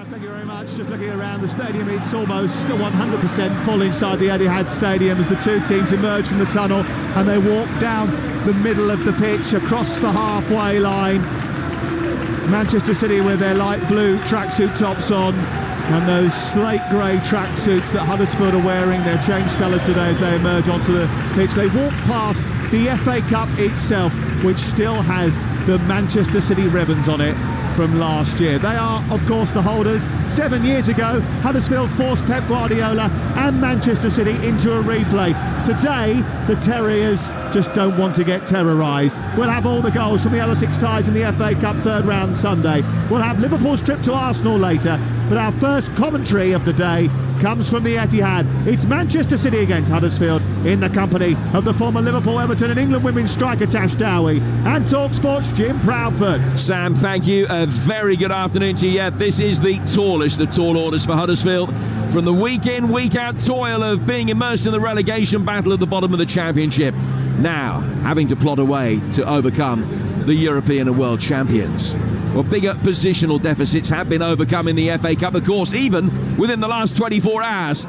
Charles, thank you very much. Just looking around the stadium, it's almost 100% full inside the Etihad Stadium as the two teams emerge from the tunnel and they walk down the middle of the pitch across the halfway line. Manchester City with their light blue tracksuit tops on and those slate grey tracksuits that Huddersfield are wearing, their changed colours today as they emerge onto the pitch. They walk past the FA Cup itself, which still has the Manchester City ribbons on it from last year. They are, of course, the holders. 7 years ago, Huddersfield forced Pep Guardiola and Manchester City into a replay. Today, the Terriers just don't want to get terrorised. We'll have all the goals from the other six ties in the FA Cup third round Sunday. We'll have Liverpool's trip to Arsenal later, but our first commentary of the day comes from the Etihad. It's Manchester City against Huddersfield in the company of the former Liverpool, Everton and England women's striker Tash Dowie and Talksport's Jim Proudfoot. Sam, thank you. A very good afternoon to you. Yeah, this is the tallest of tall orders for Huddersfield. From the week in, week out toil of being immersed in the relegation battle at the bottom of the Championship, now having to plot a way to overcome the European and World Champions. Well, bigger positional deficits have been overcome in the FA Cup, of course, even within the last 24 hours.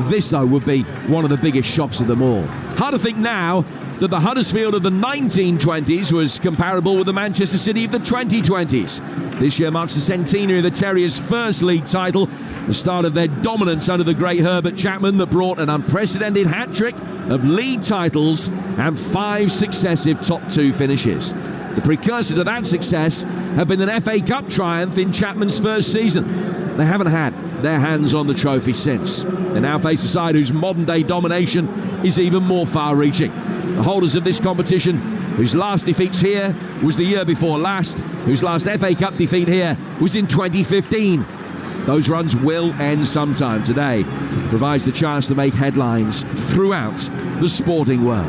This, though, would be one of the biggest shocks of them all. Hard to think now that the Huddersfield of the 1920s was comparable with the Manchester City of the 2020s. This year marks the centenary of the Terriers' first league title, the start of their dominance under the great Herbert Chapman that brought an unprecedented hat-trick of league titles and 5 successive top 2 finishes. The precursor to that success have been an FA Cup triumph in Chapman's first season. They haven't had their hands on the trophy since. They now face a side whose modern-day domination is even more far-reaching. The holders of this competition, whose last defeats here was the year before last, whose last FA Cup defeat here was in 2015. Those runs will end sometime today. It provides the chance to make headlines throughout the sporting world.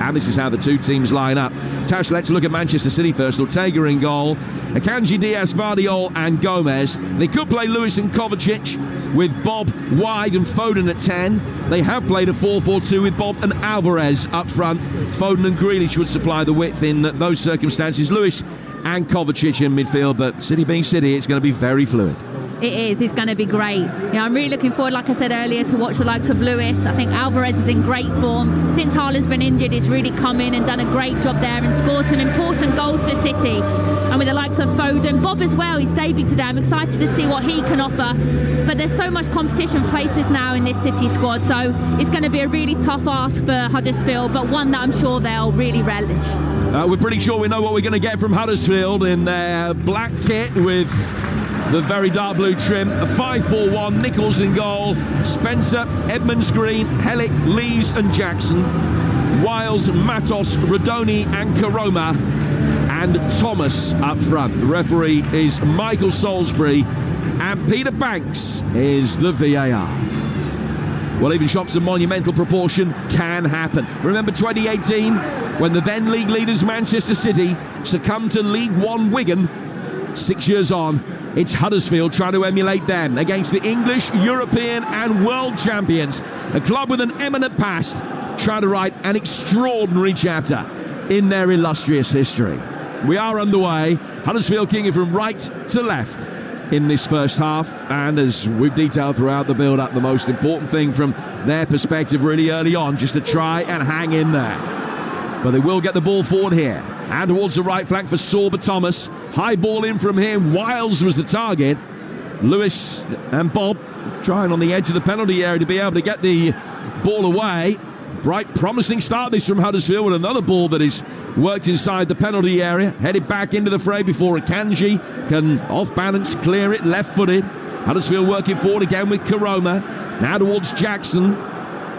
And this is how the two teams line up. Tash, let's look at Manchester City first. Ortega in goal, Akanji, Diaz, Vardiol and Gomez. They could play Lewis and Kovacic with Bob wide and Foden at 10. They have played a 4-4-2 with Bob and Alvarez up front. Foden and Grealish would supply the width in those circumstances. Lewis and Kovacic in midfield, but City being City, it's going to be very fluid. It is. It's going to be great. I'm really looking forward, like I said earlier, to watch the likes of Lewis. I think Alvarez is in great form. Since Haaland's been injured, he's really come in and done a great job there and scored some important goals for City. And with the likes of Foden, Bob as well, he's debuted today. I'm excited to see what he can offer. But there's so much competition places now in this City squad, so it's going to be a really tough ask for Huddersfield, but one that I'm sure they'll really relish. We're pretty sure we know what we're going to get from Huddersfield in their black kit with the very dark blue trim. A 5-4-1, Nichols in goal, Spencer, Edmonds Green, Hellick, Lees and Jackson, Wiles, Matos, Rodoni and Karoma, and Thomas up front. The referee is Michael Salisbury and Peter Banks is the VAR. Well, even shocks of monumental proportion can happen. Remember 2018 when the then league leaders Manchester City succumbed to League One Wigan? 6 years on, it's Huddersfield trying to emulate them against the English, European and world champions. A club with an eminent past trying to write an extraordinary chapter in their illustrious history. We are underway. Huddersfield kicking from right to left in this first half, and as we've detailed throughout the build-up, the most important thing from their perspective really early on, just to try and hang in there. But they will get the ball forward here and towards the right flank for Sorba Thomas. High ball in from him. Wiles was the target. Lewis and Bob trying on the edge of the penalty area to be able to get the ball away. Bright, promising start this from Huddersfield with another ball that is worked inside the penalty area. Headed back into the fray before Akanji can off balance clear it left-footed. Huddersfield working forward again with Karoma. Now towards Jackson.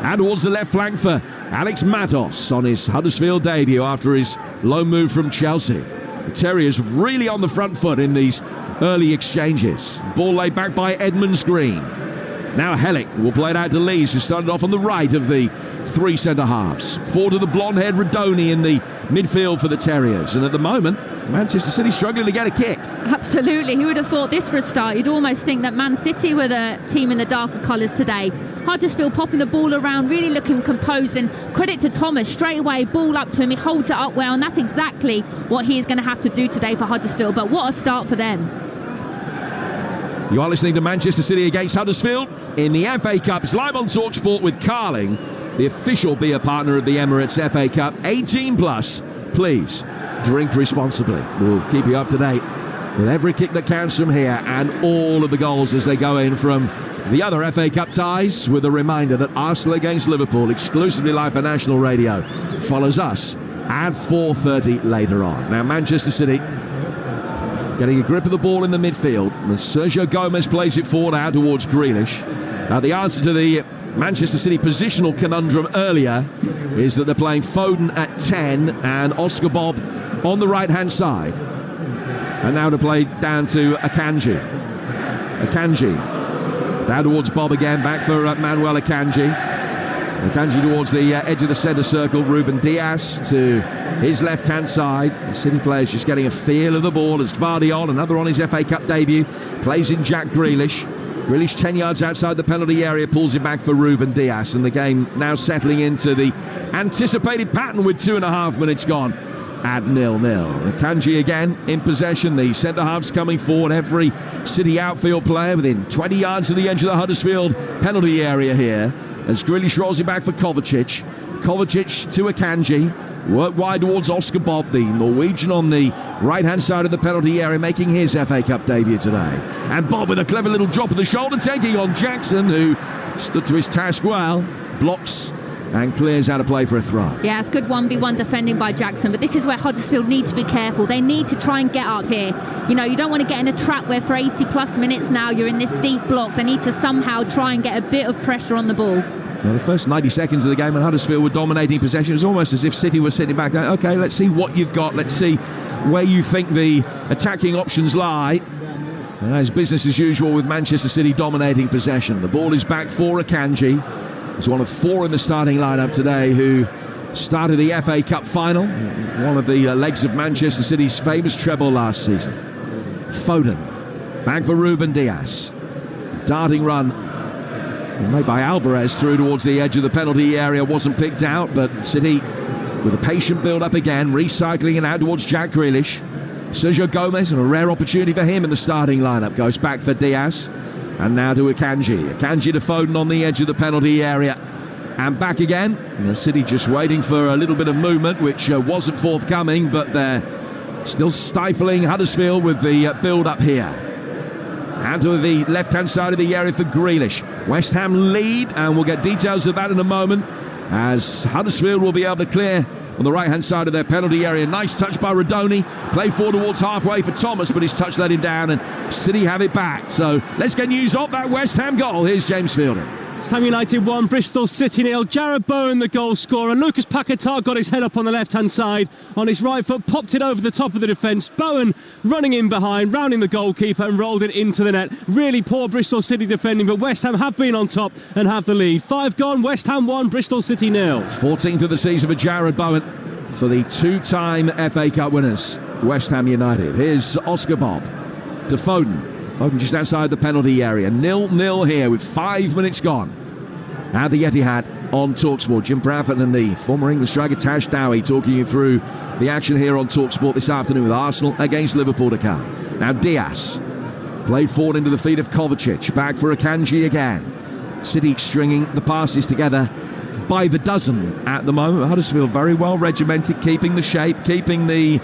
And towards the left flank for Alex Matos on his Huddersfield debut after his loan move from Chelsea. The Terriers really on the front foot in these early exchanges. Ball laid back by Edmonds Green. Now Hellick will play it out to Lees, who started off on the right of the three centre-halves. Forward to the blonde-haired Rodoni in the midfield for the Terriers. And at the moment, Manchester City struggling to get a kick. Absolutely. Who would have thought this for a start? You'd almost think that Man City were the team in the darker colours today. Huddersfield popping the ball around, really looking composed, and credit to Thomas, straight away, ball up to him, he holds it up well, and that's exactly what he is going to have to do today for Huddersfield. But what a start for them. You are listening to Manchester City against Huddersfield in the FA Cup. It's live on Talksport with Carling, the official beer partner of the Emirates FA Cup. 18 plus. Please drink responsibly. We'll keep you up to date with every kick that counts from here and all of the goals as they go in from the other FA Cup ties, with a reminder that Arsenal against Liverpool, exclusively live for national radio, follows us at 4:30 later on. Now, Manchester City getting a grip of the ball in the midfield, and Sergio Gomez plays it forward out towards Grealish. Now, the answer to the Manchester City positional conundrum earlier is that they're playing Foden at 10 and Oscar Bob on the right-hand side. And now to play down to Akanji. Down towards Bob again, back for Manuel Akanji. Akanji towards the edge of the centre circle. Ruben Dias to his left-hand side. The City players just getting a feel of the ball as Gvardiol, another on his FA Cup debut, plays in Jack Grealish. Grealish 10 yards outside the penalty area, pulls it back for Ruben Dias, and the game now settling into the anticipated pattern with 2.5 minutes gone at 0-0. Akanji again in possession. The centre-halves coming forward. Every City outfield player within 20 yards of the edge of the Huddersfield penalty area here, as Grealish rolls it back for Kovacic. Kovacic to Akanji. Work wide towards Oscar Bob, the Norwegian on the right-hand side of the penalty area, making his FA Cup debut today. And Bob with a clever little drop of the shoulder, taking on Jackson, who stood to his task well, blocks and clears out of play for a throw. Yeah, it's good 1v1 defending by Jackson, but this is where Huddersfield need to be careful. They need to try and get up here. You know, you don't want to get in a trap where for 80 plus minutes now you're in this deep block. They need to somehow try and get a bit of pressure on the ball. Well, the first 90 seconds of the game when Huddersfield were dominating possession, it was almost as if City were sitting back going, OK, let's see what you've got. Let's see where you think the attacking options lie. And as business as usual with Manchester City dominating possession. The ball is back for Akanji. He's one of 4 in the starting lineup today who started the FA Cup final, one of the legs of Manchester City's famous treble last season. Foden, back for Ruben Dias. Darting run made by Alvarez through towards the edge of the penalty area, wasn't picked out, but City with a patient build-up again, recycling it out towards Jack Grealish. Sergio Gomez, and a rare opportunity for him in the starting lineup, goes back for Diaz. And now to Akanji. Akanji to Foden on the edge of the penalty area. And back again. And the City just waiting for a little bit of movement, which wasn't forthcoming, but they're still stifling Huddersfield with the build-up here. And to the left-hand side of the area for Grealish. West Ham lead, and we'll get details of that in a moment, as Huddersfield will be able to clear on the right-hand side of their penalty area. Nice touch by Rodoni. Play forward towards halfway for Thomas, but his touch let him down, and City have it back. So let's get news of that West Ham goal. Here's James Fielding. West Ham United 1, Bristol City 0. Jarrod Bowen the goal scorer. Lucas Paquetá got his head up on the left-hand side. On his right foot, popped it over the top of the defence. Bowen running in behind, rounding the goalkeeper and rolled it into the net. Really poor Bristol City defending, but West Ham have been on top and have the lead. 5 gone, West Ham 1, Bristol City 0. 14th of the season for Jarrod Bowen for the 2-time FA Cup winners, West Ham United. Here's Oscar Bob to Foden. Foden just outside the penalty area. 0-0 here with 5 minutes gone. At the Etihad on Talksport. Jim Bradford and the former English striker Tash Dowie talking you through the action here on Talksport this afternoon with Arsenal against Liverpool to come. Now Diaz played forward into the feet of Kovacic. Back for Akanji again. City stringing the passes together by the dozen at the moment. Huddersfield very well regimented, keeping the shape, keeping the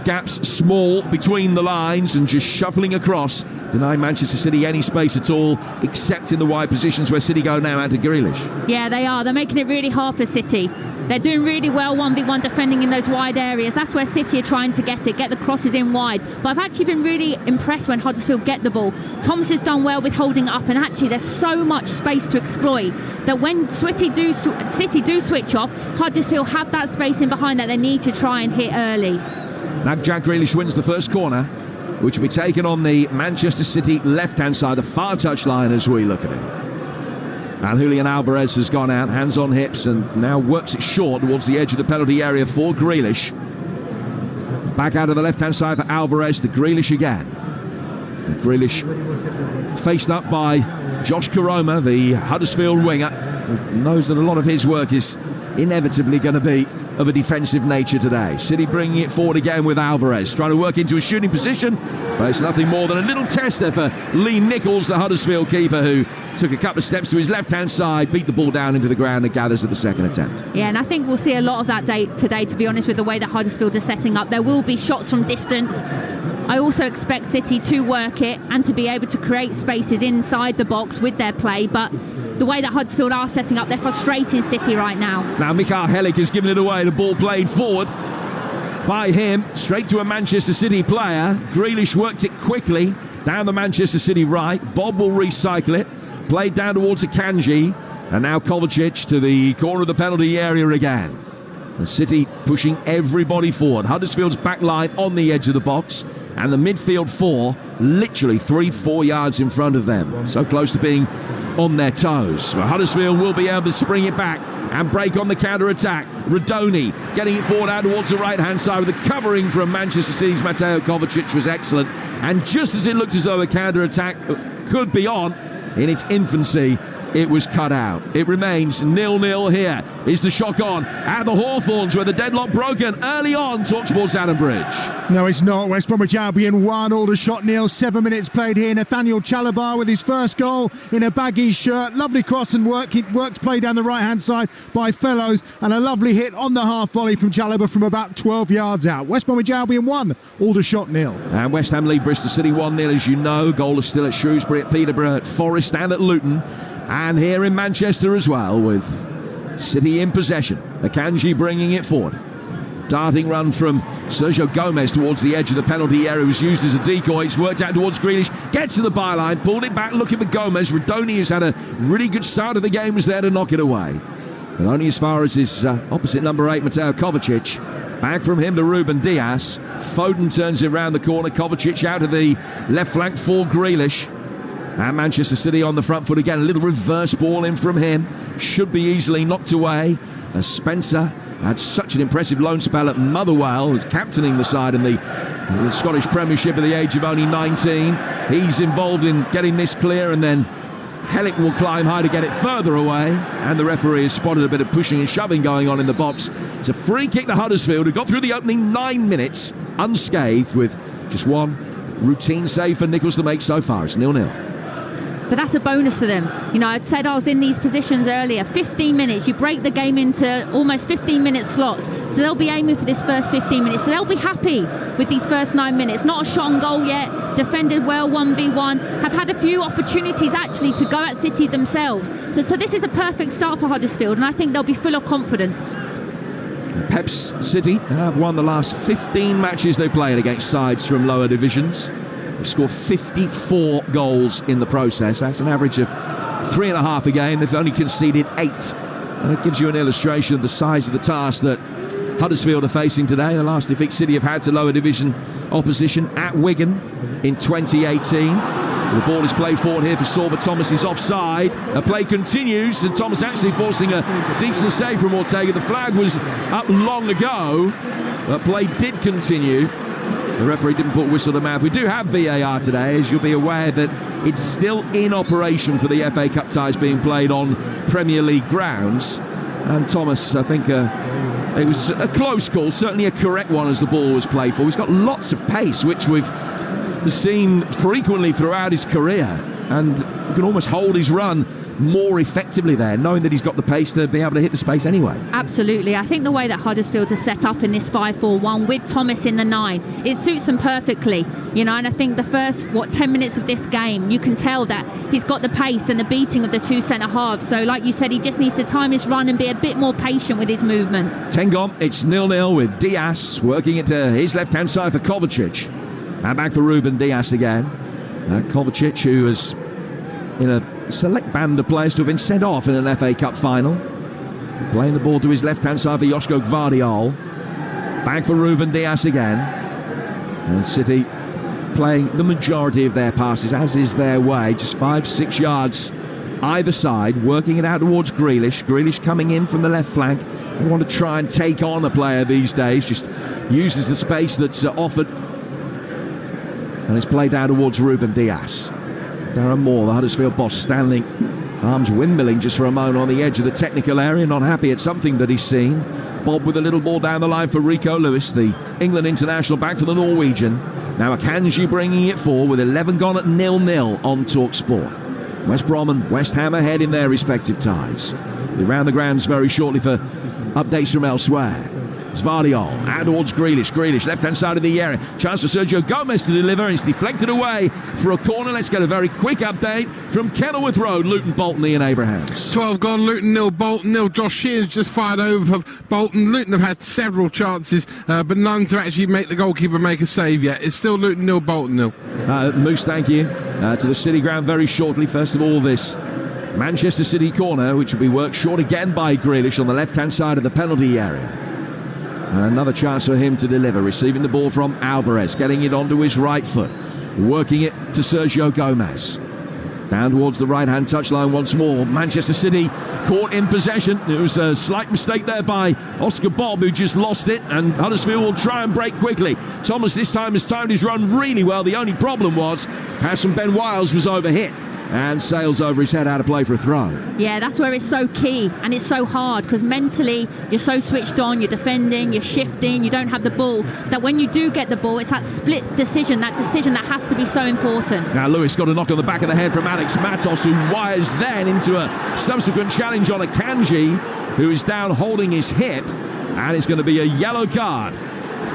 gaps small between the lines and just shuffling across, denying Manchester City any space at all, except in the wide positions where City go now out to Grealish. Yeah, they are. They're making it really hard for City. They're doing really well 1v1 defending in those wide areas. That's where City are trying to get the crosses in wide. But I've actually been really impressed when Huddersfield get the ball. Thomas has done well with holding it up, and actually there's so much space to exploit that when City do switch off, Huddersfield have that space in behind that they need to try and hit early. Now Jack Grealish wins the first corner, which will be taken on the Manchester City left-hand side, the far touchline as we look at it. And Julian Alvarez has gone out, hands on hips, and now works it short towards the edge of the penalty area for Grealish. Back out of the left-hand side for Alvarez to Grealish again. And Grealish faced up by Josh Koroma, the Huddersfield winger, who knows that a lot of his work is inevitably going to be of a defensive nature today. City bringing it forward again with Alvarez, trying to work into a shooting position, but it's nothing more than a little test there for Lee Nichols, the Huddersfield keeper, who took a couple of steps to his left-hand side, beat the ball down into the ground and gathers at the second attempt. Yeah, and I think we'll see a lot of that today, to be honest, with the way that Huddersfield are setting up. There will be shots from distance. I also expect City to work it and to be able to create spaces inside the box with their play, but the way that Huddersfield are setting up, they're frustrating City right now. Now Mikhail Helik has given it away, the ball played forward by him, straight to a Manchester City player. Grealish worked it quickly down the Manchester City right. Bob will recycle it, played down towards Akanji, and now Kovacic to the corner of the penalty area again. The City pushing everybody forward. Huddersfield's back line on the edge of the box, and the midfield four literally 3-4 yards in front of them, so close to being on their toes. Well, Huddersfield will be able to spring it back and break on the counter-attack. Radoni getting it forward out towards the right-hand side with the covering from Manchester City's Mateo Kovacic was excellent, and just as it looked as though a counter-attack could be on in its infancy, it was cut out. It remains 0-0 here. Is the shock on at the Hawthorns, where the deadlock broken early on. Talksport's Adam Bridge. No, it's not. West Bromwich Albion 1, Aldershot 0. 7 minutes played here. Nathaniel Chalabar with his first goal in a baggy shirt. Lovely cross and worked play down the right-hand side by Fellows, and a lovely hit on the half volley from Chalabar from about 12 yards out. West Bromwich Albion 1, Aldershot 0. And West Ham lead Bristol City 1-0, as you know. Goal is still at Shrewsbury, at Peterborough, at Forest and at Luton. And here in Manchester as well, with City in possession. Akanji bringing it forward. Darting run from Sergio Gomez towards the edge of the penalty area, was used as a decoy. It's worked out towards Grealish, gets to the byline, pulled it back, looking for Gomez. Radoni, who's had a really good start of the game, was there to knock it away. But only as far as his opposite number 8, Mateo Kovacic. Back from him to Ruben Diaz. Foden turns it round the corner. Kovacic out of the left flank for Grealish. And Manchester City on the front foot again. A little reverse ball in from him. Should be easily knocked away. As Spencer had such an impressive loan spell at Motherwell, was captaining the side in the Scottish Premiership at the age of only 19. He's involved in getting this clear, and then Helik will climb high to get it further away. And the referee has spotted a bit of pushing and shoving going on in the box. It's a free kick to Huddersfield, who got through the opening 9 minutes unscathed with just one routine save for Nichols to make so far. It's 0-0. But that's a bonus for them. You know, I'd said I was in these positions earlier. 15 minutes, you break the game into almost 15-minute slots. So they'll be aiming for this first 15 minutes. So they'll be happy with these first 9 minutes. Not a shot on goal yet. Defended well, 1v1. Have had a few opportunities actually to go at City themselves. So this is a perfect start for Huddersfield, and I think they'll be full of confidence. Pep's City have won the last 15 matches they played against sides from lower divisions. They've scored 54 goals in the process. That's an average of 3.5 a game. They've only conceded 8. And it gives you an illustration of the size of the task that Huddersfield are facing today. The last defeat City have had to lower division opposition at Wigan in 2018. The ball is played forward here for Saul, but Thomas is offside. The play continues, and Thomas actually forcing a decent save from Ortega. The flag was up long ago, but play did continue. The referee didn't put whistle to mouth. We do have VAR today, as you'll be aware that it's still in operation for the FA Cup ties being played on Premier League grounds. And Thomas, I think it was a close call, certainly a correct one as the ball was played for. He's got lots of pace, which we've seen frequently throughout his career, and he can almost hold his run more effectively there, knowing that he's got the pace to be able to hit the space anyway. Absolutely. I think the way that Huddersfield is set up in this 5-4-1 with Thomas in the 9, it suits them perfectly, you know. And I think the first 10 minutes of this game, you can tell that he's got the pace and the beating of the two centre halves. So like you said, he just needs to time his run and be a bit more patient with his movement. 10 gone. It's 0-0 with Diaz working it to his left hand side for Kovacic, and back for Ruben Diaz again. Kovacic, who was in a select band of players to have been sent off in an FA Cup final, playing the ball to his left hand side for Joško Gvardiol. Back for Ruben Diaz again, and City playing the majority of their passes, as is their way, just 5-6 yards either side, working it out towards Grealish. Grealish coming in from the left flank. They want to try and take on a player these days, just uses the space that's offered, and it's played out towards Ruben Diaz. Darren Moore, the Huddersfield boss, standing, arms windmilling just for a moment on the edge of the technical area, not happy at something that he's seen. Bob with a little ball down the line for Rico Lewis, the England international, back for the Norwegian. Now Akanji bringing it forward with 11 gone at 0-0 on Talksport. West Brom and West Ham ahead in their respective ties. We'll be round the grounds very shortly for updates from elsewhere. Svardiol out towards Grealish, left-hand side of the area. Chance for Sergio Gomez to deliver, and it's deflected away for a corner. Let's get a very quick update from Kenilworth Road. Luton, Bolton, Ian Abrahams. 12 gone, Luton 0, Bolton 0. Josh Shear's just fired over for Bolton. Luton have had several chances, but none to actually make the goalkeeper make a save yet. It's still Luton 0, Bolton 0. Moose, thank you. To the City ground very shortly. First of all, this Manchester City corner, which will be worked short again by Grealish on the left-hand side of the penalty area. Another chance for him to deliver, receiving the ball from Alvarez, getting it onto his right foot, working it to Sergio Gomez. Down towards the right-hand touchline once more. Manchester City caught in possession. It was a slight mistake there by Oscar Bob, who just lost it, and Huddersfield will try and break quickly. Thomas this time has timed his run really well. The only problem was pass from Ben Wiles was overhit and sails over his head out of play for a throw. Yeah, that's where it's so key, and it's so hard, because mentally you're so switched on, you're defending, you're shifting, you don't have the ball, that when you do get the ball, it's that split decision, that has to be so important. Now Lewis got a knock on the back of the head from Alex Matos, who wires then into a subsequent challenge on Akanji, who is down holding his hip, and it's going to be a yellow card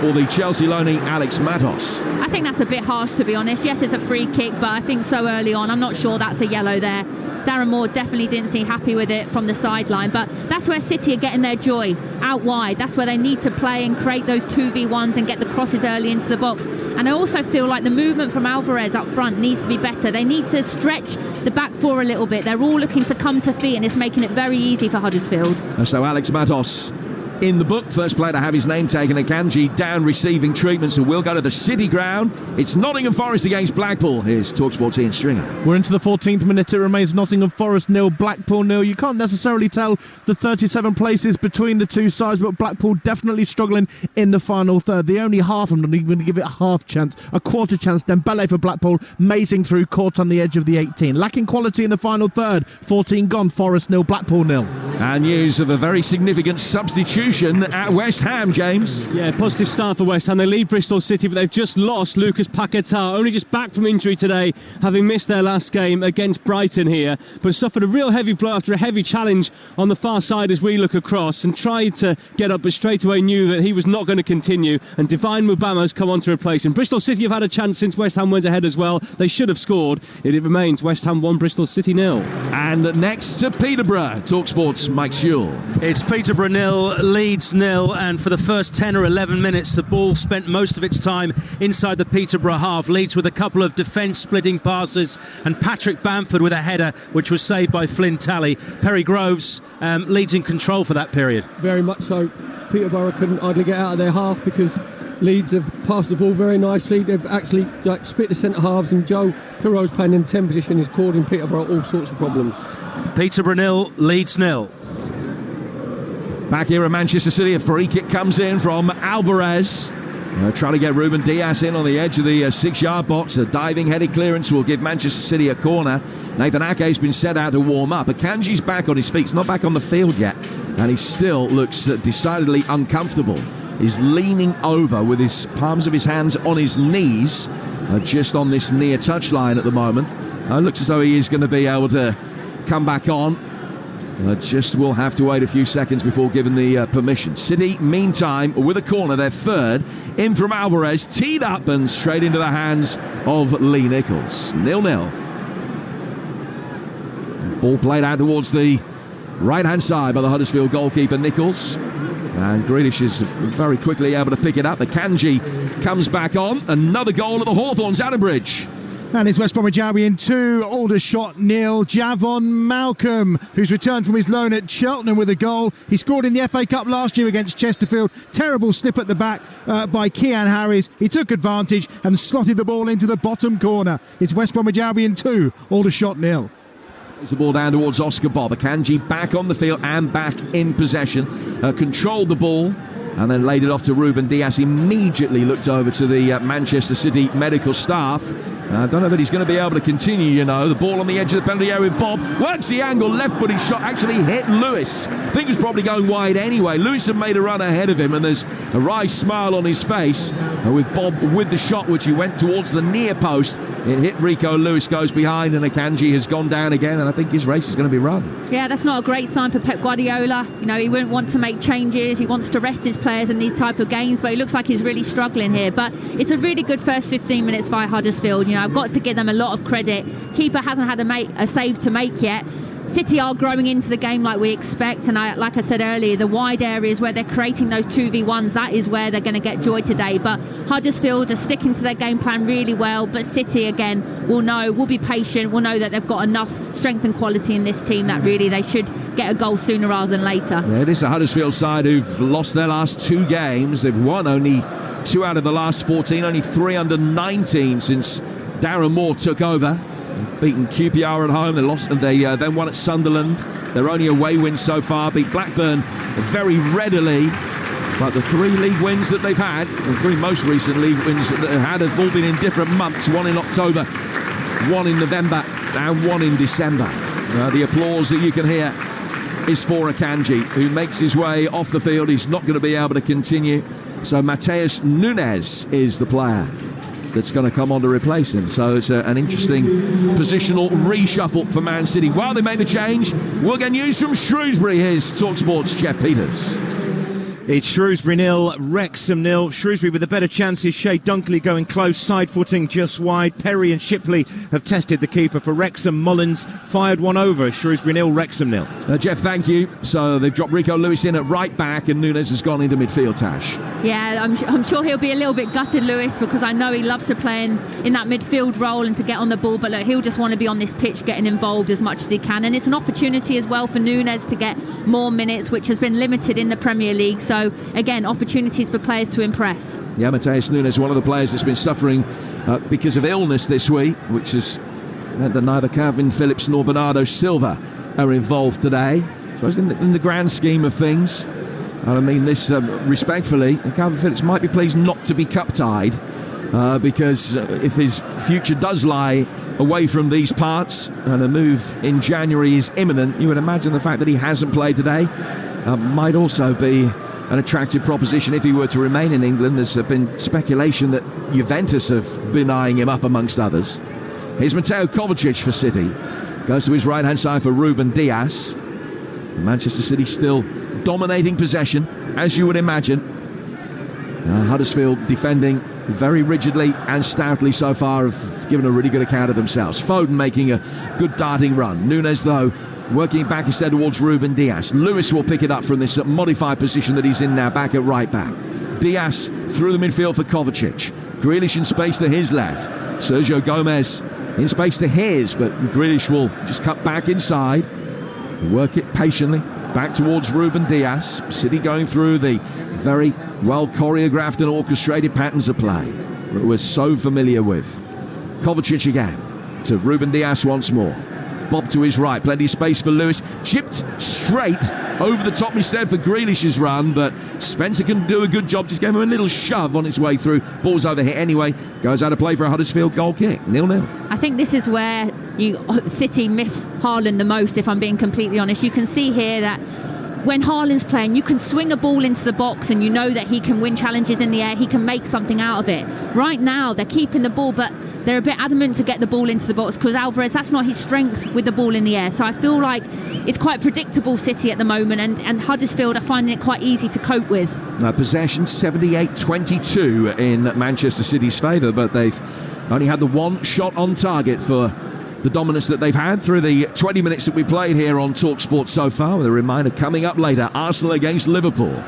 for the Chelsea loanee Alex Matos. I think that's a bit harsh, to be honest. Yes, it's a free kick, but I think so early on, I'm not sure that's a yellow there. Darren Moore definitely didn't seem happy with it from the sideline, but that's where City are getting their joy, out wide. That's where they need to play and create those 2v1s and get the crosses early into the box. And I also feel like the movement from Alvarez up front needs to be better. They need to stretch the back four a little bit. They're all looking to come to feet, and it's making it very easy for Huddersfield. So Alex Matos in the book, first player to have his name taken. Akanji down receiving treatment, so we'll go to the City ground. It's Nottingham Forest against Blackpool. Here's Talksport's Ian Stringer. We're into the 14th minute. It remains Nottingham Forest 0, Blackpool 0. You can't necessarily tell the 37 places between the two sides, but Blackpool definitely struggling in the final third. The only half of them, even going to give it a half chance, a quarter chance. Dembele for Blackpool, mazing through, caught on the edge of the 18. Lacking quality in the final third. 14 gone, Forest 0, Blackpool 0. And news of a very significant substitution at West Ham, James. Yeah, positive start for West Ham. They lead Bristol City, but they've just lost Lucas Paquetá, only just back from injury today, having missed their last game against Brighton here, but suffered a real heavy blow after a heavy challenge on the far side as we look across, and tried to get up, but straight away knew that he was not going to continue, and Divine Mubama has come on to replace him. Bristol City have had a chance since West Ham went ahead as well. They should have scored. It remains West Ham 1, Bristol City 0. And next to Peterborough, Talksport's Mike Sewell. It's Peterborough 0, Leeds 0, and for the first 10 or 11 minutes the ball spent most of its time inside the Peterborough half. Leeds with a couple of defence splitting passes, and Patrick Bamford with a header which was saved by Flynn Talley. Perry Groves Leeds in control for that period. Very much so. Peterborough couldn't hardly get out of their half because Leeds have passed the ball very nicely. They've actually split the centre halves, and Joe Pirro's playing in 10 position is causing Peterborough all sorts of problems. Peterborough 0, Leeds 0. Back here at Manchester City, a free kick comes in from Alvarez. Trying to get Ruben Diaz in on the edge of the 6-yard box. A diving headed clearance will give Manchester City a corner. Nathan Ake's been set out to warm up. Akanji's back on his feet. He's not back on the field yet, and he still looks decidedly uncomfortable. He's leaning over with his palms of his hands on his knees, just on this near touchline at the moment. Looks as though he is going to be able to come back on. Just will have to wait a few seconds before giving the permission. City, meantime, with a corner, their third, in from Alvarez, teed up and straight into the hands of Lee Nichols. 0-0. Ball played out towards the right-hand side by the Huddersfield goalkeeper, Nichols. And Grealish is very quickly able to pick it up. Akanji comes back on. Another goal at the Hawthorns, Adam Bridge. And it's West Bromwich Albion 2, Aldershot 0. Javon Malcolm, who's returned from his loan at Cheltenham with a goal. He scored in the FA Cup last year against Chesterfield. Terrible slip at the back by Kian Harris. He took advantage and slotted the ball into the bottom corner. It's West Bromwich Albion 2, Aldershot 0. It's the ball down towards Oscar Bob. Akanji back on the field and back in possession. Controlled the ball and then laid it off to Ruben Diaz. Immediately looked over to the Manchester City medical staff I don't know that he's going to be able to continue, you know. The ball on the edge of the penalty area with Bob. Works the angle, left-footed shot, actually hit Lewis. I think he was probably going wide anyway. Lewis had made a run ahead of him, and there's a wry smile on his face with Bob with the shot, which he went towards the near post. It hit Rico. Lewis goes behind, and Akanji has gone down again, and I think his race is going to be run. Yeah, that's not a great sign for Pep Guardiola. You know, he wouldn't want to make changes. He wants to rest his players in these type of games, but it looks like he's really struggling here. But it's a really good first 15 minutes by Huddersfield. You know, I've got to give them a lot of credit. Keeper hasn't had a save to make yet. City are growing into the game like we expect, and like I said earlier, the wide areas where they're creating those 2v1s, that is where they're going to get joy today. But Huddersfield are sticking to their game plan really well, but City again will be patient, will know that they've got enough strength and quality in this team that really they should get a goal sooner rather than later. Yeah, it is the Huddersfield side who've lost their last 2 games. They've won only 2 out of the last 14, only 3 under 19 since Darren Moore took over. Beaten QPR at home, they lost, and they then won at Sunderland. Their only away win so far, beat Blackburn very readily. But the 3 league wins that they've had, the 3 most recent league wins that they've had, have all been in different months. 1 in October, 1 in November, and 1 in December. The applause that you can hear is for Akanji, who makes his way off the field. He's not going to be able to continue. So Mateus Nunes is the player that's going to come on to replace him. So it's an interesting positional reshuffle for Man City. While they make the change, we'll get news from Shrewsbury. Here's Talksport's Jeff Peters. It's Shrewsbury 0, Wrexham 0. Shrewsbury with the better chances. Shea Dunkley going close, side footing just wide. Perry and Shipley have tested the keeper for Wrexham. Mullins fired one over. Shrewsbury 0, Wrexham 0. Jeff, thank you. So they've dropped Rico Lewis in at right back, and Nunes has gone into midfield, Tash. Yeah, I'm sure he'll be a little bit gutted, Lewis, because I know he loves to play in that midfield role and to get on the ball, but look, he'll just want to be on this pitch getting involved as much as he can, and it's an opportunity as well for Nunes to get more minutes, which has been limited in the Premier League. So again, opportunities for players to impress. Yeah, Mateus Nunes, one of the players that's been suffering because of illness this week, which has meant that neither Calvin Phillips nor Bernardo Silva are involved today. So in the grand scheme of things, and I mean this respectfully, Calvin Phillips might be pleased not to be cup-tied, because if his future does lie away from these parts and a move in January is imminent, you would imagine the fact that he hasn't played today might also be an attractive proposition if he were to remain in England. There's been speculation that Juventus have been eyeing him up amongst others. Here's Mateo Kovacic for City. Goes to his right-hand side for Ruben Dias. Manchester City still dominating possession, as you would imagine. Huddersfield defending very rigidly and stoutly so far, have given a really good account of themselves. Foden making a good darting run. Nunes, though, working back instead towards Ruben Dias. Lewis will pick it up from this modified position that he's in now, back at right back. Dias through the midfield for Kovacic. Grealish in space to his left. Sergio Gomez in space to his, but Grealish will just cut back inside, work it patiently back towards Ruben Dias. City going through the very well choreographed and orchestrated patterns of play that we're so familiar with. Kovacic again to Ruben Dias once more. Bob to his right, plenty of space for Lewis, chipped straight over the top instead for Grealish's run, but Spencer can do a good job, just gave him a little shove on his way through. Ball's overhit anyway, goes out of play for a Huddersfield goal kick, 0-0. I think this is where City miss Haaland the most, if I'm being completely honest. You can see here that when Haaland's playing, you can swing a ball into the box and you know that he can win challenges in the air, he can make something out of it. Right now they're keeping the ball, but they're a bit adamant to get the ball into the box because Alvarez, that's not his strength with the ball in the air. So I feel like it's quite predictable City at the moment, and Huddersfield are finding it quite easy to cope with. Possession 78-22 in Manchester City's favour, but they've only had the one shot on target for the dominance that they've had through the 20 minutes that we played here on Talksport so far, with a reminder coming up later, Arsenal against Liverpool.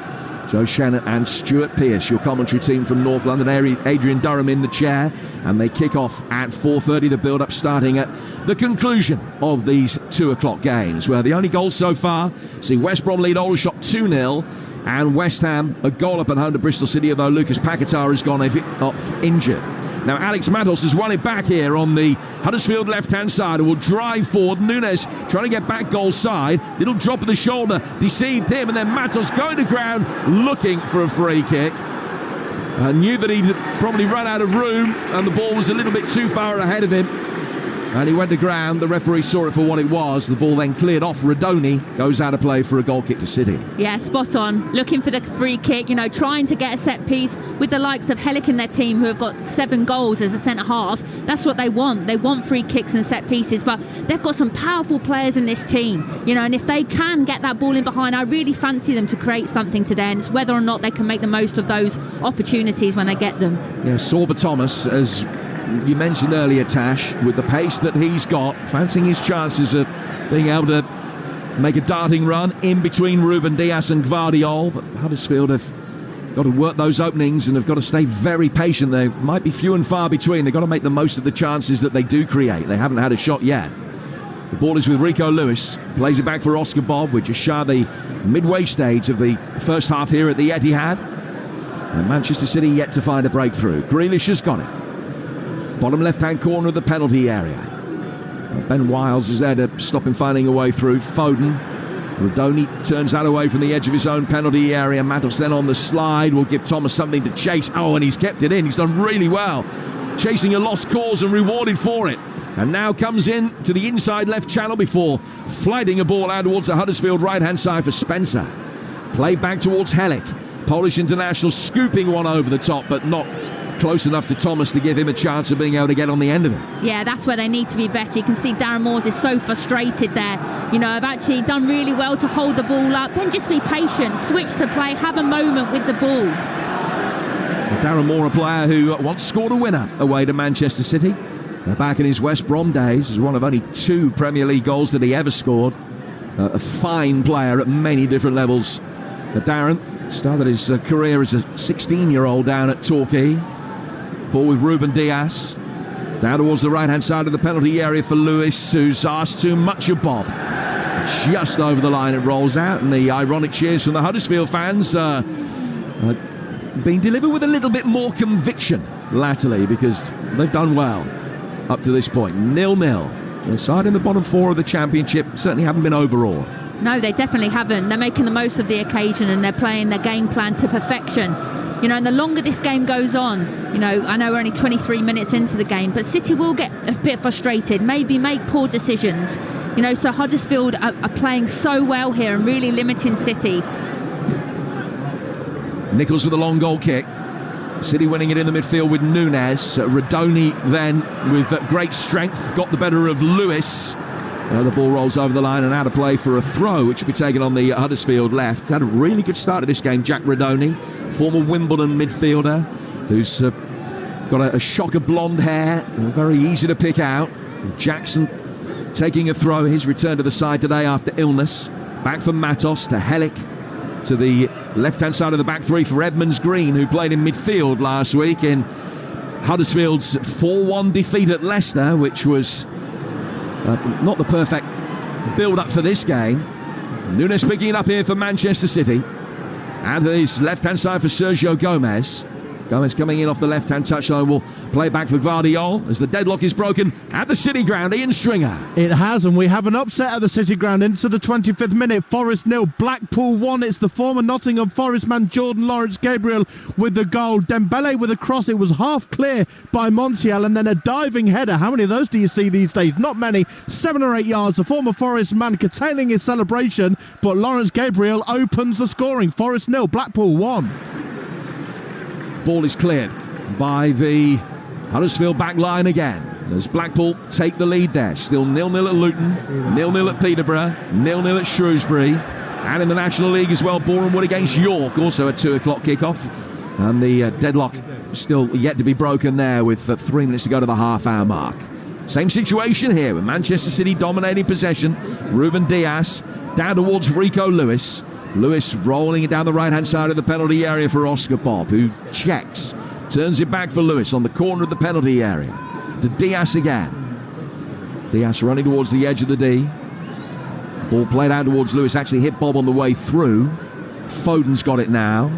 Joe Shannon and Stuart Pearce, your commentary team from North London. Adrian Durham in the chair, and they kick off at 4:30. The build-up starting at the conclusion of these 2 o'clock games, where the only goals so far see West Brom lead Aldershot 2-0, and West Ham a goal up at home to Bristol City, although Lucas Paquetá has gone off injured. Now Alex Matos has won it back here on the Huddersfield left-hand side and will drive forward. Nunes trying to get back goal side. Little drop of the shoulder deceived him, and then Matos going to ground looking for a free kick. Knew that he'd probably run out of room and the ball was a little bit too far ahead of him. And he went to ground. The referee saw it for what it was. The ball then cleared off. Radoni goes out of play for a goal kick to City. Yeah, spot on. Looking for the free kick, you know, trying to get a set piece with the likes of Hellick in their team, who have got 7 goals as a centre-half. That's what they want. They want free kicks and set pieces, but they've got some powerful players in this team, you know, and if they can get that ball in behind, I really fancy them to create something today, and it's whether or not they can make the most of those opportunities when they get them. Yeah, Sorba Thomas, as you mentioned earlier, Tash, with the pace that he's got, fancying his chances of being able to make a darting run in between Ruben Dias and Gvardiol. But Huddersfield have got to work those openings and have got to stay very patient. They might be few and far between. They've got to make the most of the chances that they do create. They haven't had a shot yet. The ball is with Rico Lewis, plays it back for Oscar Bob. We're just shy of the midway stage of the first half here at the Etihad, and Manchester City yet to find a breakthrough. Grealish has got it. Bottom left-hand corner of the penalty area. Ben Wiles is there to stop him finding a way through. Foden. Radoni turns that away from the edge of his own penalty area. Matos then on the slide will give Thomas something to chase. Oh, and he's kept it in. He's done really well, chasing a lost cause and rewarded for it. And now comes in to the inside left channel before flighting a ball out towards the Huddersfield right-hand side for Spencer. Play back towards Hellick. Polish international scooping one over the top, but not close enough to Thomas to give him a chance of being able to get on the end of it. Yeah, that's where they need to be better. You can see Darren Moores is so frustrated there. You know, I've actually done really well to hold the ball up, then just be patient, switch the play, have a moment with the ball. Darren Moore, a player who once scored a winner away to Manchester City. Back in his West Brom days, is one of only 2 Premier League goals that he ever scored. A fine player at many different levels. Darren started his career as a 16-year-old down at Torquay. Ball with Ruben Dias. Down towards the right-hand side of the penalty area for Lewis, who's asked too much of Bob. Just over the line it rolls out, and the ironic cheers from the Huddersfield fans being delivered with a little bit more conviction latterly, because they've done well up to this point. 0-0. The side in the bottom 4 of the Championship certainly haven't been overawed. No, they definitely haven't. They're making the most of the occasion and they're playing their game plan to perfection. You know, and the longer this game goes on, you know, I know we're only 23 minutes into the game, but City will get a bit frustrated, maybe make poor decisions. You know, so Huddersfield are playing so well here and really limiting City. Nichols with a long goal kick. City winning it in the midfield with Nunes. Radoni then with great strength got the better of Lewis. The ball rolls over the line and out of play for a throw, which will be taken on the Huddersfield left. Had a really good start to this game, Jack Radoni, former Wimbledon midfielder, who's got a shock of blonde hair, very easy to pick out. Jackson taking a throw, his return to the side today after illness. Back from Matos to Hellick, to the left-hand side of the back 3 for Edmonds Green, who played in midfield last week in Huddersfield's 4-1 defeat at Leicester, which was not the perfect build-up for this game. Nunes picking it up here for Manchester City. And his left-hand side for Sergio Gomez. Gomez coming in off the left-hand touchline will play back for Gvardiol as the deadlock is broken at the City ground. Ian Stringer. It has, and we have an upset at the City ground into the 25th minute. Forest 0, Blackpool 1. It's the former Nottingham Forest man Jordan Lawrence Gabriel with the goal. Dembele with a cross. It was half clear by Montiel, and then a diving header. How many of those do you see these days? Not many. 7 or 8 yards. The former Forest man curtailing his celebration, but Lawrence Gabriel opens the scoring. Forest 0, Blackpool 1. Ball is cleared by the Huddersfield back line again as Blackpool take the lead there. Still 0-0 at Luton, 0-0 at Peterborough, 0-0 at Shrewsbury, and in the National League as well, Boreham Wood against York, also a 2 o'clock kickoff, and the deadlock still yet to be broken there with 3 minutes to go to the half-hour mark. Same situation here with Manchester City dominating possession. Ruben Dias down towards Rico Lewis. Lewis rolling it down the right-hand side of the penalty area for Oscar Bob, who checks, turns it back for Lewis on the corner of the penalty area. To Dias again. Dias running towards the edge of the D. Ball played out towards Lewis, actually hit Bob on the way through. Foden's got it now.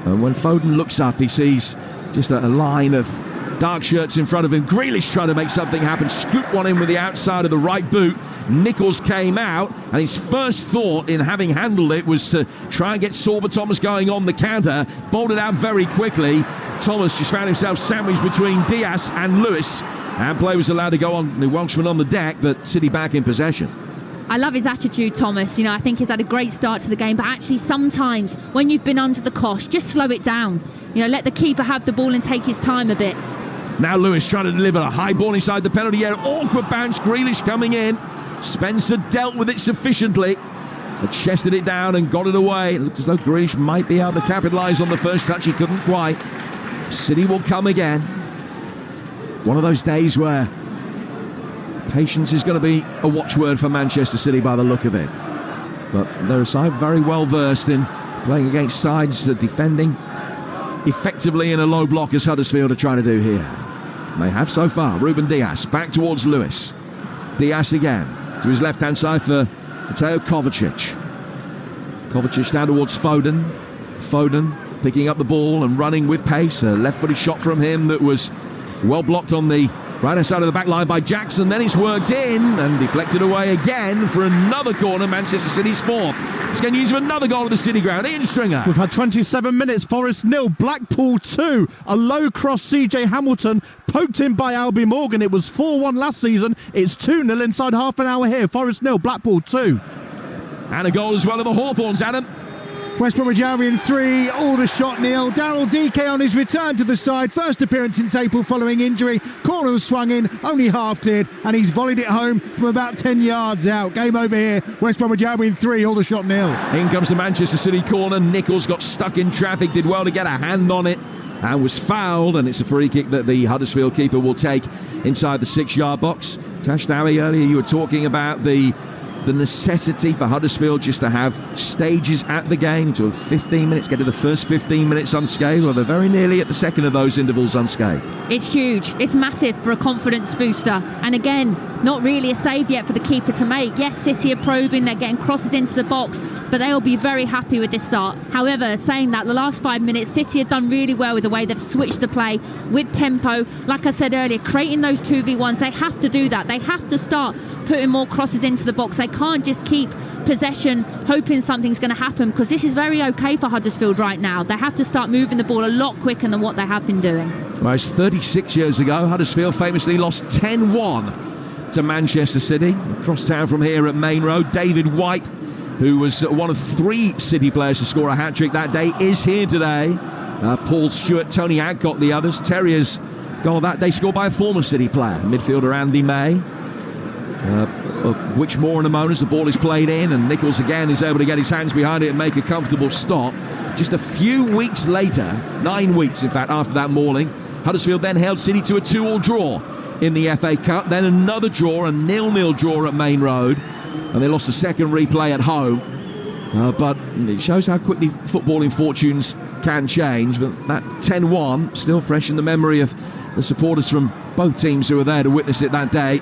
And when Foden looks up, he sees just a line of dark shirts in front of him. Grealish trying to make something happen, scooped one in with the outside of the right boot. Nichols came out, and his first thought in having handled it was to try and get Sorba Thomas going on the counter. Bowled it out very quickly. Thomas just found himself sandwiched between Diaz and Lewis, and play was allowed to go on. The Welshman on the deck, but City back in possession. I love his attitude, Thomas. I think he's had a great start to the game, but actually sometimes when you've been under the cosh, just slow it down. Let the keeper have the ball and take his time a bit. Now Lewis trying to deliver a high ball inside the penalty area. Awkward bounce. Grealish coming in. Spencer dealt with it sufficiently, but chested it down and got it away. It looked as though Grealish might be able to capitalise on the first touch. He couldn't quite. City will come again. One of those days where patience is going to be a watchword for Manchester City by the look of it. But they're a side very well versed in playing against sides defending effectively in a low block, as Huddersfield are trying to do here. They have so far. Ruben Diaz back towards Lewis. Diaz again to his left hand side for Mateo Kovacic. Kovacic down towards Foden. Foden picking up the ball and running with pace. A left footed shot from him that was well blocked on the right hand side of the back line by Jackson. Then it's worked in and deflected away again for another corner. Manchester City's fourth. It's going to use another goal at the City ground. Ian Stringer. We've had 27 minutes. Forest 0, Blackpool 2. A low cross. CJ Hamilton poked in by Albie Morgan. It was 4-1 last season. It's 2-0 inside half an hour here. Forest 0, Blackpool 2. And a goal as well of the Hawthorns, Adam. West Bromwich Albion 3, Aldershot 0. Daryl Dike on his return to the side. First appearance since April following injury. Corner was swung in, only half cleared, and he's volleyed it home from about 10 yards out. Game over here. West Bromwich Albion 3, Aldershot 0. In comes the Manchester City corner. Nichols got stuck in traffic, did well to get a hand on it, and was fouled, and it's a free kick that the Huddersfield keeper will take inside the 6-yard box. Tash Dowie, earlier you were talking about the necessity for Huddersfield just to have stages at the game to have 15 minutes, get to the first 15 minutes unscathed. Well, they're very nearly at the second of those intervals unscathed. It's huge. It's massive for a confidence booster. And again, not really a save yet for the keeper to make. Yes, City are probing, they're getting crosses into the box, but they'll be very happy with this start. However, saying that, the last 5 minutes, City have done really well with the way they've switched the play with tempo. Like I said earlier, creating those 2v1s, they have to do that. They have to start putting more crosses into the box. They can't just keep possession hoping something's going to happen, because this is very okay for Huddersfield right now. They have to start moving the ball a lot quicker than what they have been doing. Well, it's 36 years ago, Huddersfield famously lost 10-1 to Manchester City. Across town from here at Main Road, David White, who was one of 3 City players to score a hat-trick that day, is here today. Paul Stewart, Tony Adcock, the others. Terrier's goal that day scored by a former City player, midfielder Andy May. Which more in a moment as the ball is played in, and Nichols again is able to get his hands behind it and make a comfortable stop. Just a few weeks later, 9 weeks in fact after that mauling, Huddersfield then held City to a 2-2 draw in the FA Cup, then another draw, a 0-0 draw at Main Road, and they lost the second replay at home. But it shows how quickly footballing fortunes can change. But that 10-1 still fresh in the memory of the supporters from both teams who were there to witness it that day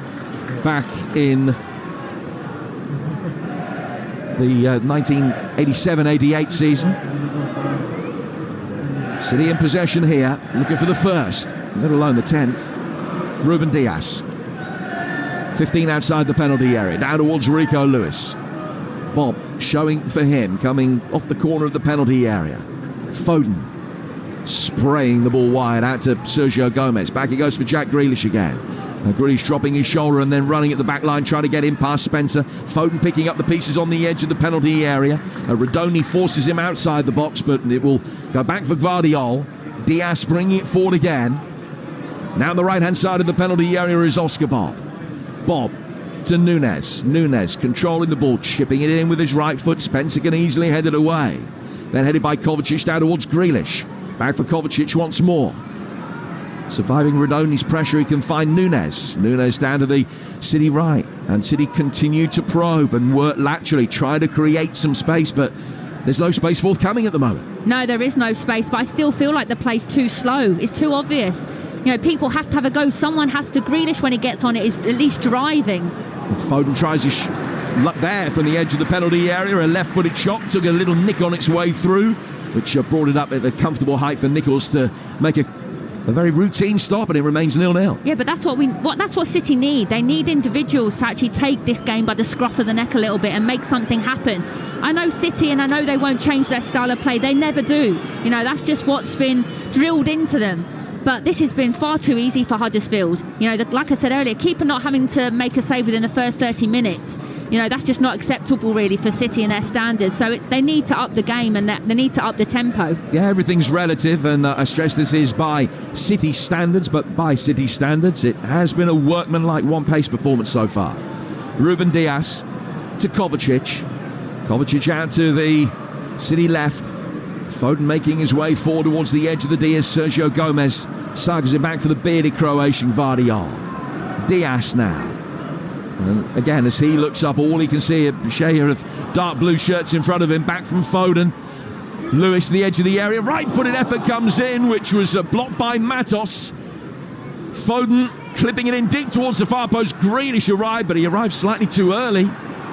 back in the 1987-88 season. City in possession here, looking for the first, let alone the 10th. Ruben Diaz, 15 outside the penalty area, down towards Rico Lewis. Bob showing for him, coming off the corner of the penalty area. Foden spraying the ball wide out to Sergio Gomez. Back he goes for Jack Grealish again. Grealish dropping his shoulder and then running at the back line, trying to get in past Spencer. Foden picking up the pieces on the edge of the penalty area. Rodoni forces him outside the box, but it will go back for Gvardiol. Diaz bringing it forward again. Now on the right-hand side of the penalty area is Oscar Bob. Bob to Nunes. Nunes controlling the ball, chipping it in with his right foot. Spencer can easily head it away. Then headed by Kovacic down towards Grealish. Back for Kovacic once more. Surviving Rodoni's pressure, he can find Nunes. Nunes down to the City right. And City continue to probe and work laterally, try to create some space, but there's no space forthcoming at the moment. No, there is no space, but I still feel like the play's too slow. It's too obvious. You know, people have to have a go. Someone has to. Grealish, when he gets on it, is at least driving. Foden tries his luck there from the edge of the penalty area. A left-footed shot took a little nick on its way through, which brought it up at a comfortable height for Nichols to make a a very routine stop, and it remains 0-0. Yeah, but that's what City need. They need individuals to actually take this game by the scruff of the neck a little bit and make something happen. I know City, and I know they won't change their style of play. They never do. You know, that's just what's been drilled into them. But this has been far too easy for Huddersfield. You know, like I said earlier, keeper not having to make a save within the first 30 minutes. You know, that's just not acceptable really for City and their standards. So they need to up the game, and they need to up the tempo. Yeah, everything's relative, and I stress this is by City standards, but by City standards, it has been a workmanlike one-pace performance so far. Ruben Dias to Kovacic. Kovacic out to the City left. Foden making his way forward towards the edge of the Dias. Sergio Gomez sags it back for the bearded Croatian Vardiol. Dias now. And again, as he looks up, all he can see a share of dark blue shirts in front of him. Back from Foden. Lewis, the edge of the area. Right-footed effort comes in, which was blocked by Matos. Foden clipping it in deep towards the far post. Grealish arrived, but he arrived slightly too early.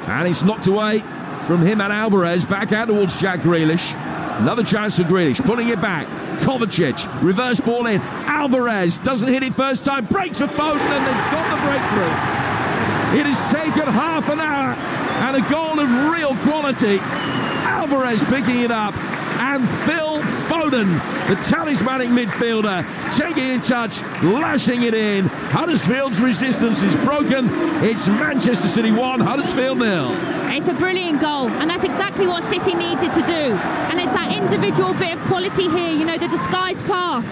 And it's knocked away from him and Alvarez. Back out towards Jack Grealish. Another chance for Grealish, pulling it back. Kovacic, reverse ball in. Alvarez doesn't hit it first time. Breaks for Foden, and they've got the breakthrough. It has taken half an hour and a goal of real quality. Alvarez picking it up, and Phil Foden, the talismanic midfielder, taking in touch, lashing it in. Huddersfield's resistance is broken. It's Manchester City 1, Huddersfield 0. It's a brilliant goal, and that's exactly what City needed to do. And it's that individual bit of quality here, you know, the disguised pass.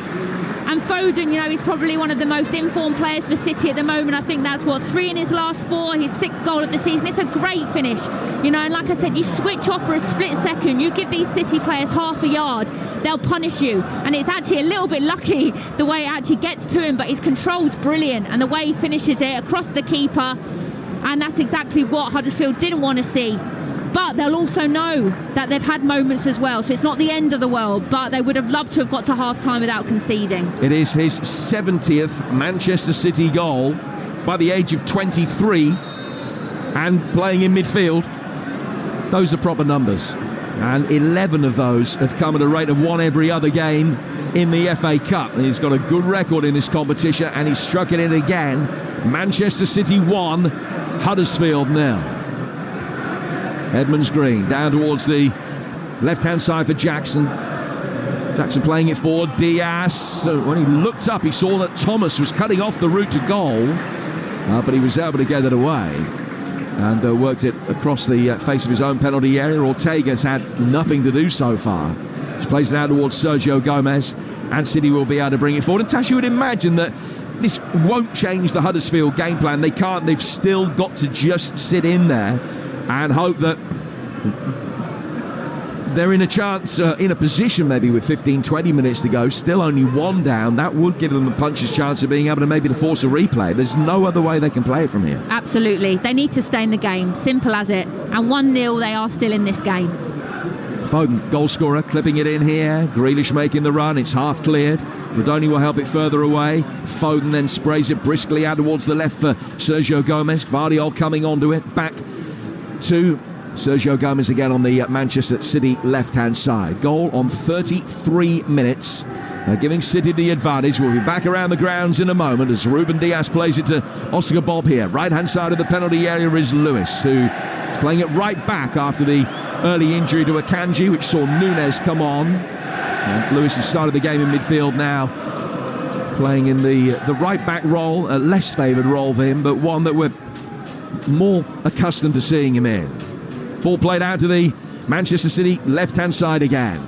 And Foden, you know, he's probably one of the most informed players for City at the moment. I think that's 3 in his last 4, his 6th goal of the season. It's a great finish, you know, and like I said, you switch off for a split second, you give these City players half a yard, they'll punish you. And it's actually a little bit lucky the way it actually gets to him, but his control's brilliant, and the way he finishes it across the keeper, and that's exactly what Huddersfield didn't want to see. But they'll also know that they've had moments as well, so it's not the end of the world, but they would have loved to have got to half-time without conceding. It is his 70th Manchester City goal by the age of 23 and playing in midfield. Those are proper numbers. And 11 of those have come at a rate of 1 every other game in the FA Cup. And he's got a good record in this competition, and he's struck it in again. Manchester City 1, Huddersfield 0. Edmonds Green down towards the left-hand side for Jackson. Jackson playing it forward. Diaz, when he looked up, he saw that Thomas was cutting off the route to goal, but he was able to get it away and worked it across the face of his own penalty area. Ortega's had nothing to do so far. He's plays it out towards Sergio Gomez, and City will be able to bring it forward. And Tash, you would imagine that this won't change the Huddersfield game plan. They can't. They've still got to just sit in there and hope that they're in a chance, in a position maybe with 15-20 minutes to go, still only 1 down. That would give them a puncher's chance of being able to maybe force a replay. There's no other way they can play it from here. Absolutely. They need to stay in the game. Simple as it. And 1-0, they are still in this game. Foden, goal scorer, clipping it in here. Grealish making the run. It's half cleared. Rodoni will help it further away. Foden then sprays it briskly out towards the left for Sergio Gomez. Vardiol coming onto it. Back to Sergio Gomez again on the Manchester City left-hand side. Goal on 33 minutes, giving City the advantage. We'll be back around the grounds in a moment as Ruben Dias plays it to Oscar Bob here. Right-hand side of the penalty area is Lewis, who is playing it right back after the early injury to Akanji, which saw Nunes come on. And Lewis has started the game in midfield now, playing in the right-back role, a less favoured role for him, but one that we're more accustomed to seeing him in. Ball played out to the Manchester City left-hand side again.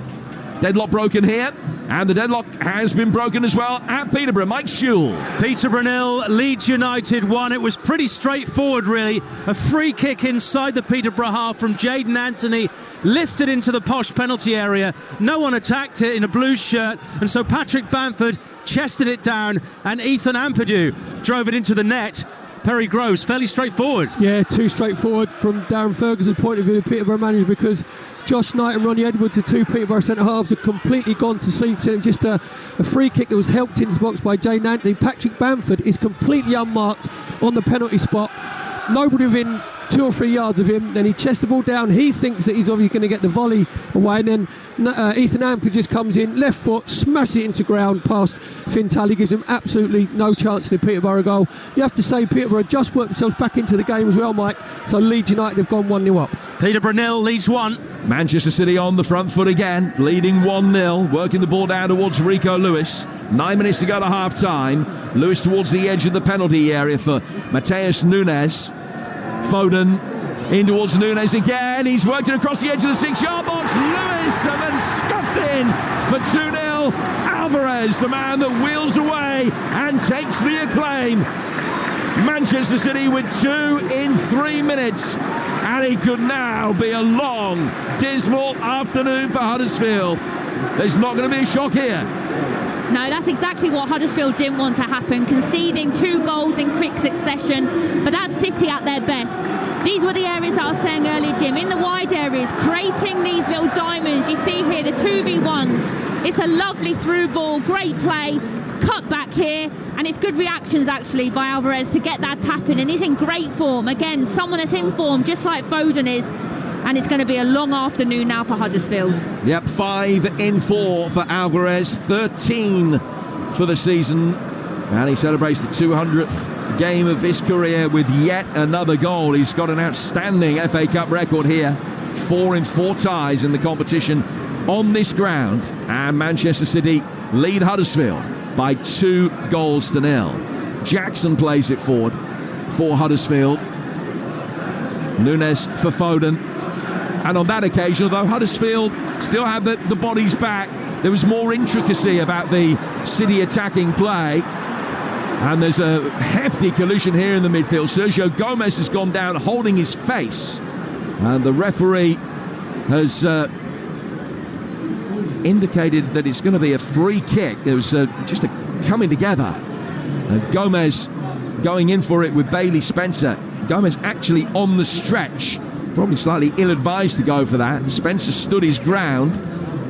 Deadlock broken here, and the deadlock has been broken as well at Peterborough. Mike Schewel. Peterborough 0, Leeds United 1. It was pretty straightforward, really. A free kick inside the Peterborough half from Jayden Anthony, lifted into the posh penalty area. No one attacked it in a Blues shirt, and so Patrick Bamford chested it down, and Ethan Ampadu drove it into the net. Perry Groves, fairly straightforward. Yeah, too straightforward from Darren Ferguson's point of view, the Peterborough manager, because Josh Knight and Ronnie Edwards, the 2 Peterborough centre-halves, have completely gone to sleep. Just a free kick that was helped into the box by Jayden Anthony. Patrick Bamford is completely unmarked on the penalty spot. Nobody within 2 or 3 yards of him, then he chests the ball down. He thinks that he's obviously going to get the volley away, and then Ethan Ampey just comes in, left foot, smashes it into ground past Finn Tully, gives him absolutely no chance in the Peterborough goal. You have to say Peterborough just worked themselves back into the game as well, Mike, so Leeds United have gone 1-0 up. Peterborough 0, Leeds 1. Manchester City on the front foot again, leading 1-0, working the ball down towards Rico Lewis. 9 minutes to go to half-time. Lewis towards the edge of the penalty area for Mateus Nunes. Foden in towards Nunes again. He's worked it across the edge of the 6-yard box. Lewis and then scuffed in for 2-0. Alvarez, the man that wheels away and takes the acclaim. Manchester City with 2 in 3 minutes. And it could now be a long, dismal afternoon for Huddersfield. There's not going to be a shock here. No, that's exactly what Huddersfield didn't want to happen, conceding 2 goals in quick succession, but that's City at their best. These were the areas that I was saying earlier, Jim, in the wide areas, creating these little diamonds. You see here the 2v1s. It's a lovely through ball, great play, cut back here, and it's good reactions actually by Alvarez to get that tap in, and he's in great form. Again, someone that's in form, just like Foden is. And it's going to be a long afternoon now for Huddersfield. Yep, 5 in 4 for Alvarez, 13 for the season. And he celebrates the 200th game of his career with yet another goal. He's got an outstanding FA Cup record here. 4 in 4 ties in the competition on this ground. And Manchester City lead Huddersfield by 2-0. Jackson plays it forward for Huddersfield. Nunes for Foden. And on that occasion, although Huddersfield still had the bodies back, there was more intricacy about the City attacking play. And there's a hefty collision here in the midfield. Sergio Gomez has gone down holding his face. And the referee has indicated that it's going to be a free kick. There was just a coming together. Gomez going in for it with Bailey Spencer. Gomez actually on the stretch. Probably slightly ill-advised to go for that. Spencer stood his ground,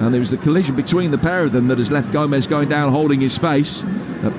and there was the collision between the pair of them that has left Gomez going down holding his face.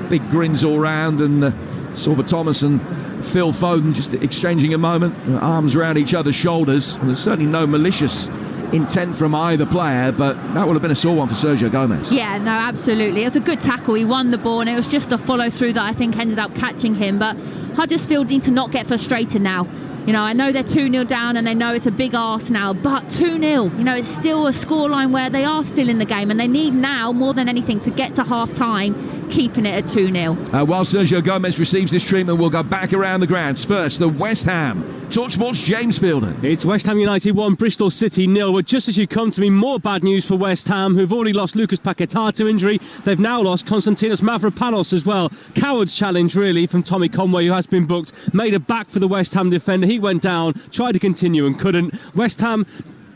Big grins all round, and Silver Thomas and Phil Foden just exchanging a moment, arms around each other's shoulders. And there's certainly no malicious intent from either player, but that would have been a sore one for Sergio Gomez. Yeah, no, absolutely. It was a good tackle. He won the ball, and it was just the follow-through that I think ended up catching him. But Huddersfield need to not get frustrated now. You know, I know they're 2-0 down and they know it's a big arse now, but 2-0, you know, it's still a scoreline where they are still in the game, and they need now, more than anything, to get to half-time, keeping it at 2-0. While Sergio Gomez receives this treatment, we'll go back around the grounds. First, the West Ham. Talksport's James Fielden. It's West Ham United 1, Bristol City 0. But just as you come to me, more bad news for West Ham, who've already lost Lucas Paquetá to injury. They've now lost Konstantinos Mavropanos as well. Coward's challenge, really, from Tommy Conway, who has been booked. Made a back for the West Ham defender. He went down, tried to continue and couldn't. West Ham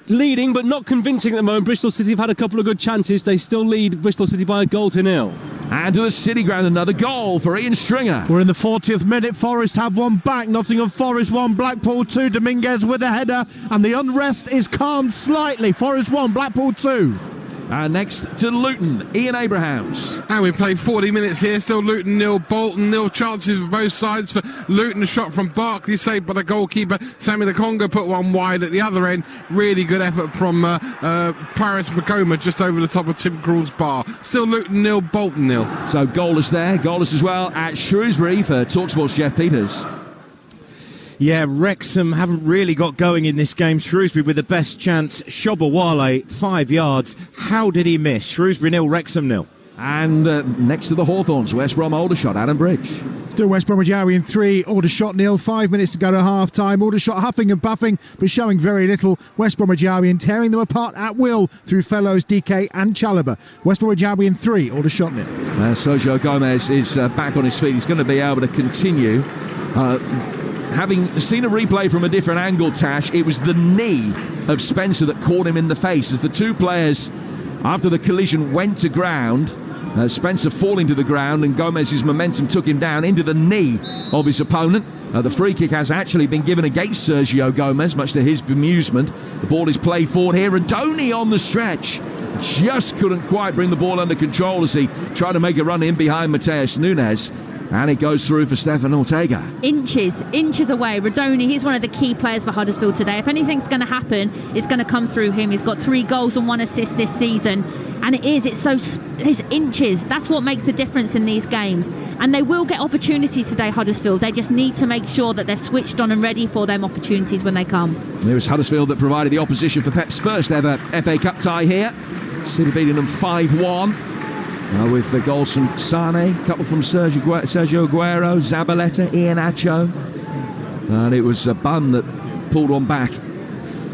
leading but not convincing at the moment. Bristol City have had a couple of good chances. They still lead Bristol City by 1-0. And to the City ground, another goal for Ian Stringer. We're in the 40th minute. Forest have one back. Nottingham Forest 1, Blackpool 2. Dominguez with a header, and the unrest is calmed slightly. Forest 1, Blackpool 2. Next to Luton, Ian Abrahams. And we played 40 minutes here, still Luton 0, Bolton 0. Chances for both sides for Luton. A shot from Barkley, saved by the goalkeeper. Sammy Lokonga put one wide at the other end. Really good effort from Paris Makoma just over the top of Tim Krul's bar. Still Luton 0, Bolton 0. So goalless there, goalless as well at Shrewsbury for Talksport's Jeff Peters. Yeah, Wrexham haven't really got going in this game. Shrewsbury with the best chance. Shobawale, 5 yards. How did he miss? Shrewsbury 0, Wrexham 0. And next to the Hawthorns, West Brom Aldershot, Adam Bridge. Still West Bromwich Albion 3, Aldershot 0. 5 minutes to go to half-time. Aldershot huffing and puffing, but showing very little. West Bromwich Albion tearing them apart at will through Fellows, DK and Chalobah. West Bromwich Albion 3, Aldershot 0. Sergio Gomez is back on his feet. He's going to be able to continue. Having seen a replay from a different angle, Tash, it was the knee of Spencer that caught him in the face as the two players, after the collision, went to ground. Spencer falling to the ground, and Gomez's momentum took him down into the knee of his opponent. The free kick has actually been given against Sergio Gomez, much to his bemusement. The ball is played forward here. Radoni on the stretch. Just couldn't quite bring the ball under control as he tried to make a run in behind Mateus Nunes. And it goes through for Stefan Ortega. Inches away. Radoni, he's one of the key players for Huddersfield today. If anything's going to happen, it's going to come through him. He's got 3 goals and 1 assist this season. And it's inches. That's what makes the difference in these games. And they will get opportunities today, Huddersfield. They just need to make sure that they're switched on and ready for them opportunities when they come. It was Huddersfield that provided the opposition for Pep's first ever FA Cup tie here. City beating them 5-1. With the goals from Sane, a couple from Sergio Aguero, Zabaleta, Iheanacho. And it was Bunn that pulled one back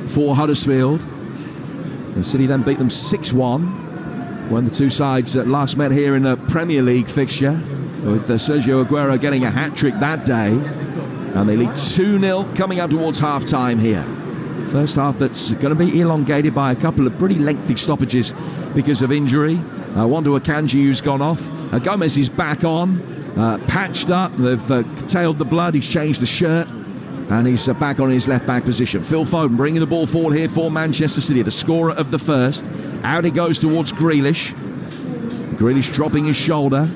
for Huddersfield. The City then beat them 6-1 when the two sides last met here in a Premier League fixture, with Sergio Aguero getting a hat-trick that day. And they lead 2-0 coming up towards half-time here. First half that's going to be elongated by a couple of pretty lengthy stoppages because of injury. Wando Akanji, who's gone off. Gomez is back on, patched up. They've tailed the blood. He's changed the shirt, and he's back on his left-back position. Phil Foden bringing the ball forward here for Manchester City, the scorer of the first. Out he goes towards Grealish. Grealish dropping his shoulder,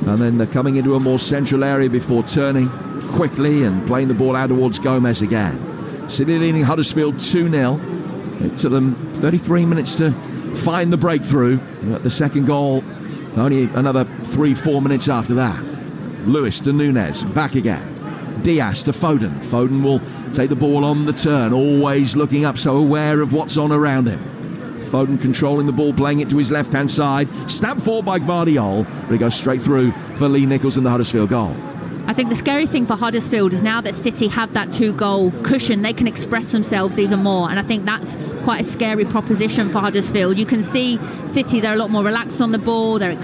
and then they're coming into a more central area before turning quickly and playing the ball out towards Gomez again. City leading Huddersfield 2-0. It took them 33 minutes to find the breakthrough. The second goal only another 3-4 minutes after that. Lewis to Nunez, back again. Diaz to Foden. Foden will take the ball on the turn, always looking up, so aware of what's on around him. Foden controlling the ball, playing it to his left-hand side. Stamped forward by Gvardiol, but he goes straight through for Lee Nichols in the Huddersfield goal. I think the scary thing for Huddersfield is now that City have that 2-goal cushion, they can express themselves even more, and I think that's quite a scary proposition for Huddersfield. You can see City, they're a lot more relaxed on the ball, they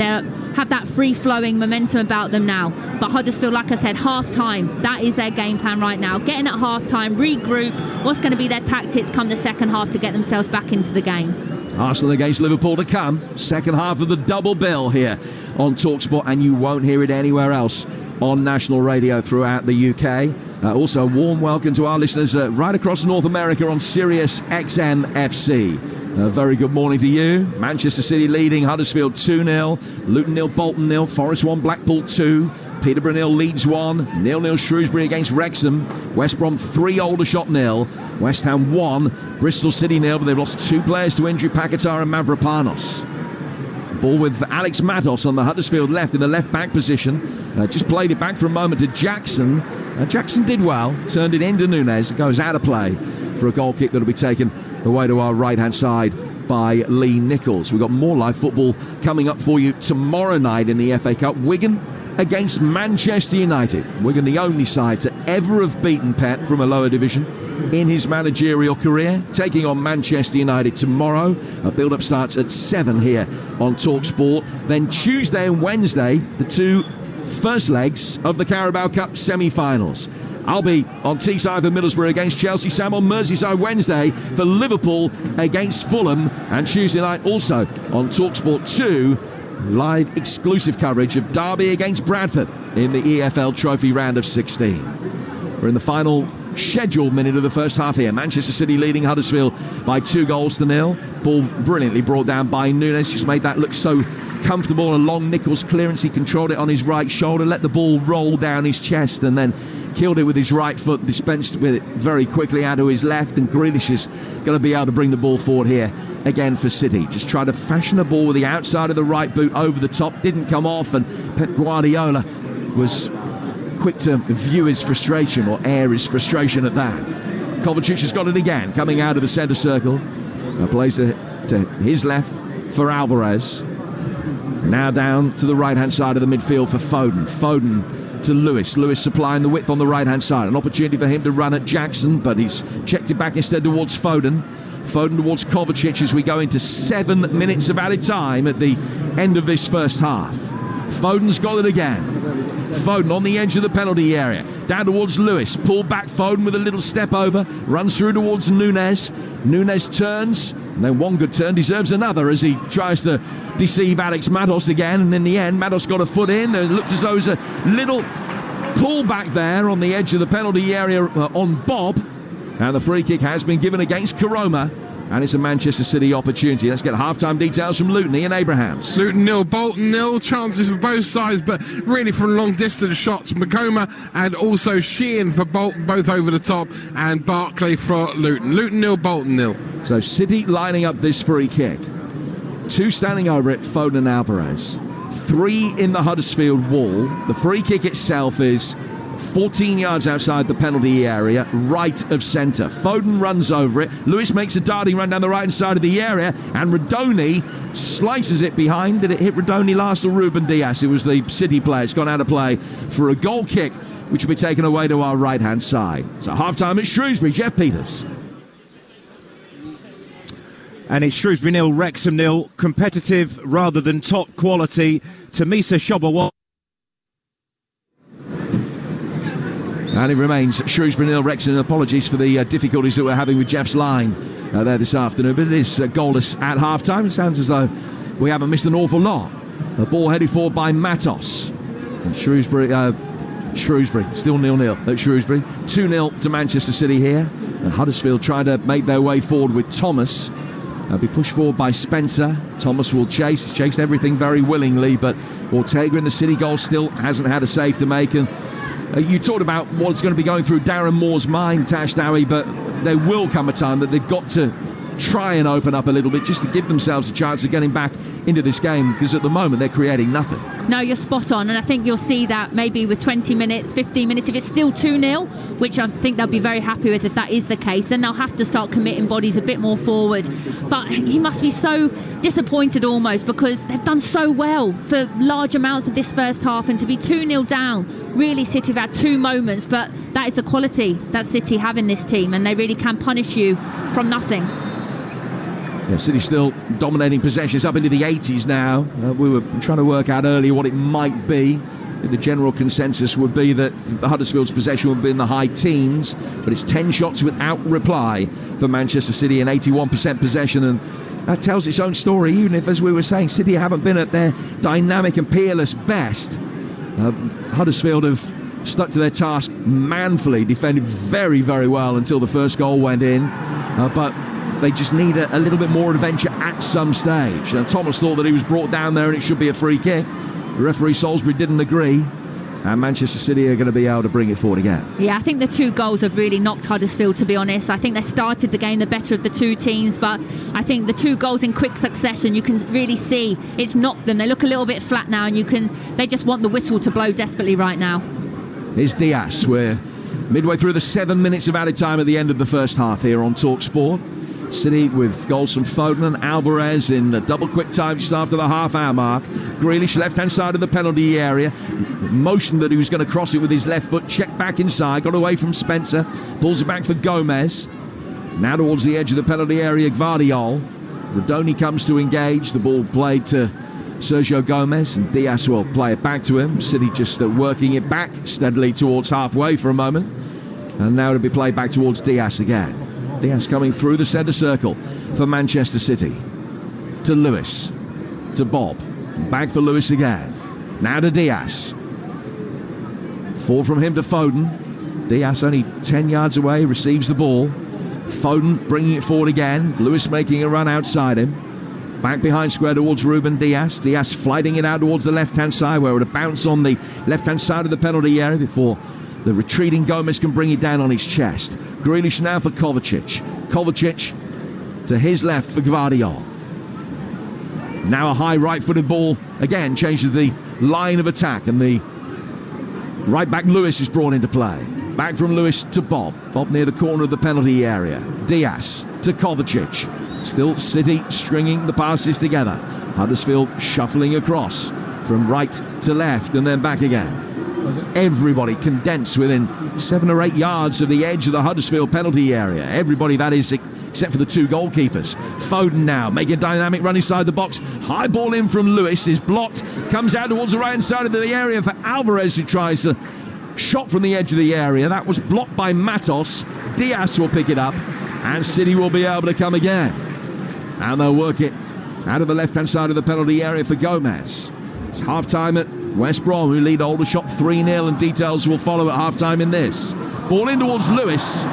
have that free-flowing momentum about them now. But Huddersfield, like I said, half-time, that is their game plan right now. Getting at half-time, regroup, what's going to be their tactics come the second half to get themselves back into the game. Arsenal against Liverpool to come. Second half of the double bill here on Talksport, and you won't hear it anywhere else on national radio throughout the UK. Also a warm welcome to our listeners right across North America on Sirius XM FC. A very good morning to you. Manchester City leading Huddersfield 2-0. Luton 0, Bolton 0, Forest 1, Blackpool 2. Peterborough 0, Leeds 1. 0-0 Shrewsbury against Wrexham. West Brom 3, Aldershot 0. West Ham 1, Bristol City 0, but they've lost 2 players to injury, Paquetá and Mavropanos. Ball with Alex Matos on the Huddersfield left in the left-back position. Just played it back for a moment to Jackson. Jackson did well, turned it into Nunez. It goes out of play for a goal kick that will be taken away to our right-hand side by Lee Nichols. We've got more live football coming up for you tomorrow night in the FA Cup. Wigan against Manchester United. Wigan, the only side to ever have beaten Pep from a lower division in his managerial career, taking on Manchester United tomorrow. A build-up starts at 7 here on Talksport. Then Tuesday and Wednesday, the 2 first legs of the Carabao Cup semi-finals. I'll be on Teesside for Middlesbrough against Chelsea. Sam on Merseyside Wednesday for Liverpool against Fulham. And Tuesday night also on Talksport 2, live exclusive coverage of Derby against Bradford in the EFL Trophy round of 16. We're in the final scheduled minute of the first half here. Manchester City leading Huddersfield by 2-0. Ball brilliantly brought down by Nunez, just made that look so comfortable. A long Nichols clearance, he controlled it on his right shoulder, let the ball roll down his chest, and then killed it with his right foot, dispensed with it very quickly out to his left. And Grealish is going to be able to bring the ball forward here again for City. Just tried to fashion a ball with the outside of the right boot over the top, didn't come off, and Pep Guardiola was quick to view his frustration, or air his frustration at that. Kovacic has got it again, coming out of the centre circle. Plays to his left for Alvarez. Now down to the right-hand side of the midfield for Foden. Foden to Lewis. Lewis supplying the width on the right-hand side. An opportunity for him to run at Jackson, but he's checked it back instead towards Foden. Foden towards Kovacic as we go into 7 minutes of added time at the end of this first half. Foden's got it again. Foden on the edge of the penalty area. Down towards Lewis. Pulled back Foden with a little step over. Runs through towards Nunez. Nunez turns. And then one good turn deserves another as he tries to deceive Alex Matos again. And in the end, Matos got a foot in. It looks as though there's a little pull back there on the edge of the penalty area on Bob. And the free kick has been given against Karoma. and it's a Manchester City opportunity. Let's get half-time details from Luton. Ian Abrahams. Luton 0, Bolton 0. Chances for both sides, but really from long-distance shots. Makoma and also Sheehan for Bolton, both over the top, and Barkley for Luton. Luton 0, Bolton 0. So City lining up this free kick. 2 standing over it, Foden and Alvarez. 3 in the Huddersfield wall. The free kick itself is 14 yards outside the penalty area, right of centre. Foden runs over it. Lewis makes a darting run down the right-hand side of the area, and Rodoni slices it behind. Did it hit Rodoni last or Ruben Diaz? It was the City player. It's gone out of play for a goal kick, which will be taken away to our right-hand side. So half-time at Shrewsbury. Jeff Peters. And it's Shrewsbury 0, Wrexham 0. Competitive rather than top quality. Tamisa Shobawa. And it remains Shrewsbury 0, Wrexham. Apologies for the difficulties that we're having with Jeff's line there this afternoon. But it is goalless at half-time. It sounds as though we haven't missed an awful lot. The ball headed forward by Matos. And Shrewsbury still 0-0 at Shrewsbury. 2-0 to Manchester City here. And Huddersfield trying to make their way forward with Thomas. Be pushed forward by Spencer. Thomas will chase. He's chased everything very willingly, but Ortega in the City goal still hasn't had a save to make. And you talked about what's going to be going through Darren Moore's mind, Tash Dowie, but there will come a time that they've got to try and open up a little bit just to give themselves a chance of getting back into this game, because at the moment they're creating nothing. No, you're spot on, and I think you'll see that maybe with 20 minutes, 15 minutes, if it's still 2-0, which I think they'll be very happy with if that is the case, then they'll have to start committing bodies a bit more forward. But he must be so disappointed almost, because they've done so well for large amounts of this first half, and to be 2-0 down, really City have had 2 moments, but that is the quality that City have in this team, and they really can punish you from nothing. Yeah, City still dominating possessions up into the 80s now. We were trying to work out earlier what it might be. The general consensus would be that Huddersfield's possession would be in the high teens, but it's 10 shots without reply for Manchester City and 81% possession, and that tells its own story, even if, as we were saying, City haven't been at their dynamic and peerless best. Huddersfield have stuck to their task manfully, defended very, very well until the first goal went in, but they just need a little bit more adventure at some stage. Thomas thought that he was brought down there and it should be a free kick. The referee Salisbury didn't agree, and Manchester City are going to be able to bring it forward again. Yeah, I think the 2 goals have really knocked Huddersfield, to be honest. I think they started the game the better of the 2 teams, but I think the 2 goals in quick succession, you can really see it's knocked them. They look a little bit flat now, and they just want the whistle to blow desperately right now. Here's Diaz. We're midway through the 7 minutes of added time at the end of the first half here on Talksport. City with goals from Foden and Alvarez in double quick time just after the half-hour mark. Grealish, left-hand side of the penalty area, motioned that he was going to cross it with his left foot, checked back inside, got away from Spencer, pulls it back for Gomez. Now towards the edge of the penalty area, Gvardiol. Rodoni comes to engage, the ball played to Sergio Gomez, and Diaz will play it back to him. City just working it back steadily towards halfway for a moment, and now it'll be played back towards Diaz again. Diaz coming through the centre circle for Manchester City. To Lewis. To Bob. Back for Lewis again. Now to Diaz. 4 from him to Foden. Diaz only 10 yards away, receives the ball. Foden bringing it forward again. Lewis making a run outside him. Back behind square towards Ruben Diaz. Diaz flighting it out towards the left-hand side, where it would bounce on the left-hand side of the penalty area before the retreating Gomez can bring it down on his chest. Grealish now for Kovacic. Kovacic to his left for Gvardiol. Now a high right-footed ball again changes the line of attack, and the right back Lewis is brought into play. Back from Lewis to Bob. Bob near the corner of the penalty area. Diaz to Kovacic. Still City stringing the passes together. Huddersfield shuffling across from right to left and then back again. Everybody condensed within 7 or 8 yards of the edge of the Huddersfield penalty area. Everybody, that is, except for the 2 goalkeepers. Foden now making a dynamic run inside the box. High ball in from Lewis is blocked. Comes out towards the right-hand side of the area for Alvarez, who tries a shot from the edge of the area. That was blocked by Matos. Diaz will pick it up, and City will be able to come again. And they'll work it out of the left-hand side of the penalty area for Gomez. It's half-time at West Brom, who lead Aldershot 3-0, and details will follow at half-time in this. Ball in towards Lewis.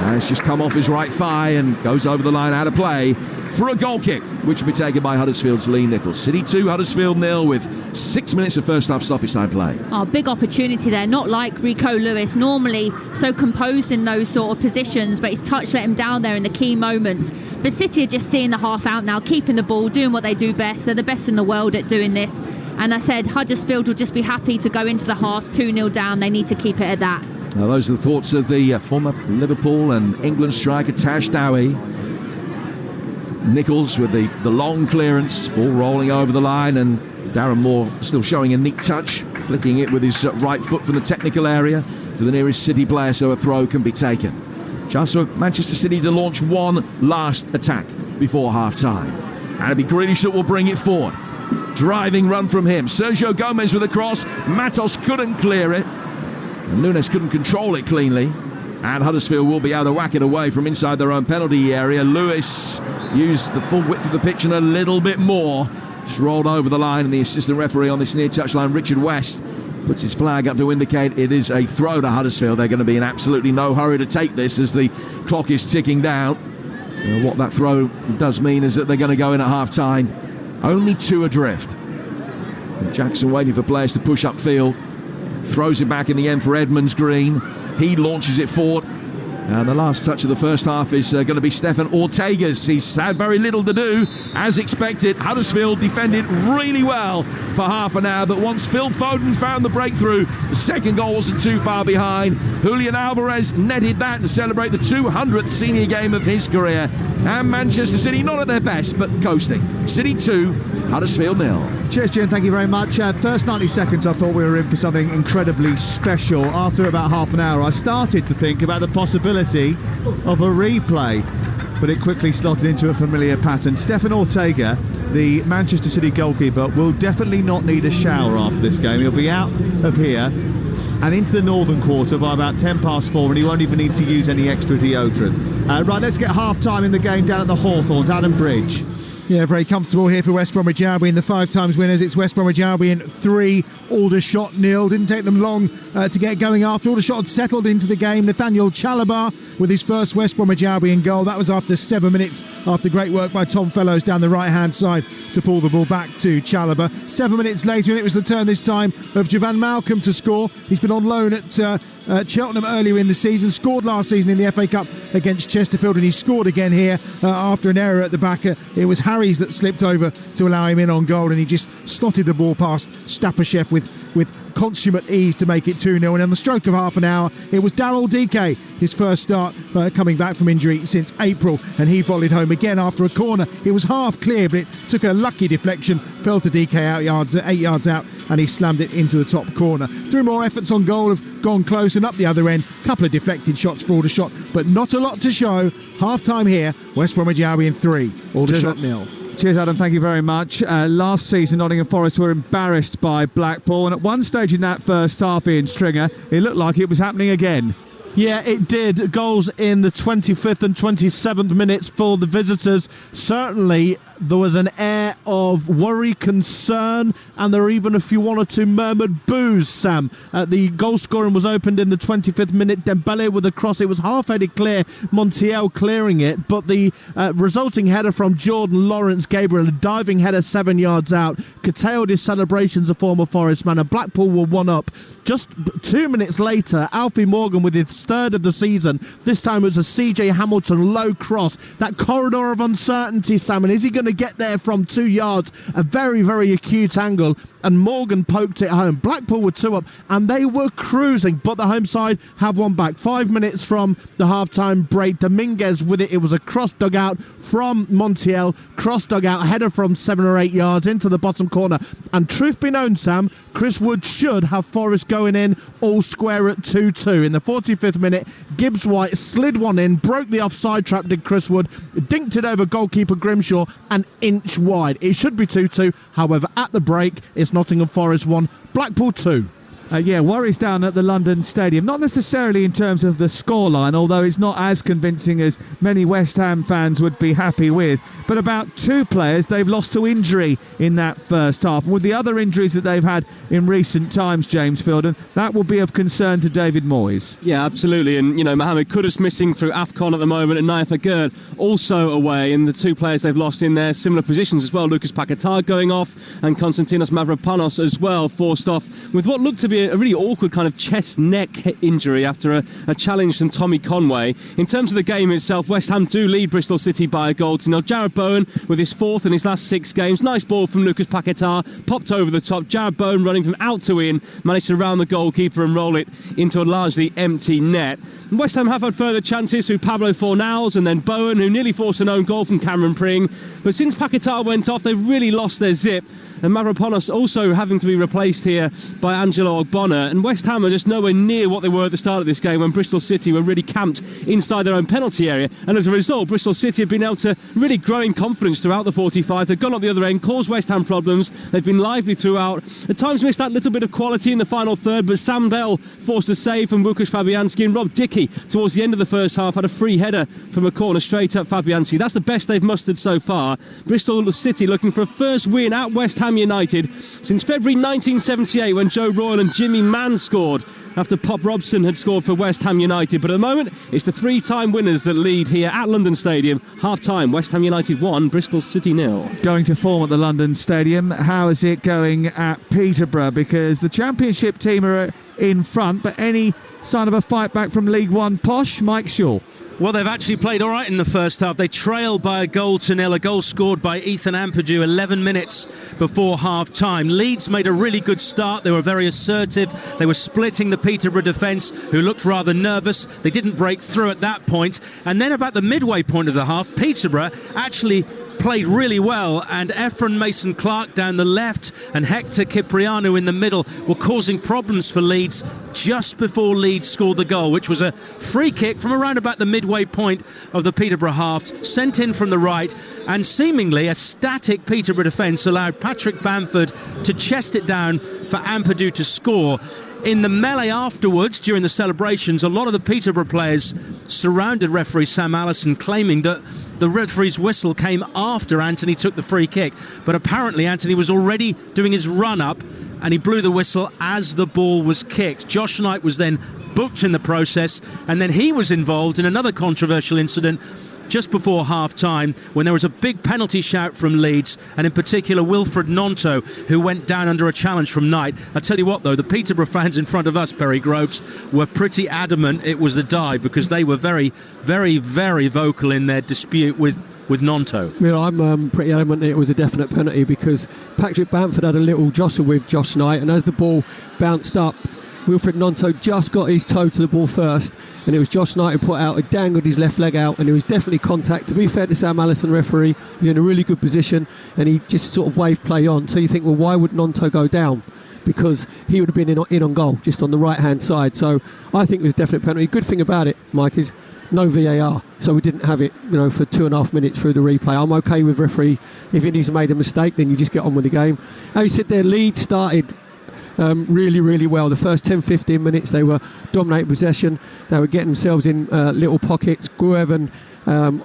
It's just come off his right thigh and goes over the line out of play for a goal kick, which will be taken by Huddersfield's Lee Nichols. City 2, Huddersfield 0 with 6 minutes of first half stoppage time play. Oh, big opportunity there, not like Rico Lewis, normally so composed in those sort of positions, but his touch let him down there in the key moments. But City are just seeing the half out now, keeping the ball, doing what they do best. They're the best in the world at doing this. And I said Huddersfield will just be happy to go into the half 2-0 down. They need to keep it at that. Now, those are the thoughts of the former Liverpool and England striker Tash Dowie. Nichols with the long clearance, ball rolling over the line, and Darren Moore still showing a neat touch, flicking it with his right foot from the technical area to the nearest City player, so a throw can be taken. Just for Manchester City to launch one last attack before half-time. And it'll be Grealish that will bring it forward. Driving run from him. Sergio Gomez with a cross. Matos couldn't clear it. And Nunes couldn't control it cleanly. And Huddersfield will be able to whack it away from inside their own penalty area. Lewis used the full width of the pitch and a little bit more. Just rolled over the line, and the assistant referee on this near touchline, Richard West, puts his flag up to indicate it is a throw to Huddersfield. They're going to be in absolutely no hurry to take this as the clock is ticking down. What that throw does mean is that they're going to go in at half-time only 2 adrift. And Jackson waiting for players to push upfield. Throws it back in the end for Edmonds Green. He launches it forward. And the last touch of the first half is going to be Stefan Ortega's. He's had very little to do, as expected. Huddersfield defended really well for half an hour, but once Phil Foden found the breakthrough, the second goal wasn't too far behind. Julian Alvarez netted that to celebrate the 200th senior game of his career. And Manchester City not at their best, but coasting. City 2, Huddersfield 0. Cheers, Jim. Thank you very much. First 90 seconds, I thought we were in for something incredibly special. After about half an hour, I started to think about the possibility of a replay, but it quickly slotted into a familiar pattern. Stefan Ortega, the Manchester City goalkeeper, will definitely not need a shower after this game. He'll be out of here and into the northern quarter by about 10 past 4, and he won't even need to use any extra deodorant. Right, let's get half-time in the game down at the Hawthorns. Adam Bridge. Yeah, very comfortable here for West Bromwich Albion, the 5 times winners. It's West Bromwich Albion 3, Aldershot 0. Didn't take them long to get going after. Aldershot had settled into the game. Nathaniel Chalabar with his first West Bromwich Albion goal. That was after 7 minutes, after great work by Tom Fellows down the right-hand side to pull the ball back to Chalabar. 7 minutes later, and it was the turn this time of Javan Malcolm to score. He's been on loan at Cheltenham earlier in the season, scored last season in the FA Cup against Chesterfield, and he scored again here after an error at the back. It was Harries that slipped over to allow him in on goal, and he just slotted the ball past Stapashev with consummate ease to make it 2-0. And on the stroke of half an hour, it was Daryl Dike, his first start coming back from injury since April, and he volleyed home again after a corner. It was half clear, but it took a lucky deflection, fell to Dike 8 yards out, and he slammed it into the top corner. 3 more efforts on goal have gone close, and up the other end, couple of deflected shots for Aldershot, but not a lot to show. Half-time here, West Bromwich Albion 3, Aldershot 0. Cheers, Adam. Thank you very much. Last season, Nottingham Forest were embarrassed by Blackpool, and at one stage in that first half, Ian Stringer, it looked like it was happening again. Yeah, it did. Goals in the 25th and 27th minutes for the visitors. Certainly, there was an air of worry, concern, and there were even a few 1 or 2 murmured boos, Sam. The goal scoring was opened in the 25th minute. Dembele with a cross. It was half-headed clear. Montiel clearing it, but the resulting header from Jordan Lawrence Gabriel, a diving header 7 yards out, curtailed his celebrations, a former Forest man, and Blackpool were 1 up. Just 2 minutes later, Alfie Morgan with his 3rd of the season. This time it was a CJ Hamilton low cross. That corridor of uncertainty, Sam, and is he going to get there from 2 yards? A very, very acute angle, and Morgan poked it home. Blackpool were 2 up, and they were cruising, but the home side have one back. 5 minutes from the half-time break, Dominguez with it. It was a cross dug out from Montiel, cross dug out, header from 7 or 8 yards into the bottom corner. And truth be known, Sam, Chris Wood should have Forest going in all square at 2-2. In the 45th minute, Gibbs White slid one in, broke the offside trap, did Chris Wood, dinked it over goalkeeper Grimshaw, an inch wide. It should be 2-2. However, at the break, it's Nottingham Forest 1, Blackpool 2. worries down at the London Stadium. Not necessarily in terms of the scoreline, although it's not as convincing as many West Ham fans would be happy with. But about 2 players they've lost to injury in that first half. And with the other injuries that they've had in recent times, James Fielden, that will be of concern to David Moyes. Yeah, absolutely. And, Mohamed Kudus missing through AFCON at the moment, and Naif Agurd also away. And the 2 players they've lost in their similar positions as well. Lucas Paquetá going off, and Konstantinos Mavropanos as well, forced off with what looked to be a really awkward kind of chest-neck injury after a challenge from Tommy Conway. In terms of the game itself, West Ham do lead Bristol City by a goal to nil. Jarrod Bowen with his 4th in his last 6 games. Nice ball from Lucas Paquetá, popped over the top. Jarrod Bowen running from out to in, managed to round the goalkeeper and roll it into a largely empty net. And West Ham have had further chances through Pablo Fornals and then Bowen, who nearly forced an own goal from Cameron Pring. But since Paquetá went off, they've really lost their zip. And Mavropanos also having to be replaced here by Angelo Ogbonna. And West Ham are just nowhere near what they were at the start of this game, when Bristol City were really camped inside their own penalty area. And as a result, Bristol City have been able to really grow in confidence throughout the 45. They've gone up the other end, caused West Ham problems. They've been lively throughout. At times missed that little bit of quality in the final third, but Sam Bell forced a save from Łukasz Fabianski, and Rob Dickey towards the end of the first half had a free header from a corner straight at Fabianski. That's the best they've mustered so far. Bristol City looking for a first win at West Ham United since February 1978, when Joe Royle and Jimmy Mann scored after Pop Robson had scored for West Ham United. But at the moment, it's the 3-time winners that lead here at London Stadium. Half-time, West Ham United 1, Bristol City 0. Going to form at the London Stadium. How is it going at Peterborough? Because the Championship team are in front, but any sign of a fight back from League One posh? Mike Shaw. Well, they've actually played all right in the first half. They trailed by a goal to nil, a goal scored by Ethan Ampadu 11 minutes before half-time. Leeds made a really good start. They were very assertive. They were splitting the Peterborough defence, who looked rather nervous. They didn't break through at that point. And then about the midway point of the half, Peterborough actually played really well, and Ephron Mason-Clark down the left and Hector Cipriano in the middle were causing problems for Leeds just before Leeds scored the goal, which was a free kick from around about the midway point of the Peterborough half, sent in from the right, and seemingly a static Peterborough defence allowed Patrick Bamford to chest it down for Ampadu to score. In the melee afterwards, during the celebrations, a lot of the Peterborough players surrounded referee Sam Allison, claiming that the referee's whistle came after Anthony took the free kick. But apparently Anthony was already doing his run-up, and he blew the whistle as the ball was kicked. Josh Knight was then booked in the process, and then he was involved in another controversial incident just before half-time, when there was a big penalty shout from Leeds, and in particular Wilfred Gnonto, who went down under a challenge from Knight. I tell you what, though, the Peterborough fans in front of us, Perry Groves, were pretty adamant it was a dive, because they were very, very, very vocal in their dispute with Gnonto. Yeah, I'm pretty adamant that it was a definite penalty, because Patrick Bamford had a little jostle with Josh Knight, and as the ball bounced up, Wilfred Gnonto just got his toe to the ball first, and it was Josh Knight who put out, it dangled his left leg out, and it was definitely contact. To be fair to Sam Allison, referee, he was in a really good position, and he just sort of waved play on. So you think, well, why would Gnonto go down? Because he would have been in on goal, just on the right-hand side. So I think it was a definite penalty. Good thing about it, Mike, is no VAR, so we didn't have it, for 2.5 minutes through the replay. I'm okay with referee. If he's made a mistake, then you just get on with the game. As you said, their lead started really, really well. The first 10-15 minutes they were dominating possession. They were getting themselves in little pockets. Gruev and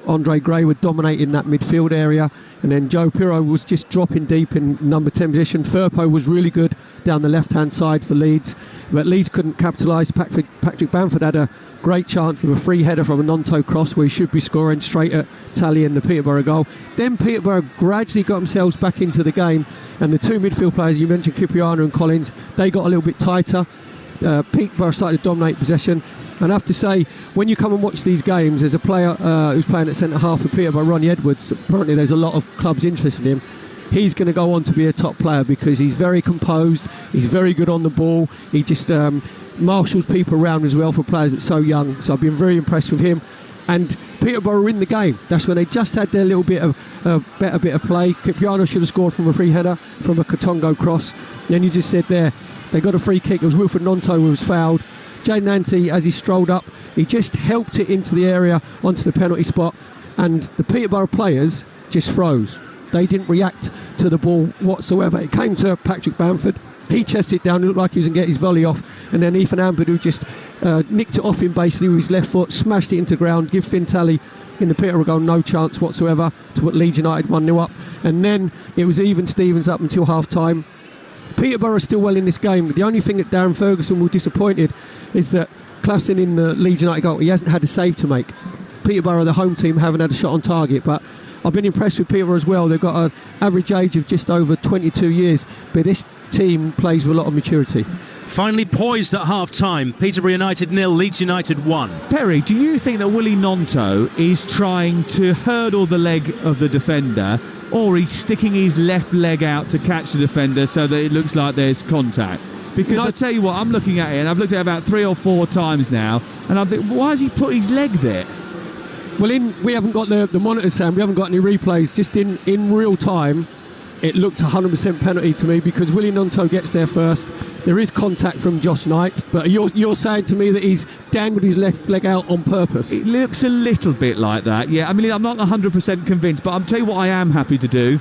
Andre Gray were dominating that midfield area, and then Joe Pirro was just dropping deep in number 10 position. Firpo was really good down the left-hand side for Leeds, but Leeds couldn't capitalise. Patrick Bamford had a great chance with a free header from a Gnonto cross, where he should be scoring straight at Tally in the Peterborough goal. Then Peterborough gradually got themselves back into the game, and the two midfield players you mentioned, Cipriano and Collins, they got a little bit tighter. Peterborough started to dominate possession. And I have to say, when you come and watch these games, there's a player who's playing at centre half for Peterborough, Ronnie Edwards. Apparently there's a lot of clubs interested in him. He's going to go on to be a top player, because he's very composed, he's very good on the ball, he just marshals people around as well for players that's so young. So I've been very impressed with him. And Peterborough were in the game. That's when they just had their little bit of better bit of play. Cipriano should have scored from a free header, from a Katongo cross. And then you just said there, they got a free kick. It was Wilfred Gnonto who was fouled. Jay Nanty, as he strolled up, he just helped it into the area, onto the penalty spot, and the Peterborough players just froze. They didn't react to the ball whatsoever. It came to Patrick Bamford. He chested it down, it looked like he was going to get his volley off, and then Ethan Ampadu just nicked it off him basically with his left foot, smashed it into the ground, give Finn Tally in the Peterborough goal no chance whatsoever to put Leeds United 1-0 up, and then it was even Stevens up until half-time. Peterborough is still well in this game, but the only thing that Darren Ferguson was disappointed is that Klassen in the Leeds United goal, he hasn't had a save to make. Peterborough, the home team, haven't had a shot on target, but I've been impressed with Peterborough as well. They've got an average age of just over 22 years, but this team plays with a lot of maturity. Finally poised at half-time. Peterborough United 0, Leeds United 1. Perry, do you think that Willie Gnonto is trying to hurdle the leg of the defender, or he's sticking his left leg out to catch the defender so that it looks like there's contact? Because I tell you what, I'm looking at it, and I've looked at it about 3 or 4 times now, and I'm thinking, why has he put his leg there? Well, we haven't got the monitors, Sam. We haven't got any replays. Just in real time, it looked 100% penalty to me because Willie Gnonto gets there first. There is contact from Josh Knight, but you're saying to me that he's dangled his left leg out on purpose. It looks a little bit like that, yeah. I mean, I'm not 100% convinced, but I'll tell you what I am happy to do.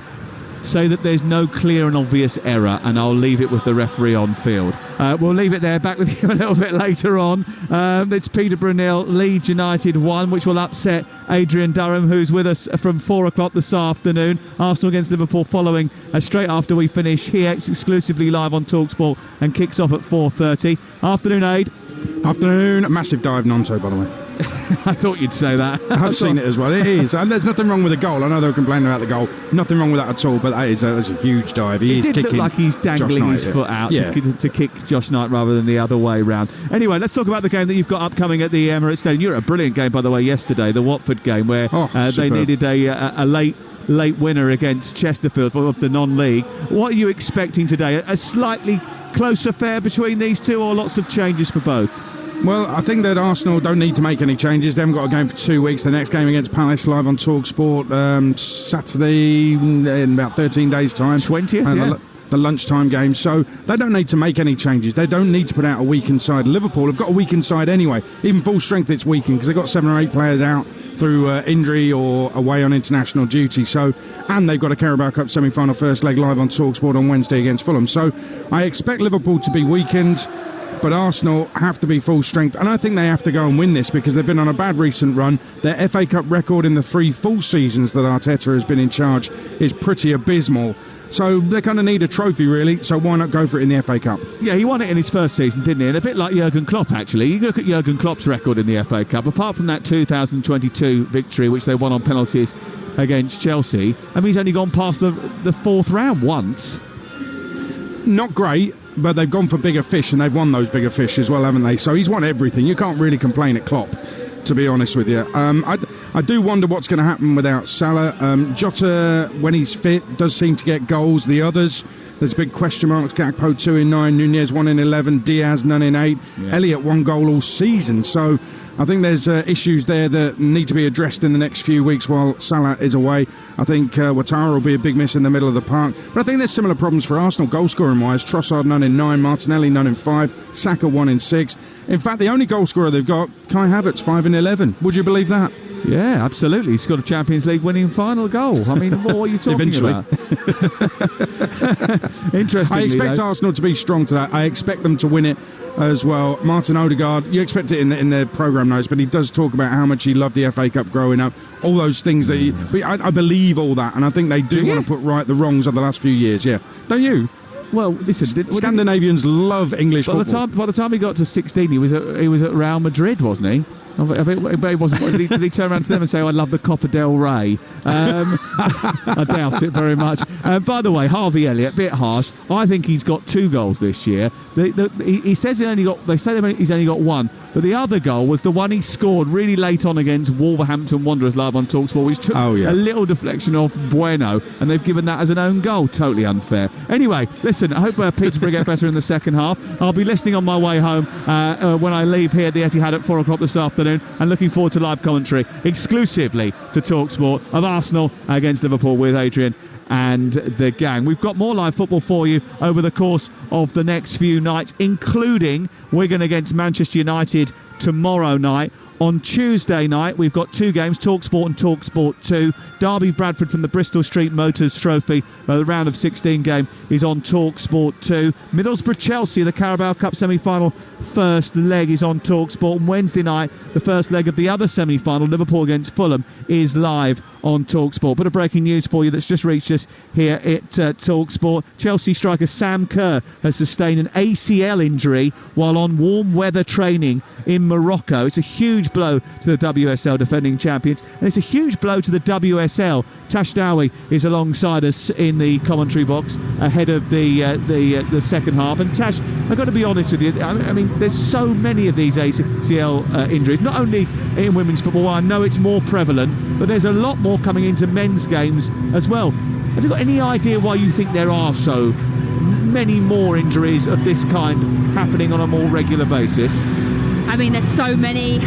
Say that there's no clear and obvious error, and I'll leave it with the referee on field. We'll leave it there. Back with you a little bit later on. It's Peterborough 0, Leeds United 1, which will upset Adrian Durham, who's with us from 4 o'clock this afternoon. Arsenal against Liverpool following straight after we finish here. It's exclusively live on Talksport and kicks off at 4:30. Afternoon, Aid. Afternoon. Massive dive, Gnonto, by the way. I thought you'd say that. I've seen it as well. It is. And there's nothing wrong with the goal. I know they were complaining about the goal. Nothing wrong with that at all, but that's a huge dive. He is kicking. It did look like he's dangling his foot out to kick Josh Knight rather than the other way round. Anyway, let's talk about the game that you've got upcoming at the Emirates Stadium. You were a brilliant game, by the way, yesterday, the Watford game, where they needed a late winner against Chesterfield of the non-league. What are you expecting today? A slightly close affair between these two, or lots of changes for both? Well, I think that Arsenal don't need to make any changes. They haven't got a game for 2 weeks. The next game against Palace live on Talksport Saturday in about 13 days' time. 20th, the lunchtime game. So they don't need to make any changes. They don't need to put out a weakened side. Liverpool have got a weakened side anyway. Even full strength, it's weakened because they've got 7 or 8 players out through injury or away on international duty. So, and they've got a Carabao Cup semi-final first leg live on Talksport on Wednesday against Fulham. So I expect Liverpool to be weakened, but Arsenal have to be full strength, and I think they have to go and win this because they've been on a bad recent run. Their FA Cup record in the 3 full seasons that Arteta has been in charge is pretty abysmal. So they kind of need a trophy, really, so why not go for it in the FA Cup? Yeah, he won it in his first season, didn't he? And a bit like Jurgen Klopp, actually. You look at Jurgen Klopp's record in the FA Cup, apart from that 2022 victory, which they won on penalties against Chelsea, I mean, he's only gone past the 4th round once. Not great, but they've gone for bigger fish, and they've won those bigger fish as well, haven't they? So he's won everything. You can't really complain at Klopp, to be honest with you. I do wonder what's going to happen without Salah. Jota, when he's fit, does seem to get goals. The others, there's big question marks. Gakpo 2 in 9, Nunez 1 in 11, Diaz none in 8, Elliott 1 goal all season. So I think there's issues there that need to be addressed in the next few weeks while Salah is away. I think Ouattara will be a big miss in the middle of the park. But I think there's similar problems for Arsenal goal scoring wise. Trossard none in 9, Martinelli none in 5, Saka 1 in 6. In fact, the only goal scorer they've got, Kai Havertz 5 in 11. Would you believe that? Yeah, absolutely. He's got a Champions League winning final goal. I mean, what are you talking about? Interesting. I expect Arsenal to be strong to that. I expect them to win it as well. Martin Odegaard, you expect it in the programme notes, but he does talk about how much he loved the FA Cup growing up. All those things that I believe all that, and I think they do want to put right the wrongs of the last few years. Yeah, don't you? Well, listen, Scandinavians love English football. By the time he got to 16, he was at Real Madrid, wasn't he? But he wasn't. Did he turn around to them and say, I love the Copa del Rey? I doubt it very much. By the way, Harvey Elliott, a bit harsh. I think he's got 2 goals this year. He says he's only got 1. But the other goal was the one he scored really late on against Wolverhampton Wanderers live on Talksport, which took a little deflection off Bueno, and they've given that as an own goal. Totally unfair. Anyway, listen, I hope Peterborough get better in the second half. I'll be listening on my way home when I leave here at the Etihad at 4 o'clock this afternoon, and looking forward to live commentary exclusively to Talksport of Arsenal against Liverpool with Adrian and the gang. We've got more live football for you over the course of the next few nights, including Wigan against Manchester United tomorrow night. On Tuesday night, we've got 2 games, Talksport and Talksport 2. Derby Bradford from the Bristol Street Motors Trophy. The round of 16 game is on Talksport 2. Middlesbrough Chelsea, the Carabao Cup semi-final first leg is on Talksport. And Wednesday night, the first leg of the other semi-final, Liverpool against Fulham, is live on Talksport. Bit of breaking news for you that's just reached us here at Talksport. Chelsea striker Sam Kerr has sustained an ACL injury while on warm weather training in Morocco. It's a huge blow to the WSL defending champions, and it's a huge blow to the WSL. Tash Dowie is alongside us in the commentary box ahead of the second half. And Tash, I've got to be honest with you, I mean, there's so many of these ACL injuries, not only in women's football. I know it's more prevalent, but there's a lot more coming into men's games as well. Have you got any idea why you think there are so many more injuries of this kind happening on a more regular basis? I mean, there's so many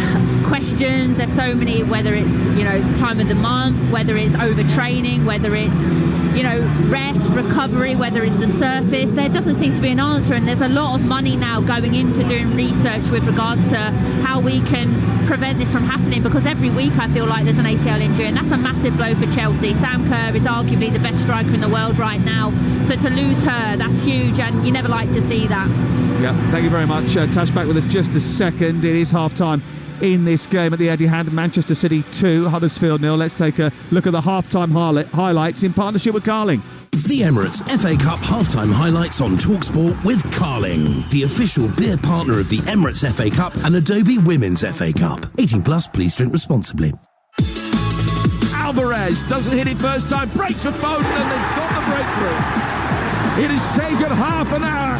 questions, there's so many, whether it's, time of the month, whether it's overtraining, whether it's, rest, recovery, whether it's the surface. There doesn't seem to be an answer, and there's a lot of money now going into doing research with regards to how we can prevent this from happening, because every week I feel like there's an ACL injury, and that's a massive blow for Chelsea. Sam Kerr is arguably the best striker in the world right now, so to lose her, that's huge, and you never like to see that. Yeah, thank you very much. Tash back with us just a second. It is half-time in this game at the Etihad. Manchester City 2, Huddersfield 0. Let's take a look at the half-time highlights in partnership with Carling. The Emirates FA Cup half-time highlights on Talksport with Carling, the official beer partner of the Emirates FA Cup and Adobe Women's FA Cup. 18 plus, please drink responsibly. Alvarez doesn't hit it first time, breaks for Foden, and they've got the breakthrough. It has taken half an hour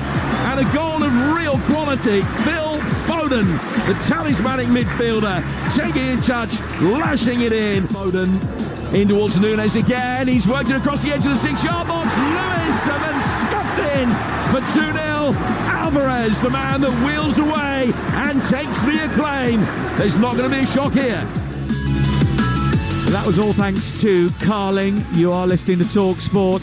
and a goal of real quality. Phil Foden, the talismanic midfielder, taking in touch, lashing it in. Foden in towards Nunes again. He's worked it across the edge of the 6-yard box. Lewis, and then scuffed in for 2-0. Alvarez, the man that wheels away and takes the acclaim. There's not going to be a shock here. That was all thanks to Carling. You are listening to Talksport.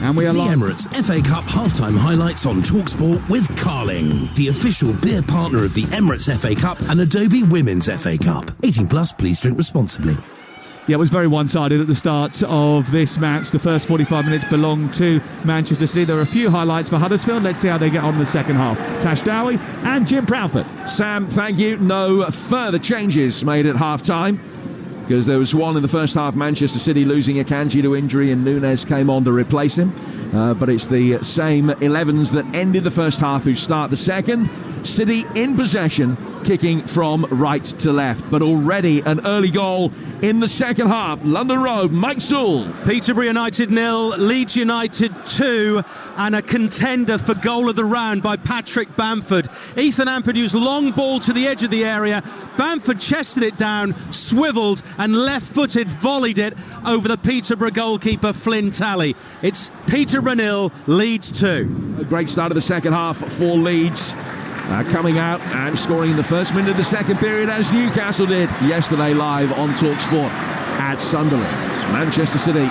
And we are the Emirates FA Cup halftime highlights on Talksport with Carling, the official beer partner of the Emirates FA Cup and Adobe Women's FA Cup. 18 plus, please drink responsibly. Yeah, it was very one-sided at the start of this match. The first 45 minutes belonged to Manchester City. There are a few highlights for Huddersfield. Let's see how they get on in the second half. Tash Dowie and Jim Proudfoot. Sam, thank you. No further changes made at half-time, because there was one in the first half, Manchester City losing Akanji to injury, and Nunes came on to replace him. But it's the same 11s that ended the first half who start the second. City in possession, kicking from right to left. But already an early goal in the second half. London Road, Mike Sewell. Peterborough United 0, Leeds United 2, and a contender for goal of the round by Patrick Bamford. Ethan Ampadu's long ball to the edge of the area. Bamford chested it down, swiveled, and left-footed volleyed it over the Peterborough goalkeeper Flynn Talley. It's Peterborough 0, Leeds 2. A great start of the second half for Leeds. Coming out and scoring in the first minute of the second period, as Newcastle did yesterday live on Talksport at Sunderland. Manchester City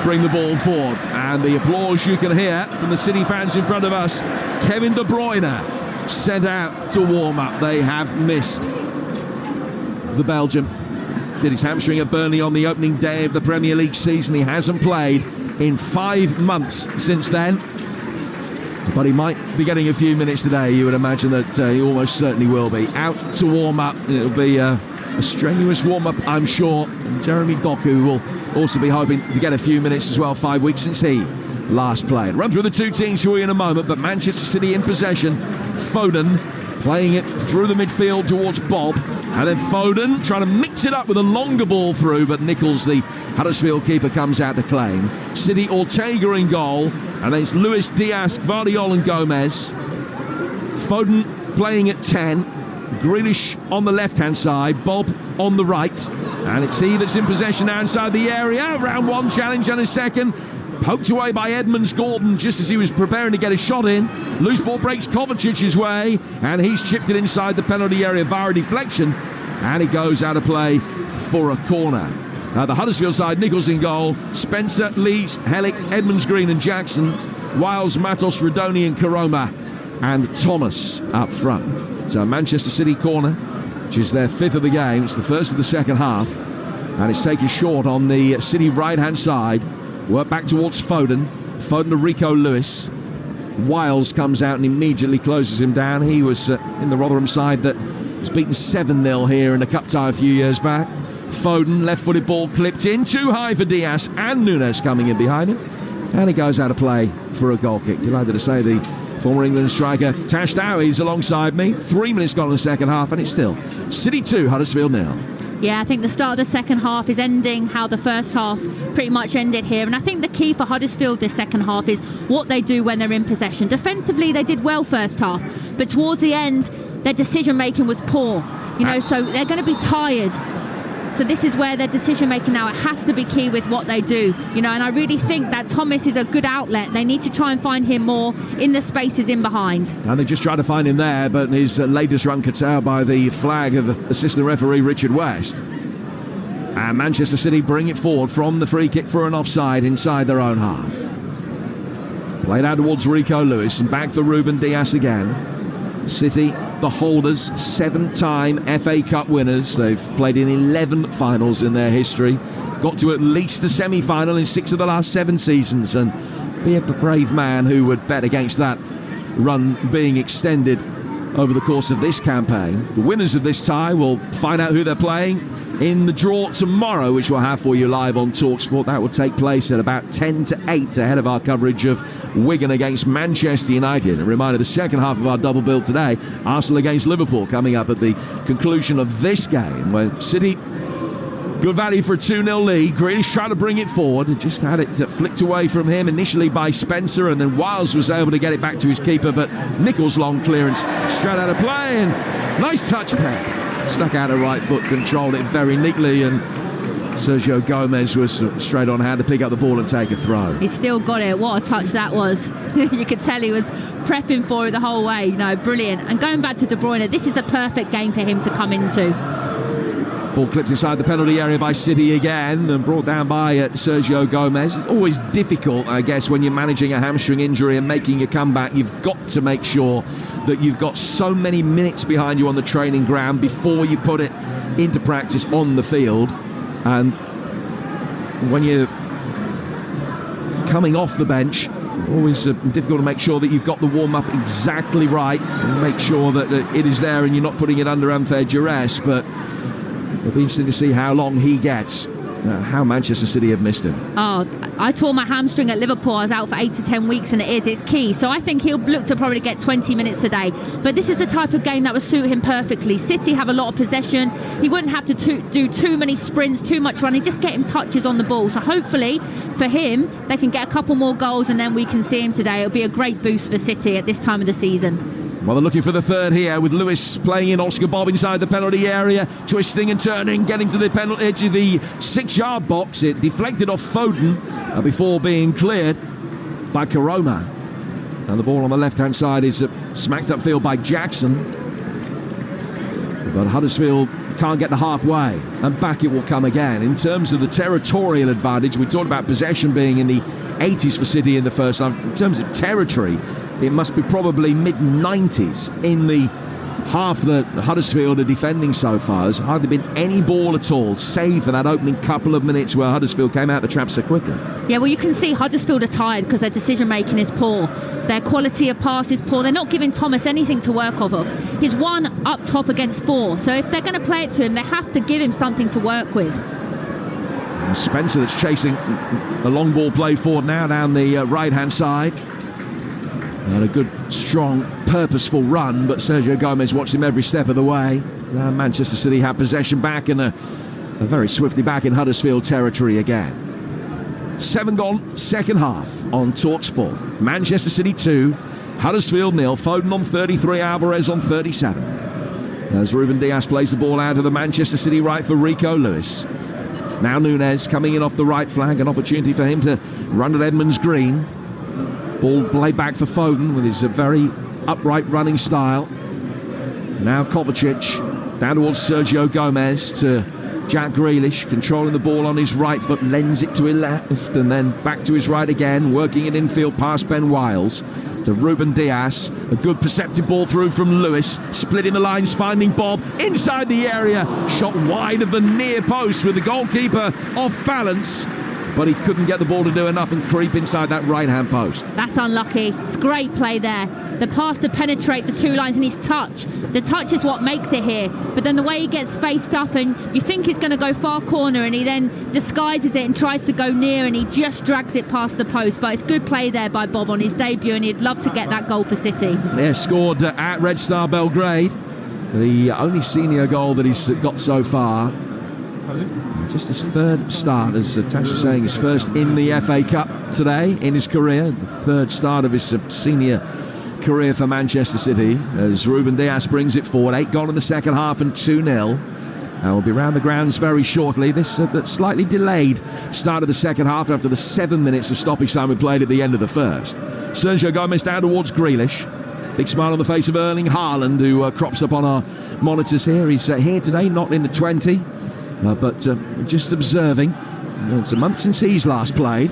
bring the ball forward, and the applause you can hear from the City fans in front of us. Kevin De Bruyne sent out to warm up. They have missed the Belgian. Did his hamstring at Burnley on the opening day of the Premier League season. He hasn't played in 5 months since then, but he might be getting a few minutes today. You would imagine that he almost certainly will be. Out to warm up. It'll be a strenuous warm up, I'm sure. And Jeremy Doku will also be hoping to get a few minutes as well. 5 weeks since he last played. Run through the two teams for you in a moment, but Manchester City in possession. Foden playing it through the midfield towards Bob, and then Foden trying to mix it up with a longer ball through, but Nichols, the Huddersfield keeper, comes out to claim. City, Ortega in goal, and then it's Luis Diaz, Guardiol and Gomez. Foden playing at 10, Grealish on the left-hand side, Bob on the right, and it's he that's in possession now inside the area. Round one challenge and a second. Poked away by Edmonds Gordon just as he was preparing to get a shot in. Loose ball breaks Kovacic's way, and he's chipped it inside the penalty area via a deflection, and it goes out of play for a corner. The Huddersfield side, Nichols in goal, Spencer, Lees, Hellick, Edmonds Green and Jackson, Wiles, Matos, Rodoni and Karoma, and Thomas up front. So Manchester City corner, which is their 5th of the game. It's the first of the second half, and it's taken short on the City right-hand side. Work back towards Foden. Foden to Rico Lewis. Wiles comes out and immediately closes him down. He was in the Rotherham side that was beaten 7-0 here in the cup tie a few years back. Foden, left-footed ball clipped in, too high for Diaz, and Nunes coming in behind him. And he goes out of play for a goal kick. Delighted to say the former England striker Tash Dowie's alongside me. 3 minutes gone in the second half, and it's still City 2, Huddersfield 0. Yeah, I think the start of the second half is ending how the first half pretty much ended here. And I think the key for Huddersfield this second half is what they do when they're in possession. Defensively, they did well first half, but towards the end, their decision-making was poor. So they're going to be tired. So this is where their decision-making now, it has to be key with what they do. And I really think that Thomas is a good outlet. They need to try and find him more in the spaces in behind. And they just tried to find him there, but his latest run cut out by the flag of assistant referee Richard West. And Manchester City bring it forward from the free kick for an offside inside their own half. Played out towards Rico Lewis and back for Ruben Diaz again. City, the holders, 7-time FA Cup winners. They've played in 11 finals in their history. Got to at least the semi-final in 6 of the last 7 seasons. And be a brave man who would bet against that run being extended over the course of this campaign. The winners of this tie will find out who they're playing in the draw tomorrow, which we'll have for you live on Talksport. That will take place at about 10 to 8 ahead of our coverage of Wigan against Manchester United. A reminder, the second half of our double bill today, Arsenal against Liverpool, coming up at the conclusion of this game, where City, good value for a 2-0 lead. Grealish trying to bring it forward and just had it flicked away from him initially by Spencer, and then Wiles was able to get it back to his keeper, but Nichols' long clearance straight out of play, and nice touch Pep. Stuck out a right foot, controlled it very neatly, and Sergio Gomez was straight on hand to pick up the ball and take a throw. He still got it. What a touch that was. You could tell he was prepping for it the whole way. Brilliant. And going back to De Bruyne, this is the perfect game for him to come into. Ball clipped inside the penalty area by City again and brought down by Sergio Gomez. It's always difficult, I guess, when you're managing a hamstring injury and making a comeback. You've got to make sure that you've got so many minutes behind you on the training ground before you put it into practice on the field. And when you're coming off the bench, always difficult to make sure that you've got the warm-up exactly right and make sure that it is there and you're not putting it under unfair duress. But it'll be interesting to see how long he gets, how Manchester City have missed him. Oh, I tore my hamstring at Liverpool. I was out for 8 to 10 weeks, and it's key. So I think he'll look to probably get 20 minutes today. But this is the type of game that would suit him perfectly. City have a lot of possession. He wouldn't have to do too many sprints, too much running, just get him touches on the ball. So hopefully for him, they can get a couple more goals, and then we can see him today. It'll be a great boost for City at this time of the season. Well, they're looking for the third here with Lewis playing in. Oscar Bob inside the penalty area, twisting and turning, getting to the penalty to the 6-yard box. It deflected off Foden before being cleared by Corona. And the ball on the left-hand side is smacked upfield by Jackson. But Huddersfield can't get the halfway, and back it will come again. In terms of the territorial advantage, we talked about possession being in the 80s for City in the first half. In terms of territory, it must be probably mid-90s in the half that Huddersfield are defending so far. There's hardly been any ball at all, save for that opening couple of minutes where Huddersfield came out the trap so quickly. Yeah, well, you can see Huddersfield are tired because their decision-making is poor. Their quality of pass is poor. They're not giving Thomas anything to work off of. He's 1 up top against 4. So if they're going to play it to him, they have to give him something to work with. And Spencer that's chasing a long ball played forward now down the right-hand side. And a good, strong, purposeful run, but Sergio Gomez watched him every step of the way. Now Manchester City have possession back and are very swiftly back in Huddersfield territory again. 7 gone, second half on Talksport. Manchester City 2, Huddersfield 0. Foden on 33, Alvarez on 37. As Ruben Diaz plays the ball out of the Manchester City right for Rico Lewis. Now Nunes coming in off the right flank, an opportunity for him to run at Edmonds Green. Ball played back for Foden with his very upright running style. Now Kovacic down towards Sergio Gomez to Jack Grealish, controlling the ball on his right foot, lends it to his left and then back to his right again, working it infield past Ben Wiles. to Ruben Diaz. A good perceptive ball through from Lewis, splitting the lines, finding Bob inside the area, shot wide of the near post with the goalkeeper off balance, but he couldn't get the ball to do enough and creep inside that right-hand post. That's unlucky. It's great play there. The pass to penetrate the two lines and his touch. The touch is what makes it here. But then the way he gets spaced up and you think he's going to go far corner and he then disguises it and tries to go near and he just drags it past the post. But it's good play there by Bob on his debut and he'd love to get that goal for City. Yeah, scored at Red Star Belgrade. The only senior goal that he's got so far. Just his third start, as Tash was saying, his first in the FA Cup today in his career. The third start of his senior career for Manchester City, as Ruben Diaz brings it forward. 8 gone in the second half and 2-0. And we'll be round the grounds very shortly. This slightly delayed start of the second half after the 7 minutes of stoppage time we played at the end of the first. Sergio Gomez down towards Grealish. Big smile on the face of Erling Haaland, who crops up on our monitors here. He's here today, not in the 20. But just observing. It's a month since he's last played.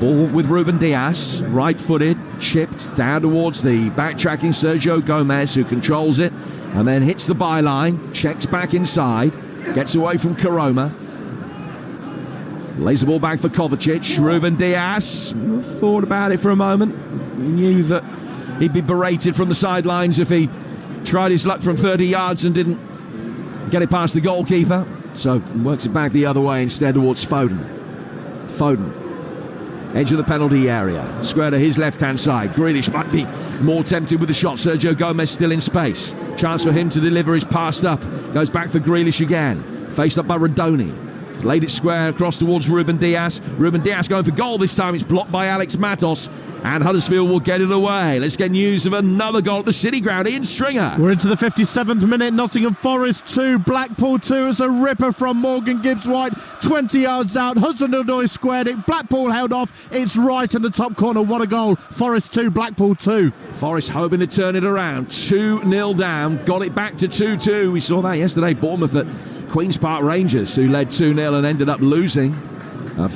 Ball with Ruben Diaz, right-footed, chipped down towards the backtracking Sergio Gomez, who controls it and then hits the byline, checks back inside, gets away from Karoma, lays the ball back for Kovacic. Ruben Diaz thought about it for a moment, knew that he'd be berated from the sidelines if he tried his luck from 30 yards and didn't get it past the goalkeeper, so works it back the other way instead towards Foden. Edge of the penalty area, square to his left-hand side. Grealish might be more tempted with the shot. Sergio Gomez still in space. Chance for him to deliver his passed up. Goes back for Grealish again. Faced up by Rodoni. He's laid it square across towards Ruben Diaz. Ruben Diaz going for goal this time. It's blocked by Alex Matos. And Huddersfield will get it away. Let's get news of another goal at the City ground. Ian Stringer. We're into the 57th minute. Nottingham Forest 2, Blackpool 2. It's a ripper from Morgan Gibbs-White. 20 yards out. Hudson-Odoi squared it. Blackpool held off. It's right in the top corner. What a goal. Forest 2, Blackpool 2. Forest hoping to turn it around. 2-0 down. Got it back to 2-2. We saw that yesterday. Bournemouth at Queen's Park Rangers, who led 2-0 and ended up losing.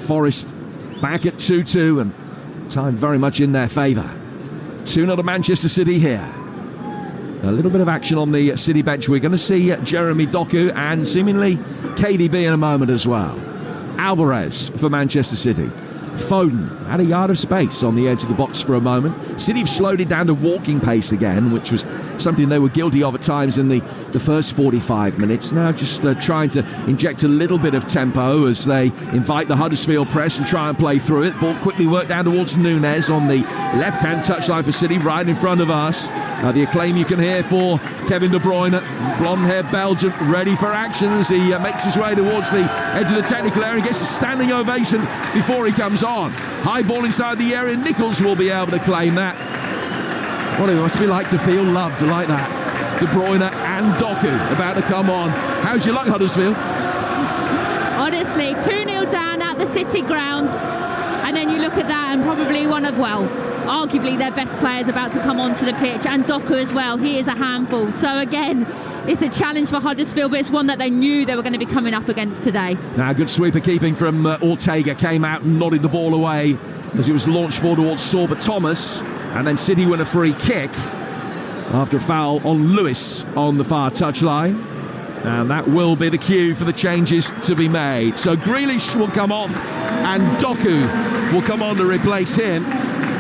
Forest back at 2-2 and time very much in their favour. 2-0 to Manchester City here. A little bit of action on the City bench. We're going to see Jeremy Doku and seemingly KDB in a moment as well. Alvarez for Manchester City. Foden had a yard of space on the edge of the box for a moment. City have slowed it down to walking pace again, which was something they were guilty of at times in the first 45 minutes. Now just trying to inject a little bit of tempo as they invite the Huddersfield press and try and play through it. Ball quickly worked down towards Nunez on the left-hand touchline for City, right in front of us. The acclaim you can hear for Kevin De Bruyne, blonde-haired Belgian, ready for action as he makes his way towards the edge of the technical area and gets a standing ovation before he comes on. High ball inside the area. Nichols will be able to claim that. What it must be like to feel loved like that. De Bruyne and Doku about to come on. How's your luck, Huddersfield? Honestly, 2-0 down at the City ground, and then you look at that and probably one of, well, arguably their best players about to come onto the pitch, and Doku as well. He is a handful. So again, it's a challenge for Huddersfield, but it's one that they knew they were going to be coming up against today. Now, good sweeper keeping from Ortega, came out and nodded the ball away as it was launched forward towards Sorba Thomas, and then City win a free kick after a foul on Lewis on the far touchline. And that will be the cue for the changes to be made. So Grealish will come on and Doku will come on to replace him.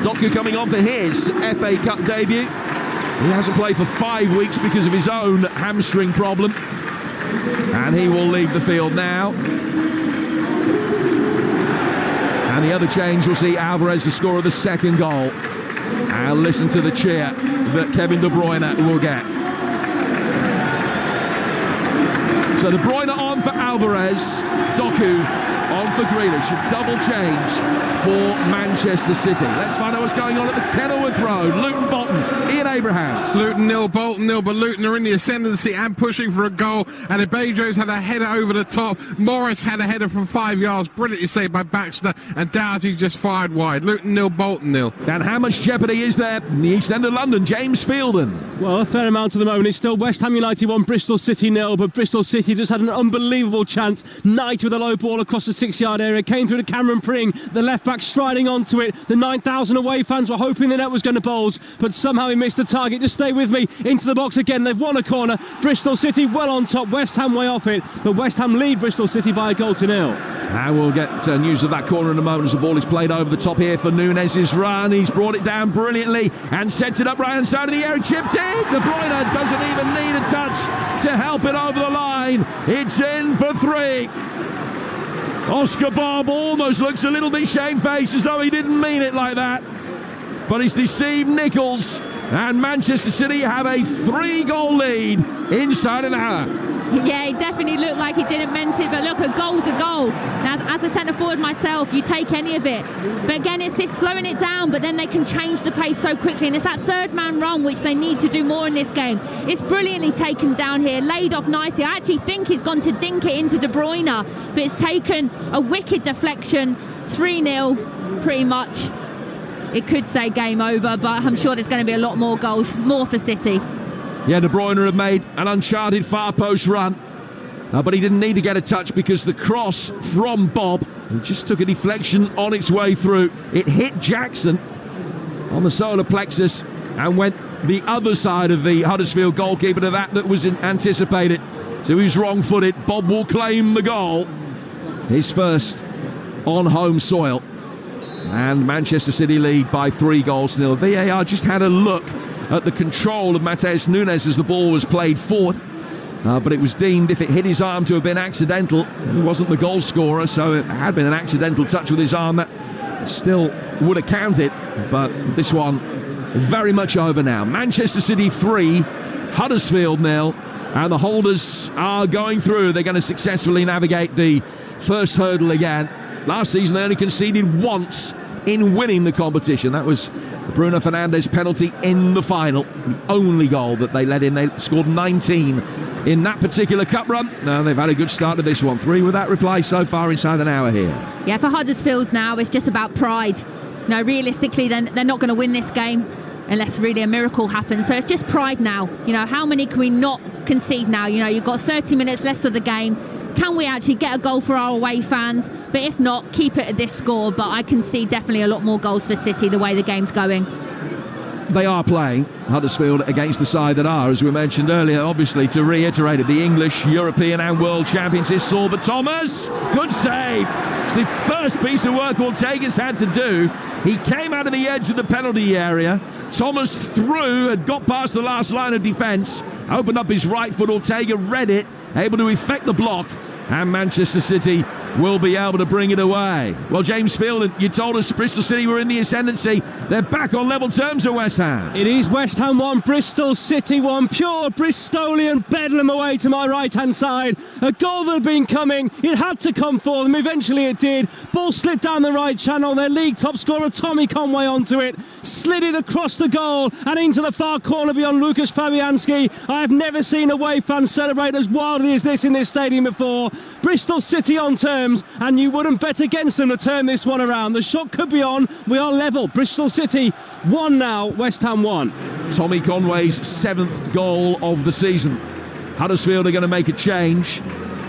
Doku coming on for his FA Cup debut. He hasn't played for 5 weeks because of his own hamstring problem. And he will leave the field now. And the other change will see Alvarez, the scorer of the second goal. And listen to the cheer that Kevin De Bruyne will get. So De Bruyne on for Alvarez, Doku on for Grealish. A double change for Manchester City. Let's find out what's going on at the Kenilworth Road. Luton Bolton, Ian Abrahams. Luton 0, Bolton 0, but Luton are in the ascendancy and pushing for a goal. And Ebejo's had a header over the top. Morris had a header from 5 yards, brilliantly saved by Baxter, and Doughty just fired wide. Luton 0, Bolton 0. And how much jeopardy is there in the East End of London? James Fielden. Well, a fair amount at the moment. It's still West Ham United 1, Bristol City 0, but Bristol City just had an unbelievable real chance. Knight with a low ball across the 6-yard area, came through to Cameron Pring, the left back striding onto it. The 9,000 away fans were hoping the net was going to bulge, but somehow he missed the target. Just stay with me, into the box again. They've won a corner. Bristol City well on top, West Ham way off it, but West Ham lead Bristol City by a goal to nil. And we'll get news of that corner in a moment as the ball is played over the top here for Nunez's run. He's brought it down brilliantly and sets it up right hand side of the area, chipped in. De Bruyne doesn't even need a touch to help it over the line. It's in for 3. Oscar Bob almost looks a little bit shamefaced, as though he didn't mean it like that, but he's deceived Nichols, and Manchester City have a 3-goal lead inside an hour. Yeah, he definitely looked like he didn't mean it, but look, a goal's a goal. Now, as a centre forward myself, you take any of it. But again, it's this slowing it down, but then they can change the pace so quickly, and it's that third man run which they need to do more in this game. It's brilliantly taken down here, laid off nicely. I actually think he's gone to dink it into De Bruyne, but it's taken a wicked deflection. 3-0, pretty much. It could say game over, but I'm sure there's going to be a lot more goals, more for City. Yeah, De Bruyne had made an uncharted far post run, but he didn't need to get a touch because the cross from Bob, he just took a deflection on its way through. It hit Jackson on the solar plexus and went the other side of the Huddersfield goalkeeper to that was anticipated. So he was wrong-footed. Bob will claim the goal, his first on home soil. And Manchester City lead by 3-0. VAR just had a look at the control of Matheus Nunes as the ball was played forward, but it was deemed, if it hit his arm, to have been accidental. He wasn't the goal scorer, so it had been an accidental touch with his arm that still would have counted, but this one very much over now. Manchester City 3, Huddersfield 0, and the holders are going through. They're going to successfully navigate the first hurdle again. Last season they only conceded once in winning the competition. That was the Bruno Fernandes penalty in the final, the only goal that they let in. They scored 19 in that particular cup run. Now they've had a good start to this one. 3 without reply so far inside an hour here. Yeah, for Huddersfield now it's just about pride. Realistically they're not going to win this game unless really a miracle happens. So it's just pride now. How many can we not concede now? You've got 30 minutes left of the game. Can we actually get a goal for our away fans? But if not, keep it at this score. But I can see definitely a lot more goals for City the way the game's going. They are playing, Huddersfield, against the side that are, as we mentioned earlier, obviously, to reiterate it, the English, European and world champions is Sorba Thomas. Good save. It's the first piece of work Ortega's had to do. He came out of the edge of the penalty area. Thomas threw, had got past the last line of defence, opened up his right foot. Ortega read it, able to effect the block, and Manchester City will be able to bring it away. Well, James Field, you told us Bristol City were in the ascendancy. They're back on level terms at West Ham. It is West Ham 1, Bristol City 1. Pure Bristolian bedlam away to my right-hand side. A goal that had been coming. It had to come for them. Eventually it did. Ball slipped down the right channel. Their league top scorer, Tommy Conway, onto it. Slid it across the goal and into the far corner beyond Lucas Fabianski. I have never seen away fans celebrate as wildly as this in this stadium before. Bristol City on terms, and you wouldn't bet against them to turn this one around. The shot could be on. We are level. Bristol City 1 now, West Ham 1. Tommy Conway's 7th goal of the season. Huddersfield are going to make a change,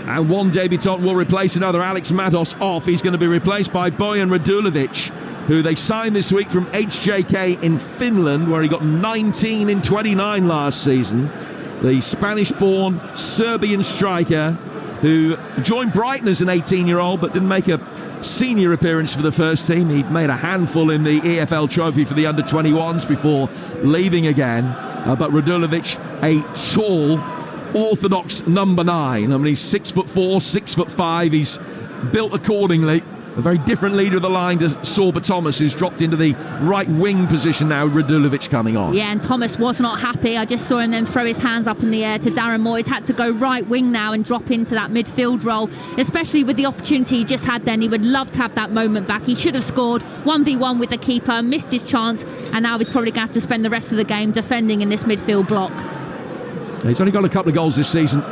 and one debutant will replace another. Alex Matos off. He's going to be replaced by Bojan Radulovic, who they signed this week from HJK in Finland, where he got 19 in 29 last season. The Spanish-born Serbian striker who joined Brighton as an 18-year-old but didn't make a senior appearance for the first team. He'd made a handful in the EFL trophy for the under-21s before leaving again. But Radulovic, a tall, orthodox number 9. I mean, he's 6'4", 6'5". He's built accordingly. A very different leader of the line to Sorba Thomas, who's dropped into the right wing position now. Radulovic coming on. Yeah, and Thomas was not happy. I just saw him then throw his hands up in the air to Darren Moore. He's had to go right wing now and drop into that midfield role, especially with the opportunity he just had then. He would love to have that moment back. He should have scored 1v1 with the keeper, missed his chance, and now he's probably going to have to spend the rest of the game defending in this midfield block. He's only got a couple of goals this season.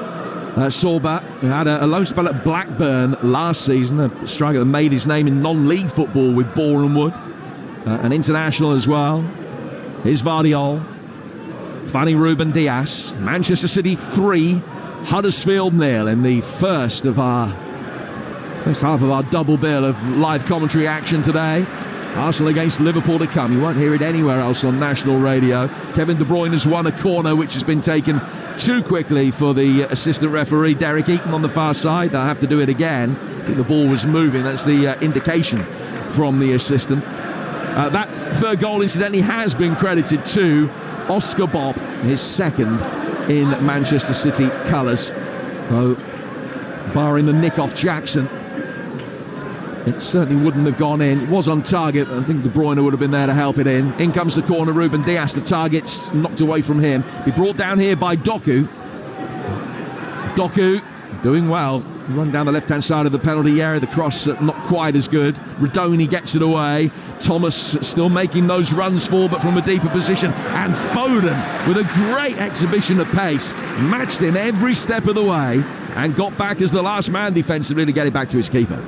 Sorba, who had a low spell at Blackburn last season, a striker that made his name in non-league football with Boreham Wood, an international as well. Here's Vardiol, finding Ruben Dias. Manchester City 3, Huddersfield 0 in the first half of our double bill of live commentary action today. Arsenal against Liverpool to come. You won't hear it anywhere else on national radio. Kevin De Bruyne has won a corner which has been taken too quickly for the assistant referee Derek Eaton on the far side. They'll have to do it again. I think the ball was moving. That's the indication from the assistant. That third goal, incidentally, has been credited to Oscar Bob, his second in Manchester City colours. So, barring the nick off Jackson, it certainly wouldn't have gone in. It was on target. I think De Bruyne would have been there to help it in. In comes the corner. Ruben Dias, the target's knocked away from him. Be brought down here by Doku. Doku doing well. Run down the left-hand side of the penalty area. The cross not quite as good. Radoni gets it away. Thomas still making those runs forward, but from a deeper position. And Foden with a great exhibition of pace. Matched him every step of the way and got back as the last man defensively to get it back to his keeper.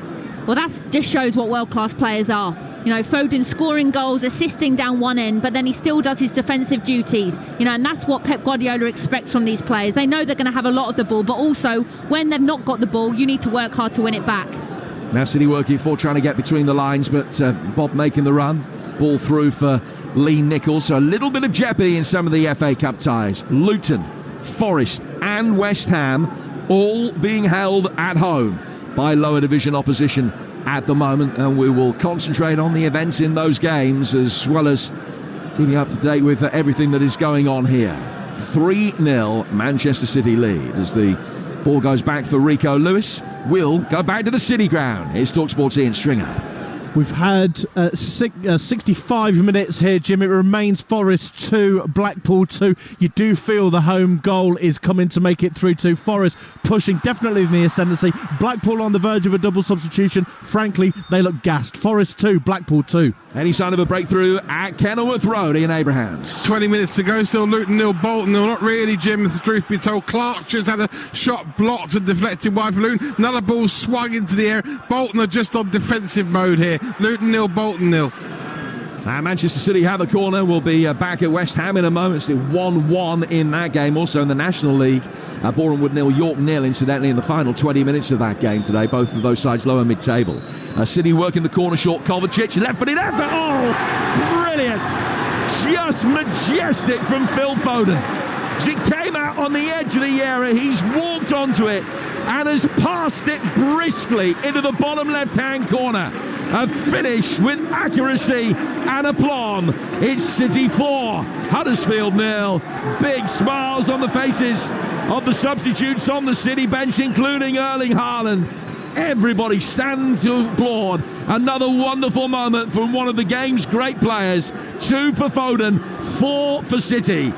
Well, that just shows what world-class players are. You know, Foden scoring goals, assisting down one end, but then he still does his defensive duties. You know, and that's what Pep Guardiola expects from these players. They know they're going to have a lot of the ball, but also when they've not got the ball, you need to work hard to win it back. Now City working for trying to get between the lines, but Bob making the run. Ball through for Lee Nichols. So a little bit of jeopardy in some of the FA Cup ties. Luton, Forest and West Ham all being held at home by lower division opposition at the moment, and we will concentrate on the events in those games as well as keeping up to date with everything that is going on here. 3-0 Manchester City lead as the ball goes back for Rico Lewis. Will go back to the City ground. Here's Talksport's Ian Stringer. We've had 65 minutes here, Jim. It remains Forest 2, Blackpool 2. You do feel the home goal is coming to make it through to Forest, pushing definitely in the ascendancy. Blackpool on the verge of a double substitution. Frankly, they look gassed. Forest 2, Blackpool 2. Any sign of a breakthrough at Kenilworth Road, Ian Abrahams? 20 minutes to go, still Luton 0, Bolton 0. Not really, Jim, if the truth be told. Clark just had a shot blocked and deflected wide for Luton. Another ball swung into the air. Bolton are just on defensive mode here. Luton 0, Bolton 0. Manchester City have the corner. We'll be back at West Ham in a moment. Still 1-1 in that game. Also in the National League, Bournemouth 0, York 0, incidentally, in the final 20 minutes of that game today. Both of those sides lower mid-table. City working the corner short. Kovacic, left-footed effort. Oh, brilliant. Just majestic from Phil Foden. As it came out on the edge of the area, he's walked onto it and has passed it briskly into the bottom left-hand corner. A finish with accuracy and aplomb. It's City 4, Huddersfield 0. Big smiles on the faces of the substitutes on the City bench, including Erling Haaland. Everybody stand to applaud. Another wonderful moment from one of the game's great players. 2 for Foden, 4 for City.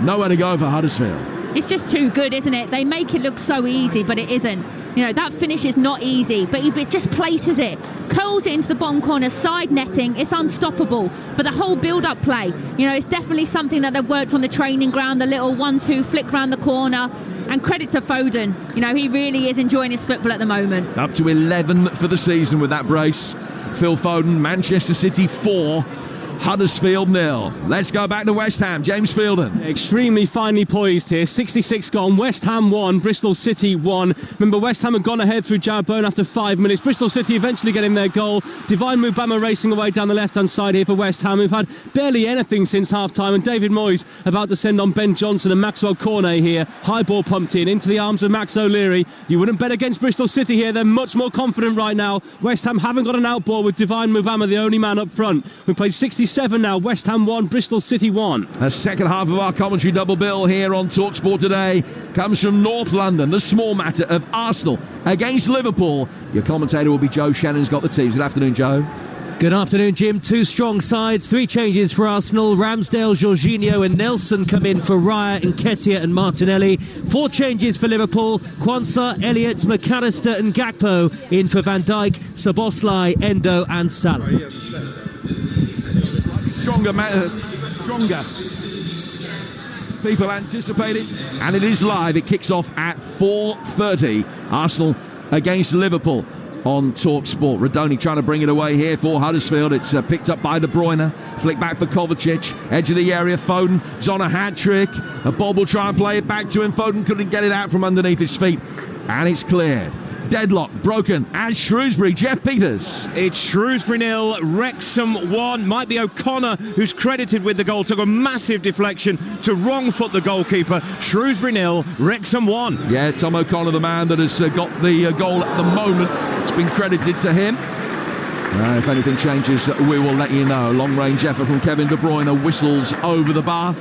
Nowhere to go for Huddersfield. It's just too good, isn't it? They make it look so easy, but it isn't. You know, that finish is not easy, but he just places it, curls it into the bottom corner, side netting. It's unstoppable. But the whole build-up play, you know, it's definitely something that they've worked on the training ground, the little 1-2 flick round the corner. And credit to Foden. You know, he really is enjoying his football at the moment. Up to 11 for the season with that brace. Phil Foden, Manchester City 4. Huddersfield 0. Let's go back to West Ham. James Fielden. Extremely finely poised here. 66 gone. West Ham 1. Bristol City 1. Remember, West Ham had gone ahead through Jared Bowen after 5 minutes. Bristol City eventually getting their goal. Divine Mubama racing away down the left-hand side here for West Ham. We've had barely anything since half-time, and David Moyes about to send on Ben Johnson and Maxwell Cornet here. High ball pumped in into the arms of Max O'Leary. You wouldn't bet against Bristol City here. They're much more confident right now. West Ham haven't got an out ball with Divine Mubama the only man up front. We played 67 now. West Ham 1, Bristol City 1. The second half of our commentary double bill here on Talksport today comes from North London. The small matter of Arsenal against Liverpool. Your commentator will be Joe Shannon's got the teams. Good afternoon, Joe. Good afternoon, Jim. 2 strong sides, 3 changes for Arsenal. Ramsdale, Jorginho and Nelson come in for Raya, Nketiah and Martinelli. 4 changes for Liverpool. Kwanzaa, Elliott, McAllister and Gakpo in for Van Dijk, Szoboszlai, Endo and Salah. Stronger people anticipated, and it is live. It kicks off at 4:30. Arsenal against Liverpool. on Talksport. Radoni trying to bring it away here for Huddersfield. It's picked up by De Bruyne. Flick back for Kovacic. Edge of the area. Foden is on a hat-trick. Bob will try and play it back to him. Foden couldn't get it out from underneath his feet. And it's cleared. Deadlock broken at Shrewsbury. Jeff Peters. It's Shrewsbury 0, Wrexham 1. Might be O'Connor who's credited with the goal. Took a massive deflection to wrong foot the goalkeeper. Shrewsbury 0, Wrexham 1. Yeah, Tom O'Connor, the man that has got the goal at the moment. It's been credited to him. If anything changes, we will let you know. Long range effort from Kevin De Bruyne, whistles over the bar.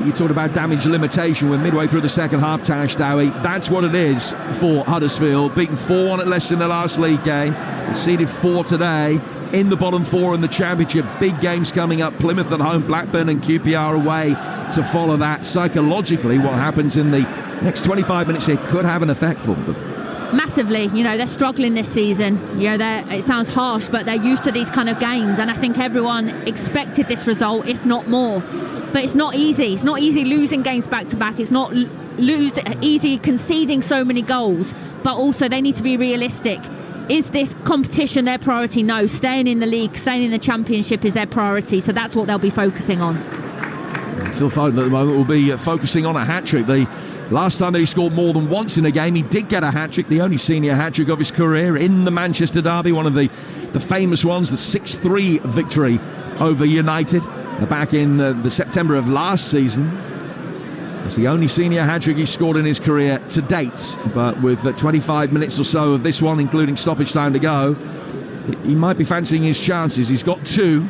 You talked about damage limitation. We're midway through the second half, Tash Dowie. That's what it is for Huddersfield. Beaten 4-1 at Leicester in the last league game. Conceded 4 today. In the bottom 4 in the Championship. Big games coming up. Plymouth at home, Blackburn and QPR away to follow that. Psychologically, what happens in the next 25 minutes here could have an effect for them. Massively, they're struggling this season. It sounds harsh, but they're used to these kind of games, and I think everyone expected this result, if not more. But it's not easy. It's not easy losing games back to back. It's not easy conceding so many goals. But also, they need to be realistic. Is this competition their priority? No. Staying in the league, staying in the Championship is their priority. So that's what they'll be focusing on. Phil Foden at the moment will be focusing on a hat-trick. The last time that he scored more than once in a game, he did get a hat-trick, the only senior hat-trick of his career in the Manchester derby, one of the famous ones, the 6-3 victory over United back in the September of last season. It's the only senior hat-trick he's scored in his career to date, but with 25 minutes or so of this one, including stoppage time to go, he might be fancying his chances. He's got 2,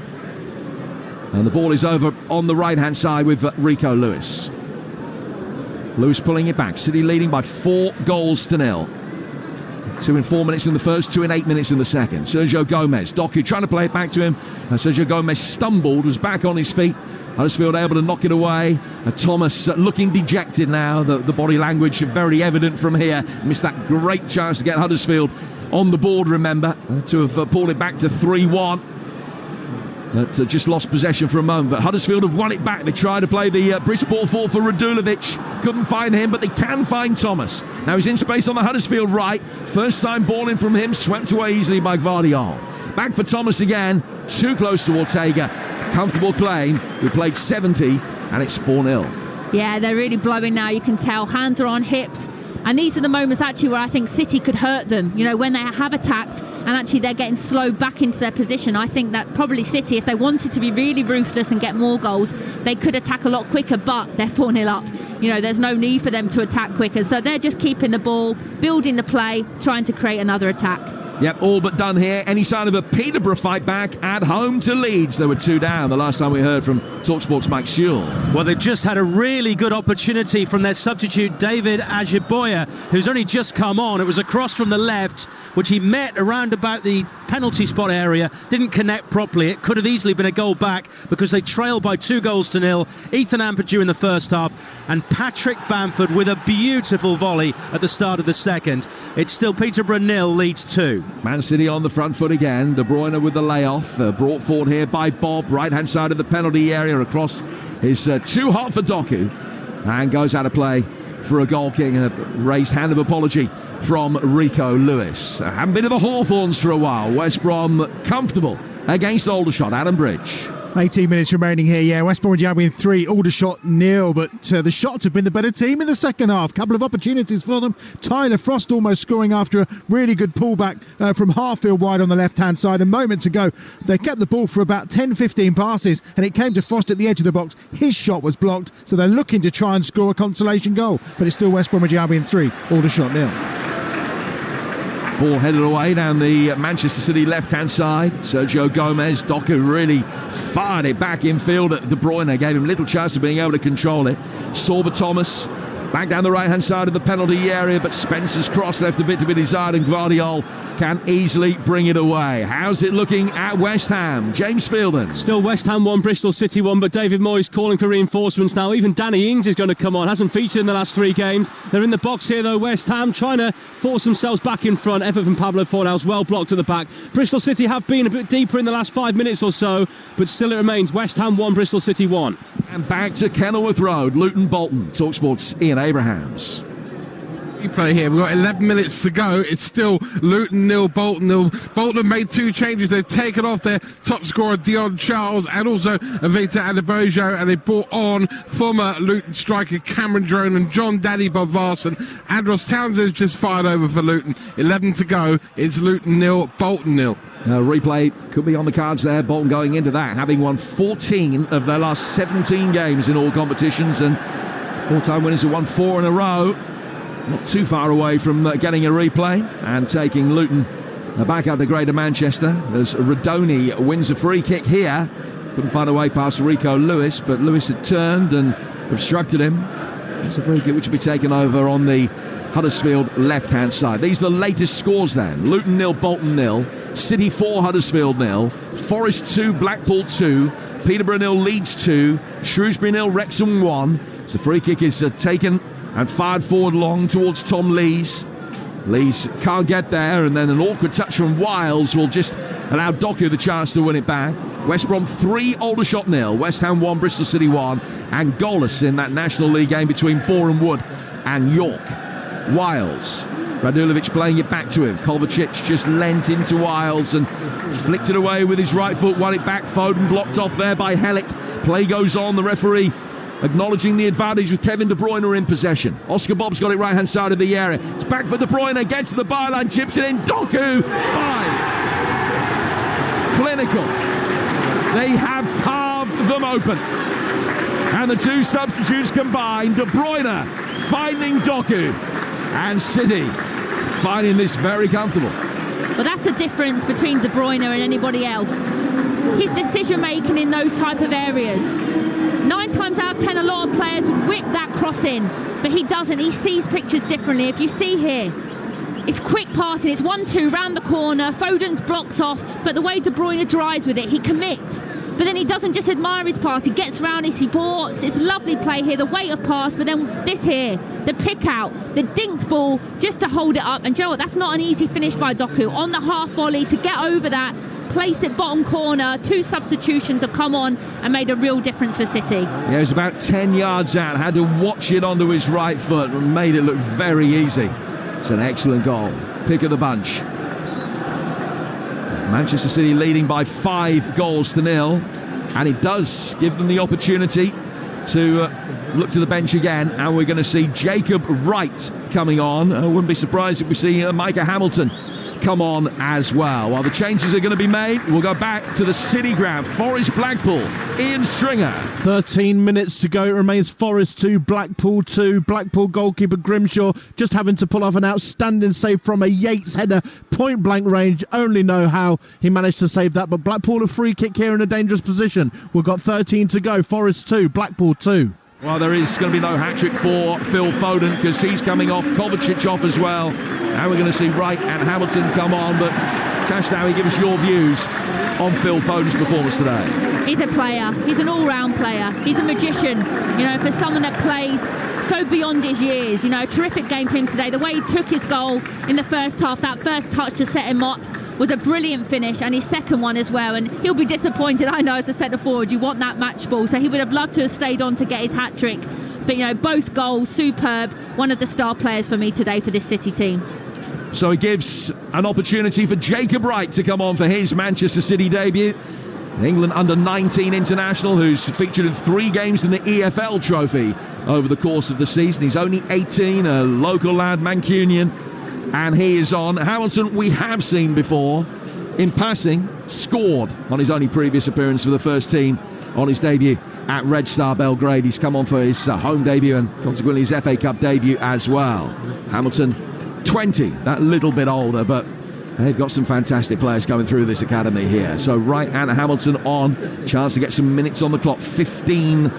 and the ball is over on the right-hand side with Rico Lewis. Lewis pulling it back. City leading by 4-0. 2 in 4 minutes in the first, 2 in 8 minutes in the second. Sergio Gomez, Doku trying to play it back to him. Sergio Gomez stumbled, was back on his feet. Huddersfield able to knock it away. Thomas looking dejected now. The body language very evident from here. Missed that great chance to get Huddersfield on the board, remember, to have pulled it back to 3-1. But just lost possession for a moment. But Huddersfield have won it back. They tried to play the brisk ball forward for Radulovic. Couldn't find him, but they can find Thomas. Now he's in space on the Huddersfield right. First time ball in from him, swept away easily by Gvardiol. Back for Thomas again. Too close to Ortega. Comfortable claim. We played 70, and it's 4-0. Yeah, they're really blowing now. You can tell. Hands are on hips. And these are the moments actually where I think City could hurt them. When they have attacked and actually they're getting slowed back into their position. I think that probably City, if they wanted to be really ruthless and get more goals, they could attack a lot quicker, but they're 4-0 up. There's no need for them to attack quicker. So they're just keeping the ball, building the play, trying to create another attack. Yep, all but done here. Any sign of a Peterborough fight back at home to Leeds? They were 2 down the last time we heard from Talksport's Mike Sewell. Well, they've just had a really good opportunity from their substitute, David Ajiboye, who's only just come on. It was a cross from the left, which he met around about the penalty spot area. Didn't connect properly. It could have easily been a goal back because they trailed by 2-0. Ethan Ampadu in the first half and Patrick Bamford with a beautiful volley at the start of the second. It's still Peterborough 0, Leeds 2. Man City on the front foot again. De Bruyne with the layoff. Brought forward here by Bob. Right-hand side of the penalty area across is too hot for Doku. And goes out of play for a goal kick. And a raised hand of apology from Rico Lewis. Haven't been to the Hawthorns for a while. West Brom comfortable against Aldershot. Adam Bridge. 18 minutes remaining here. Yeah, West Bromwich Albion 3, Aldershot 0, but the Shots have been the better team in the second half. Couple of opportunities for them. Tyler Frost almost scoring after a really good pullback from Harfield wide on the left-hand side. A moment ago, they kept the ball for about 10-15 passes, and it came to Frost at the edge of the box. His shot was blocked, so they're looking to try and score a consolation goal, but it's still West Bromwich Albion 3, Aldershot 0. Ball headed away down the Manchester City left-hand side. Sergio Gomez, Doku really fired it back infield at De Bruyne. Gave him little chance of being able to control it. Sorba Thomas back down the right-hand side of the penalty area, but Spencer's cross left a bit to be desired, and Gvardiol can easily bring it away. How's it looking at West Ham? James Fielden. Still West Ham 1, Bristol City 1, but David Moyes calling for reinforcements now. Even Danny Ings is going to come on. Hasn't featured in the last 3 games. They're in the box here though, West Ham, trying to force themselves back in front. Effort from Pablo Fornals, well blocked at the back. Bristol City have been a bit deeper in the last 5 minutes or so, but still it remains West Ham 1, Bristol City 1. And back to Kenilworth Road, Luton Bolton. Talksport's Ian Abrahams. Replay here. We've got 11 minutes to go. It's still Luton 0, Bolton 0. Bolton have made 2 changes. They've taken off their top scorer Dion Charles and also Avita Adebayo, and they brought on former Luton striker Cameron Drone and John Daddy Bob Varson. Andros Townsend's just fired over for Luton. 11 to go. It's Luton 0, Bolton 0. Replay could be on the cards there. Bolton going into that, having won 14 of their last 17 games in all competitions, and 4-time winners have won 4 in a row. Not too far away from getting a replay and taking Luton back up to Greater Manchester as Radoni wins a free kick here. Couldn't find a way past Rico Lewis, but Lewis had turned and obstructed him. It's a free kick which will be taken over on the Huddersfield left-hand side. These are the latest scores then. Luton 0, Bolton 0, City 4, Huddersfield 0, Forest 2, Blackpool 2, Peterborough 0, Leeds 2, Shrewsbury 0, Wrexham 1. So the free kick is taken and fired forward long towards Tom Lees. Lees can't get there, and then an awkward touch from Wiles will just allow Doku the chance to win it back. West Brom 3, Aldershot 0, West Ham 1, Bristol City 1, and goalless in that National League game between Boreham Wood and York. Wiles, Radulovic playing it back to him. Kovacic just leant into Wiles and flicked it away with his right foot, won it back. Foden blocked off there by Hellick. Play goes on, the referee acknowledging the advantage with Kevin De Bruyne in possession. Oscar Bobb's got it right hand side of the area. It's back for De Bruyne, gets to the byline, chips it in. Doku, 5. Clinical. They have carved them open. And the 2 substitutes combined. De Bruyne finding Doku. And City finding this very comfortable. Well, that's the difference between De Bruyne and anybody else. His decision making in those type of areas. 9 times out of 10, a lot of players would whip that cross in, but he doesn't. He sees pictures differently. If you see here, it's quick passing. It's 1-2 round the corner. Foden's blocked off, but the way De Bruyne drives with it, he commits. But then he doesn't just admire his pass. He gets round, he supports. It's a lovely play here, the weight of pass, but then this here, the pick out, the dinked ball just to hold it up. And Joe, that's not an easy finish by Doku. On the half volley to get over that, place it bottom corner. 2 substitutions have come on and made a real difference for City. Yeah, it was about 10 yards out, had to watch it onto his right foot and made it look very easy. It's an excellent goal. Pick of the bunch. Manchester City leading by 5-0, and it does give them the opportunity to look to the bench again, and we're going to see Jacob Wright coming on. I wouldn't be surprised if we see Micah Hamilton come on as well. While the changes are going to be made, we'll go back to the City ground. Forest Blackpool, Ian Stringer. 13 minutes to go. It remains Forest 2, Blackpool 2. Blackpool goalkeeper Grimshaw just having to pull off an outstanding save from a Yates header, point blank range. Only know how he managed to save that, but Blackpool a free kick here in a dangerous position. We've got 13 to go. Forest 2, Blackpool 2. Well, there is going to be no hat-trick for Phil Foden because he's coming off, Kovacic off as well. And we're going to see Wright and Hamilton come on. But Tash, now give us your views on Phil Foden's performance today. He's a player. He's an all-round player. He's a magician. You know, for someone that plays so beyond his years. You know, a terrific game for him today. The way he took his goal in the first half, that first touch to set him up, was a brilliant finish, and his second one as well. And he'll be disappointed, I know, as a centre forward. You want that match ball, so he would have loved to have stayed on to get his hat-trick. But, you know, both goals, superb. One of the star players for me today for this City team. So it gives an opportunity for Jacob Wright to come on for his Manchester City debut. England under-19 international who's featured in 3 games in the EFL trophy over the course of the season. He's only 18, a local lad, Mancunian, and he is on. Hamilton, we have seen before, in passing, scored on his only previous appearance for the first team on his debut at Red Star Belgrade. He's come on for his home debut and consequently his FA Cup debut as well. Hamilton, 20, that little bit older, but they've got some fantastic players coming through this academy here. So Wright and Hamilton on, chance to get some minutes on the clock. 15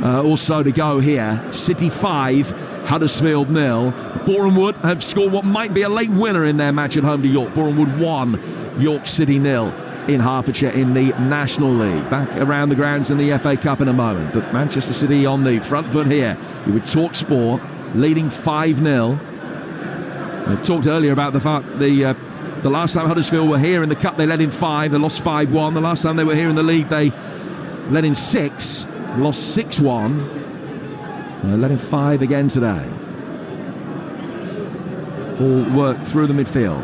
or so to go here. City 5, Huddersfield 0. Boreham Wood have scored what might be a late winner in their match at home to York. Boreham Wood 1, York City 0 in Hertfordshire in the National League. Back around the grounds in the FA Cup in a moment. But Manchester City on the front foot here with Talksport leading 5-0. I talked earlier about the fact the last time Huddersfield were here in the Cup, they led in 5, they lost 5-1. The last time they were here in the league, they led in 6, lost 6-1. They led in 5 again today. Ball worked through the midfield.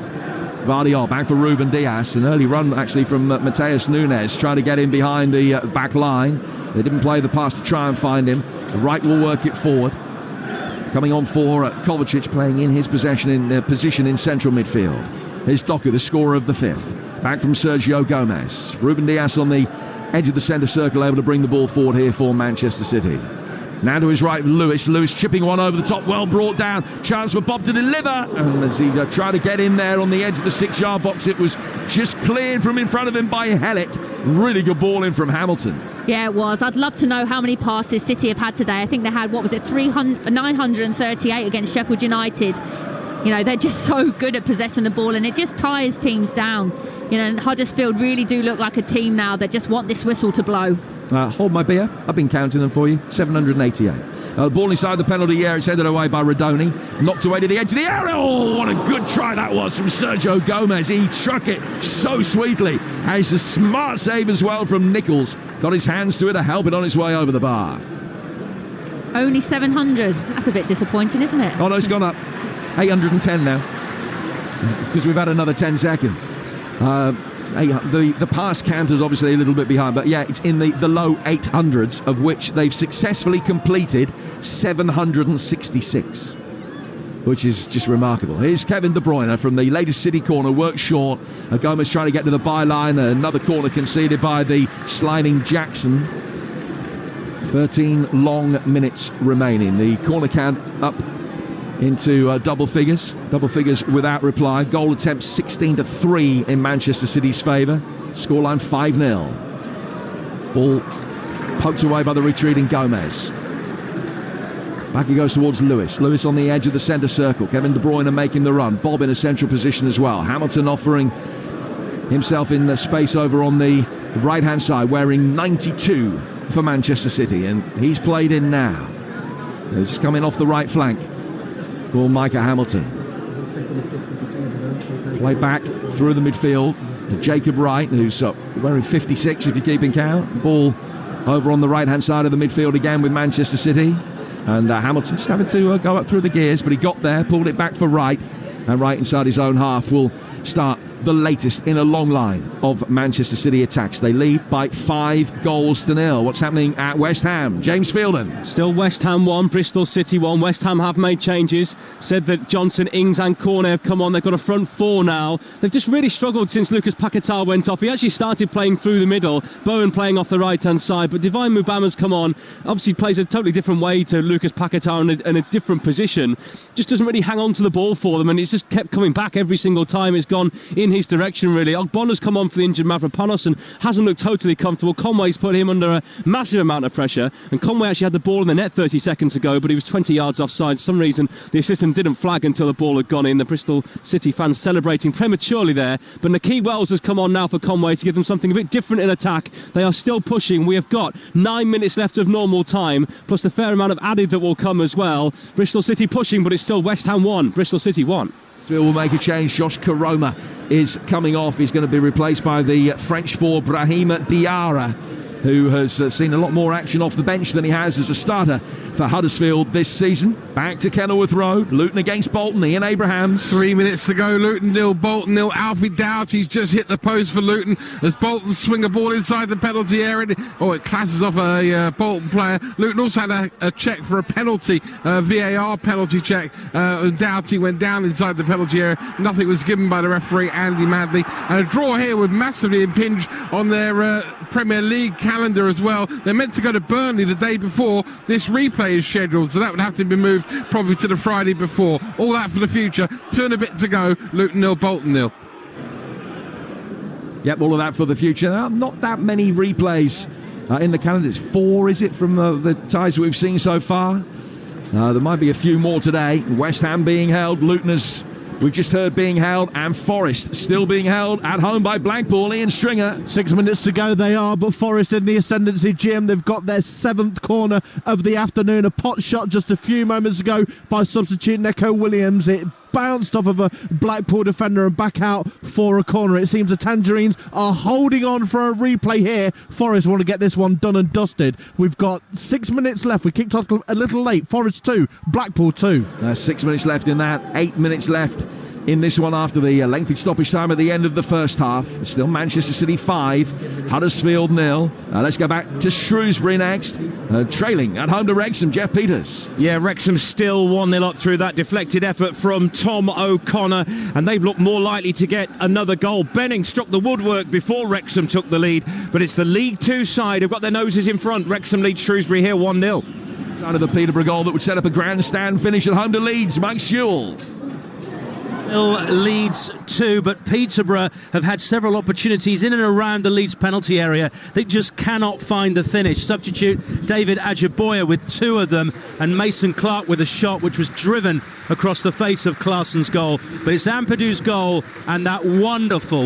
Vardiol back for Ruben Diaz. An early run actually from Mateus Nunes, trying to get in behind the back line. They didn't play the pass to try and find him. The right will work it forward. Coming on for Kovacic, playing in his position in central midfield. Here's Doku, the scorer of the 5th. Back from Sergio Gomez. Ruben Diaz on the edge of the centre circle, able to bring the ball forward here for Manchester City. Now to his right, Lewis. Lewis chipping one over the top, well brought down. Chance for Bob to deliver. And as he tried to get in there on the edge of the 6-yard box, it was just cleared from in front of him by Hellick. Really good ball in from Hamilton. Yeah, it was. I'd love to know how many passes City have had today. I think they had, 938 against Sheffield United. You know, they're just so good at possessing the ball, and it just tires teams down. You know, and Huddersfield really do look like a team now that just want this whistle to blow. Hold my beer. I've been counting them for you. 788. The ball inside the penalty area. It's headed away by Radoni. Knocked away to the edge of the area. Oh, what a good try that was from Sergio Gomez. He struck it so sweetly. And it's a smart save as well from Nichols. Got his hands to it to help it on its way over the bar. Only 700. That's a bit disappointing, isn't it? Oh, no, it's gone up. 810 now. Because we've had another 10 seconds. The pass count is obviously a little bit behind, but yeah, it's in the low 800s, of which they've successfully completed 766, which is just remarkable. Here's Kevin De Bruyne from the latest City corner, works short. Gomez trying to get to the byline. Another corner conceded by the sliding Jackson. 13 long minutes remaining. The corner count up into double figures without reply. Goal attempts 16-3 in Manchester City's favour. Scoreline 5-0. Ball poked away by the retreating Gomez. Back he goes towards Lewis. Lewis on the edge of the centre circle. Kevin De Bruyne making the run. Bob in a central position as well. Hamilton offering himself in the space over on the right-hand side, wearing 92 for Manchester City, and he's played in now. They're just coming off the right flank. For Micah Hamilton. Play back through the midfield to Jacob Wright, who's wearing 56 if you're keeping count. Ball over on the right-hand side of the midfield again with Manchester City. And Hamilton just having to go up through the gears, but he got there, pulled it back for Wright. And right inside his own half will start the latest in a long line of Manchester City attacks. They lead by 5-0. What's happening at West Ham? James Fielden. Still West Ham 1, Bristol City 1. West Ham have made changes. Said that Johnson, Ings and Cornet have come on. They've got a front 4 now. They've just really struggled since Lucas Paquetá went off. He actually started playing through the middle, Bowen playing off the right-hand side, but Divine Mubama's come on. Obviously plays a totally different way to Lucas Paquetá in a different position. Just doesn't really hang on to the ball for them, and it's just kept coming back every single time it's gone in his direction, really. Ogbonna's come on for the injured Mavropanos and hasn't looked totally comfortable. Conway's put him under a massive amount of pressure, and Conway actually had the ball in the net 30 seconds ago, but he was 20 yards offside. For some reason the assistant didn't flag until the ball had gone in. The Bristol City fans celebrating prematurely there, but Nakeem Wells has come on now for Conway to give them something a bit different in attack. They are still pushing. We have got 9 minutes left of normal time, plus the fair amount of added that will come as well. Bristol City pushing, but it's still West Ham 1, Bristol City 1. Still will make a change. Josh Karoma is coming off. He's going to be replaced by the French forward Brahim Diarra, who has seen a lot more action off the bench than he has as a starter for Huddersfield this season. Back to Kenilworth Road. Luton against Bolton. Ian Abrahams. 3 minutes to go. Luton 0, Bolton 0. Alfie Doughty's just hit the post for Luton as Bolton swing a ball inside the penalty area. Oh, it clashes off a Bolton player. Luton also had a check for a penalty, VAR penalty check. Doughty went down inside the penalty area. Nothing was given by the referee, Andy Madley. And a draw here would massively impinge on their Premier League calendar as well. They're meant to go to Burnley the day before. This replay is scheduled, so that would have to be moved probably to the Friday before. All that for the future. 2 and a bit to go. Luton 0, Bolton 0. Yep, all of that for the future. Not that many replays in the calendar. It's 4, is it, from the ties we've seen so far? There might be a few more today. West Ham being held. Luton, as we've just heard, being held, and Forest still being held at home by Blackpool. Ian Stringer. 6 minutes to go they are, but Forest in the ascendancy, Jim. They've got their 7th corner of the afternoon. A pot shot just a few moments ago by substitute Neco Williams. It bounced off of a Blackpool defender and back out for a corner. It seems the Tangerines are holding on for a replay here. Forest want to get this one done and dusted. We've got 6 minutes left. We kicked off a little late. Forest 2, Blackpool 2. 6 minutes left in that. 8 minutes left in this one after the lengthy stoppage time at the end of the first half. Still Manchester City 5, Huddersfield 0. Let's go back to Shrewsbury next, trailing at home to Wrexham. Jeff Peters. Yeah, Wrexham still 1-0 up through that deflected effort from Tom O'Connor, and they've looked more likely to get another goal. Benning struck the woodwork before Wrexham took the lead, but it's the League Two side who've got their noses in front. Wrexham leads Shrewsbury here 1-0. Side of the Peterborough goal that would set up a grandstand finish at home to Leeds. Mike Sewell. Leeds 2, but Peterborough have had several opportunities in and around the Leeds penalty area. They just cannot find the finish. Substitute David Ajiboye with 2 of them, and Mason Clark with a shot which was driven across the face of Claessen's goal. But it's Ampadu's goal and that wonderful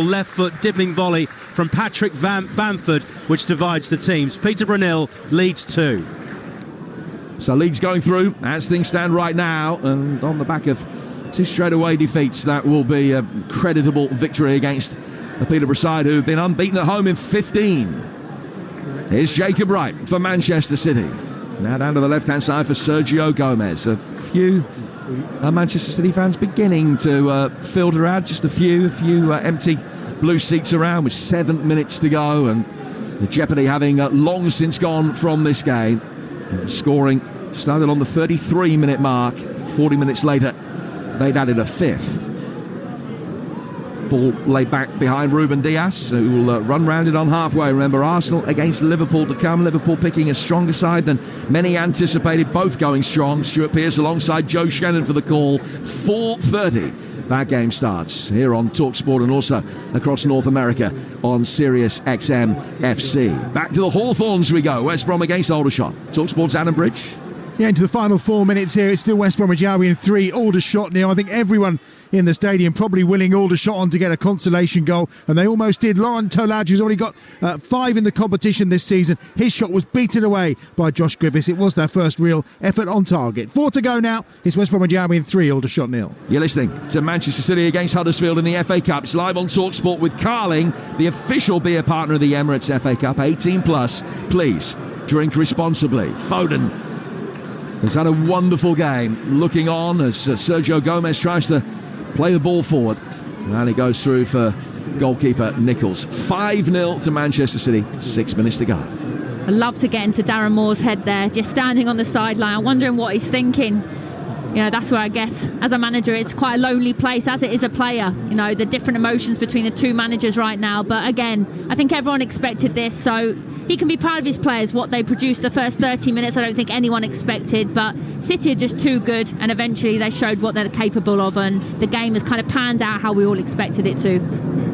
left foot dipping volley from Patrick Bamford which divides the teams. Peterborough 0, Leeds 2. So Leeds going through as things stand right now, and on the back of 2 straightaway defeats, that will be a creditable victory against the Peterborough side, who've been unbeaten at home in 15. Here's Jacob Wright for Manchester City. Now down to the left-hand side for Sergio Gomez. A few Manchester City fans beginning to filter out, just a few empty blue seats around with 7 minutes to go, and the jeopardy having long since gone from this game. And scoring started on the 33-minute mark. 40 minutes later, they'd added a 5th. Ball laid back behind Ruben Dias, who will run round it on halfway. Remember, Arsenal against Liverpool to come. Liverpool picking a stronger side than many anticipated, both going strong. Stuart Pearce alongside Joe Shannon for the call. 4:30 that game starts here on Talksport and also across North America on Sirius XM FC. Back to the Hawthorns we go. West Brom against Aldershot. Talksport's Adam Bridge. Yeah, into the final 4 minutes here. It's still West Bromwich Albion 3, Aldershot nil. I think everyone in the stadium probably willing Aldershot on to get a consolation goal, and they almost did. Laurent Tolage, who's already got 5 in the competition this season, his shot was beaten away by Josh Griffiths. It was their first real effort on target. 4 to go now. It's West Bromwich Albion 3, Aldershot nil. You're listening to Manchester City against Huddersfield in the FA Cup. It's live on Talksport with Carling, the official beer partner of the Emirates FA Cup. 18 plus. Please drink responsibly. Foden has had a wonderful game, looking on as Sergio Gomez tries to play the ball forward, and he goes through for goalkeeper Nichols. 5-0 to Manchester City, 6 minutes to go. I'd love to get into Darren Moore's head there, just standing on the sideline, wondering what he's thinking. You know, that's where I guess as a manager it's quite a lonely place, as it is a player. You know, the different emotions between the two managers right now. But again, I think everyone expected this, so he can be proud of his players. What they produced the first 30 minutes, I don't think anyone expected. But City are just too good, and eventually they showed what they're capable of, and the game has kind of panned out how we all expected it to.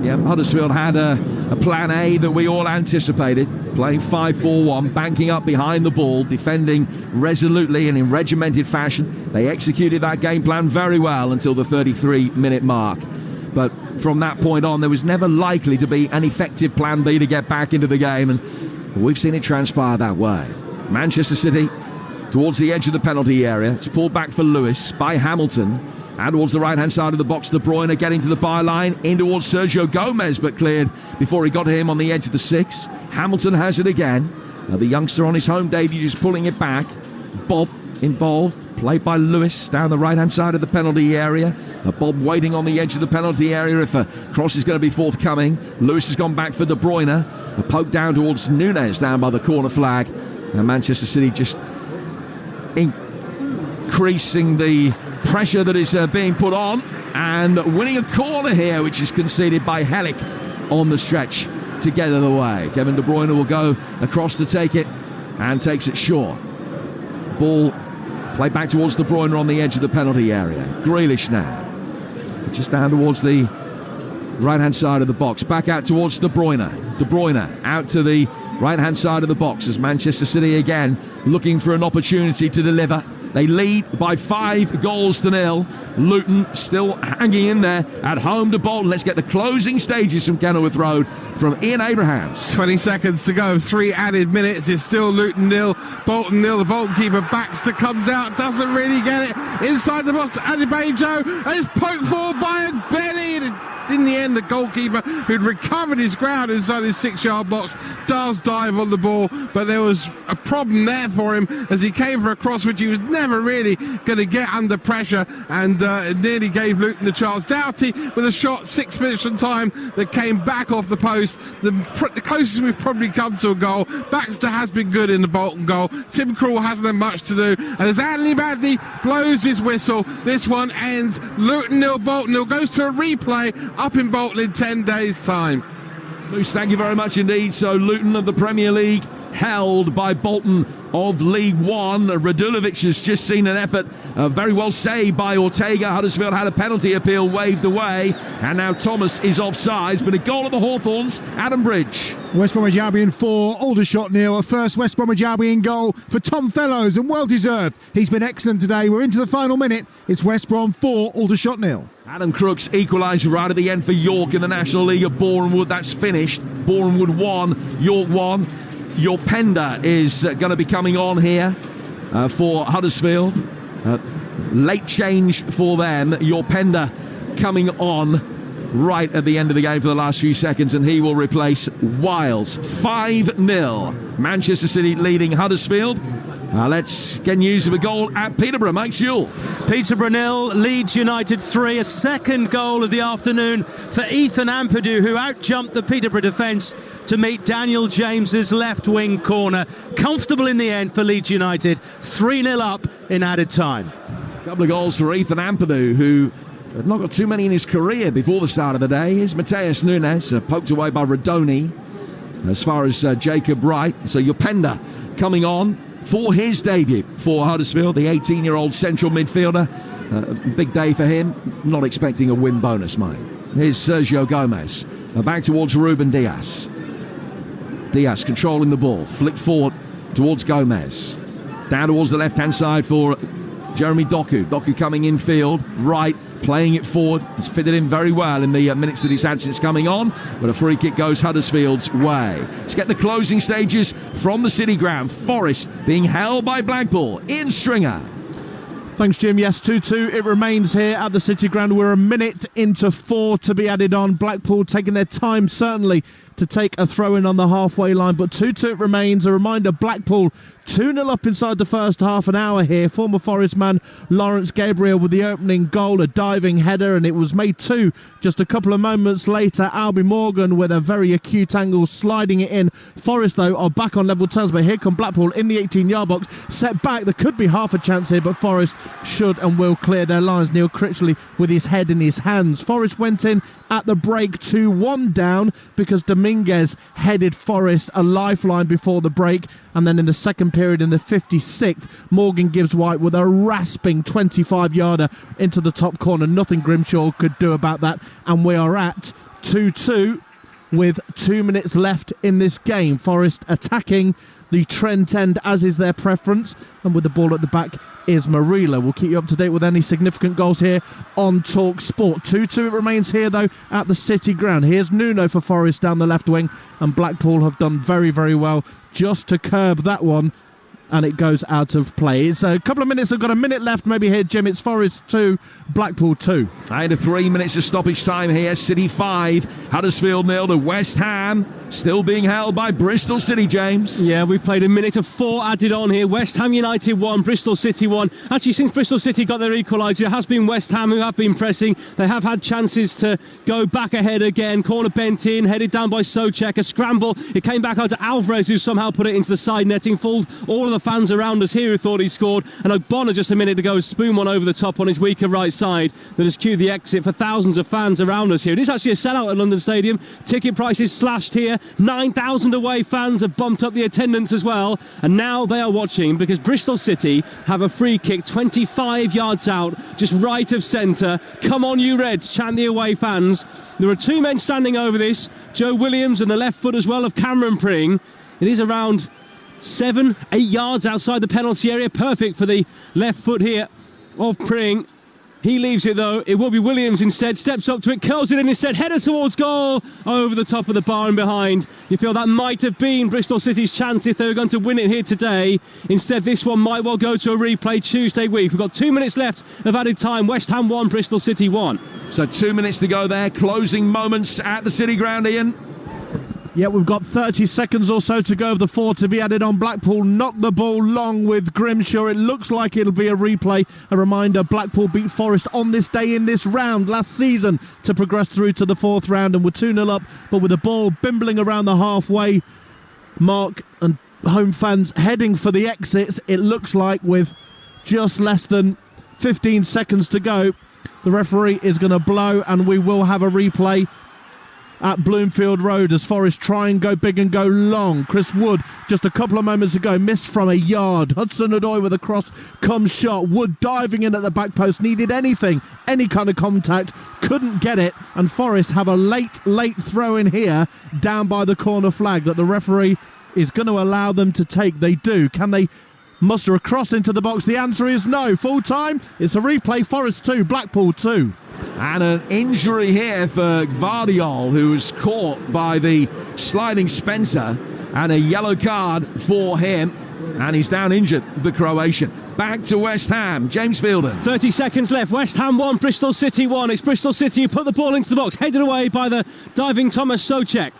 Yeah, Huddersfield had a plan A that we all anticipated, playing 5-4-1, banking up behind the ball, defending resolutely and in regimented fashion. They executed that game plan very well until the 33-minute mark. But from that point on, there was never likely to be an effective plan B to get back into the game, and we've seen it transpire that way. Manchester City towards the edge of the penalty area. It's pulled back for Lewis by Hamilton. And towards the right-hand side of the box, De Bruyne getting to the byline, in towards Sergio Gomez, but cleared before he got to him on the edge of the 6. Hamilton has it again. The youngster on his home debut just pulling it back. Bob involved, played by Lewis down the right-hand side of the penalty area. Bob waiting on the edge of the penalty area if a cross is going to be forthcoming. Lewis has gone back for De Bruyne. A poke down towards Núñez down by the corner flag. And Manchester City just increasing the pressure that is being put on, and winning a corner here, which is conceded by Hellick on the stretch to get it away. Kevin De Bruyne will go across to take it, and takes it short. Ball played back towards De Bruyne on the edge of the penalty area. Grealish now, just down towards the right-hand side of the box. Back out towards De Bruyne. De Bruyne out to the right-hand side of the box as Manchester City again looking for an opportunity to deliver. They lead by 5 goals to 0. Luton still hanging in there at home to Bolton. Let's get the closing stages from Kenilworth Road from Ian Abrahams. 20 seconds to go, 3 added minutes. It's still Luton 0, Bolton 0. The Bolton keeper Baxter comes out, doesn't really get it. Inside the box, Adebayo, and it's poked forward by a belly. In the end, the goalkeeper, who'd recovered his ground inside his 6-yard box, does dive on the ball, but there was a problem there for him as he came for a cross which he was never really going to get under pressure, and it nearly gave Luton the chance. Doughty with a shot 6 minutes from time that came back off the post. The closest we've probably come to a goal. Baxter has been good in the Bolton goal. Tim Krul hasn't had much to do, and as Anthony Badley blows his whistle, this one ends Luton 0, Bolton 0. Goes to a replay up in Bolton in 10 days' time. Moose, thank you very much indeed. So Luton of the Premier League held by Bolton of League One. Radulovic has just seen an effort very well saved by Ortega. Huddersfield had a penalty appeal waved away, and now Thomas is offside. But a goal at the Hawthorns, Adam Bridge. West Bromwich Albion 4, Aldershot 0. A first West Bromwich Albion goal for Tom Fellows, and well deserved. He's been excellent today. We're into the final minute. It's West Brom 4, Aldershot 0. Adam Crooks equalised right at the end for York in the National League of Bournemouth. That's finished. Bournemouth 1, York 1. Your Pender is going to be coming on here for Huddersfield. Late change for them. Your Pender coming on right at the end of the game for the last few seconds, and he will replace Wiles. 5-0. Manchester City leading Huddersfield. Let's get news of a goal at Peterborough. Mike Sewell. Peterborough 0, Leeds United 3. A second goal of the afternoon for Ethan Ampadu, who outjumped the Peterborough defence to meet Daniel James's left wing corner. Comfortable in the end for Leeds United. 3-0 up in added time. A couple of goals for Ethan Ampadu, who had not got too many in his career before the start of the day. Here's Mateus Nunes, poked away by Radoni. As far as Jacob Wright, so Yopenda coming on for his debut for Huddersfield, the 18-year-old central midfielder. Big day for him. Not expecting a win bonus, mate. Here's Sergio Gomez. Back towards Ruben Diaz. Diaz controlling the ball. Flick forward towards Gomez. Down towards the left-hand side for Jeremy Doku. Doku coming in field. Right, playing it forward. He's fitted in very well in the minutes that he's had since coming on. But a free kick goes Huddersfield's way. Let's get the closing stages from the City Ground. Forest being held by Blackpool. Ian Stringer. Thanks, Jim. Yes, 2-2. It remains here at the City Ground. We're a minute into 4 to be added on. Blackpool taking their time, certainly, to take a throw-in on the halfway line. But 2-2 it remains. A reminder, Blackpool 2-0 up inside the first half an hour here. Former Forest man Lawrence Gabriel with the opening goal, a diving header, and it was made 2 just a couple of moments later. Albie Morgan with a very acute angle sliding it in. Forest, though, are back on level terms, but here come Blackpool in the 18-yard box. Set back. There could be half a chance here, but Forest should and will clear their lines. Neil Critchley with his head in his hands. Forest went in at the break 2-1 down because Dominguez headed Forest a lifeline before the break, and then in the second period in the 56th, Morgan gives White with a rasping 25-yarder into the top corner. Nothing Grimshaw could do about that, and we are at 2-2 with 2 minutes left in this game. Forest attacking the Trent end, as is their preference, and with the ball at the back is Marilla. We'll keep you up to date with any significant goals here on Talk Sport. 2-2 it remains here, though, at the City Ground. Here's Nuno for Forest down the left wing, and Blackpool have done very, very well just to curb that one, and it goes out of play. It's a couple of minutes. I've got a minute left maybe here, Jim. It's Forest 2, Blackpool 2. Under 3 minutes of stoppage time here. City 5, Huddersfield 0 to West Ham. Still being held by Bristol City, James. Yeah, we've played a minute of 4 added on here. West Ham United 1, Bristol City 1. Actually, since Bristol City got their equaliser, it has been West Ham who have been pressing. They have had chances to go back ahead again. Corner bent in, headed down by Souček. A scramble. It came back out to Alvarez, who somehow put it into the side netting. Fooled all of the fans around us here who thought he scored. And Ogbonna just a minute ago spoon one over the top on his weaker right side. That has cued the exit for thousands of fans around us here. It is actually a sellout at London Stadium. Ticket prices slashed here. 9,000 away fans have bumped up the attendance as well, and now they are watching because Bristol City have a free kick 25 yards out, just right of centre. Come on you Reds, chant the away fans. There are 2 men standing over this, Joe Williams and the left foot as well of Cameron Pring. It is around 7, 8 yards outside the penalty area. Perfect for the left foot here of Pring. He leaves it though. It will be Williams instead. Steps up to it, curls it in instead. Header towards goal. Over the top of the bar and behind. You feel that might have been Bristol City's chance if they were going to win it here today. Instead, this one might well go to a replay Tuesday week. We've got 2 minutes left of added time. West Ham 1, Bristol City 1. So 2 minutes to go there. Closing moments at the City Ground, Ian. Yeah, we've got 30 seconds or so to go of the 4 to be added on. Blackpool knocked the ball long with Grimshaw. It looks like it'll be a replay. A reminder, Blackpool beat Forest on this day in this round last season to progress through to the 4th round and were 2-0 up, but with the ball bimbling around the halfway mark and home fans heading for the exits, it looks like with just less than 15 seconds to go, the referee is going to blow and we will have a replay at Bloomfield Road as Forest try and go big and go long. Chris Wood just a couple of moments ago missed from a yard. Hudson-Odoi with a cross comes shot. Wood diving in at the back post, needed anything, any kind of contact, couldn't get it, and Forest have a late throw in here down by the corner flag that the referee is going to allow them to take. They do. Can they muster a cross into the box? The answer is no. Full time, it's a replay. Forest 2, Blackpool 2. And an injury here for Gvardiol, who was caught by the sliding Spencer, and a yellow card for him, and he's down injured, the Croatian. Back to West Ham, James Fielden. 30 seconds left. West Ham 1, Bristol City 1. It's Bristol City who put the ball into the box, headed away by the diving Thomas Soucek.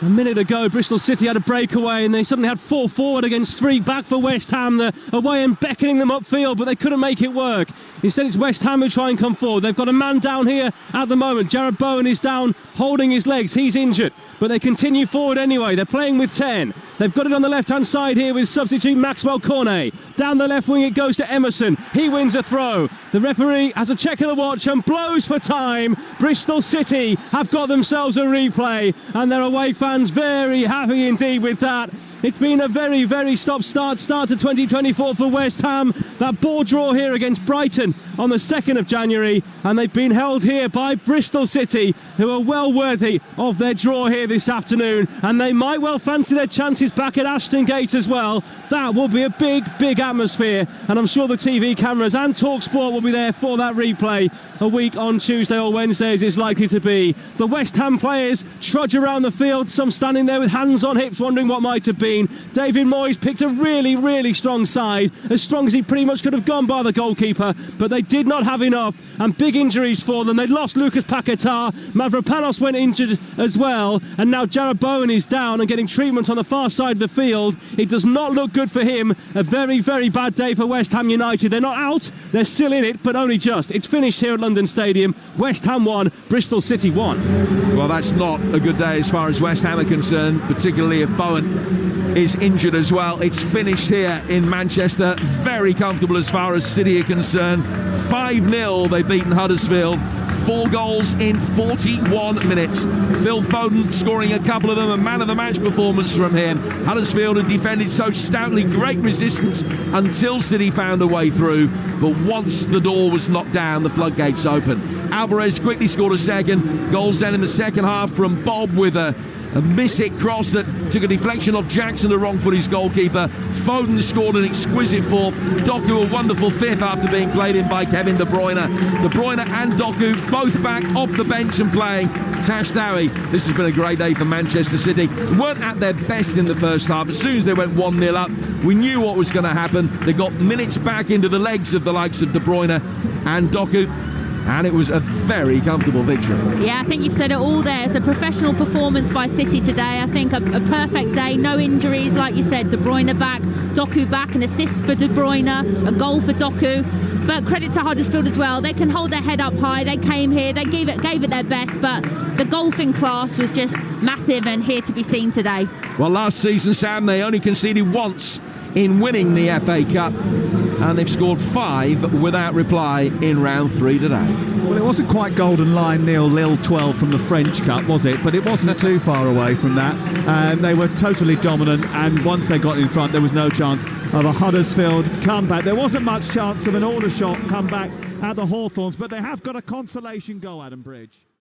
A minute ago, Bristol City had a breakaway and they suddenly had 4 forward against 3 back for West Ham. They're away and beckoning them upfield, but they couldn't make it work. Instead, it's West Ham who try and come forward. They've got a man down here at the moment. Jared Bowen is down, holding his legs. He's injured, but they continue forward anyway. They're playing with 10. They've got it on the left-hand side here with substitute Maxwell Cornet. Down the left wing it goes to Emerson. He wins a throw. The referee has a check of the watch and blows for time. Bristol City have got themselves a replay, and their away fans very happy indeed with that. It's been a very, very stop-start start to 2024 for West Ham. That ball draw here against Brighton on the 2nd of January, and they've been held here by Bristol City, who are well worthy of their draw here this afternoon, and they might well fancy their chances back at Ashton Gate as well. That will be a big, big atmosphere, and I'm sure the TV cameras and Talksport will be there for that replay a week on Tuesday or Wednesday, as it's likely to be. The West Ham players trudge around the field, some standing there with hands on hips wondering what might have been. David Moyes picked a really, really strong side, as strong as he pretty much could have gone by the goalkeeper, but they did not have enough, and big injuries for them. They lost Lucas Paquetá, Mavropanos went injured as well, and now Jared Bowen is down and getting treatment on the far side of the field. It does not look good for him. A very, very bad day for West Ham United. They're not out, they're still in it, but only just. It's finished here at London Stadium. West Ham 1, Bristol City 1. Well, that's not a good day as far as West Ham are concerned, particularly if Bowen is injured as well. It's finished here in Manchester. Very comfortable as far as City are concerned. 5-0 they've beaten Huddersfield. 4 goals in 41 minutes. Phil Foden scoring a couple of them. A man of the match performance from him. Huddersfield had defended so stoutly, great resistance until City found a way through, but once the door was knocked down, the floodgates opened. Alvarez quickly scored a second. Goals then in the second half from Bob with a miss-hit cross that took a deflection off Jackson, the wrong-footed goalkeeper. Foden scored an exquisite 4th. Doku a wonderful 5th after being played in by Kevin De Bruyne. De Bruyne and Doku both back off the bench and playing. Tash Dowie, this has been a great day for Manchester City. Weren't at their best in the first half. As soon as they went 1-0 up, we knew what was going to happen. They got minutes back into the legs of the likes of De Bruyne and Doku, and it was a very comfortable victory. Yeah, I think you've said it all there. It's a professional performance by City today. I think a perfect day, no injuries, like you said. De Bruyne back, Doku back, an assist for De Bruyne, a goal for Doku. But credit to Huddersfield as well. They can hold their head up high. They came here, they gave it their best, but the golfing class was just massive and here to be seen today. Well, last season, Sam, they only conceded once in winning the FA Cup, and they've scored 5 without reply in round 3 today. Well, it wasn't quite golden line nil Lille 12 from the French Cup, was it? But it wasn't too far away from that. And they were totally dominant, and once they got in front, there was no chance of a Huddersfield comeback. There wasn't much chance of an Aldershot comeback at the Hawthorns, but they have got a consolation goal, Adam Bridge.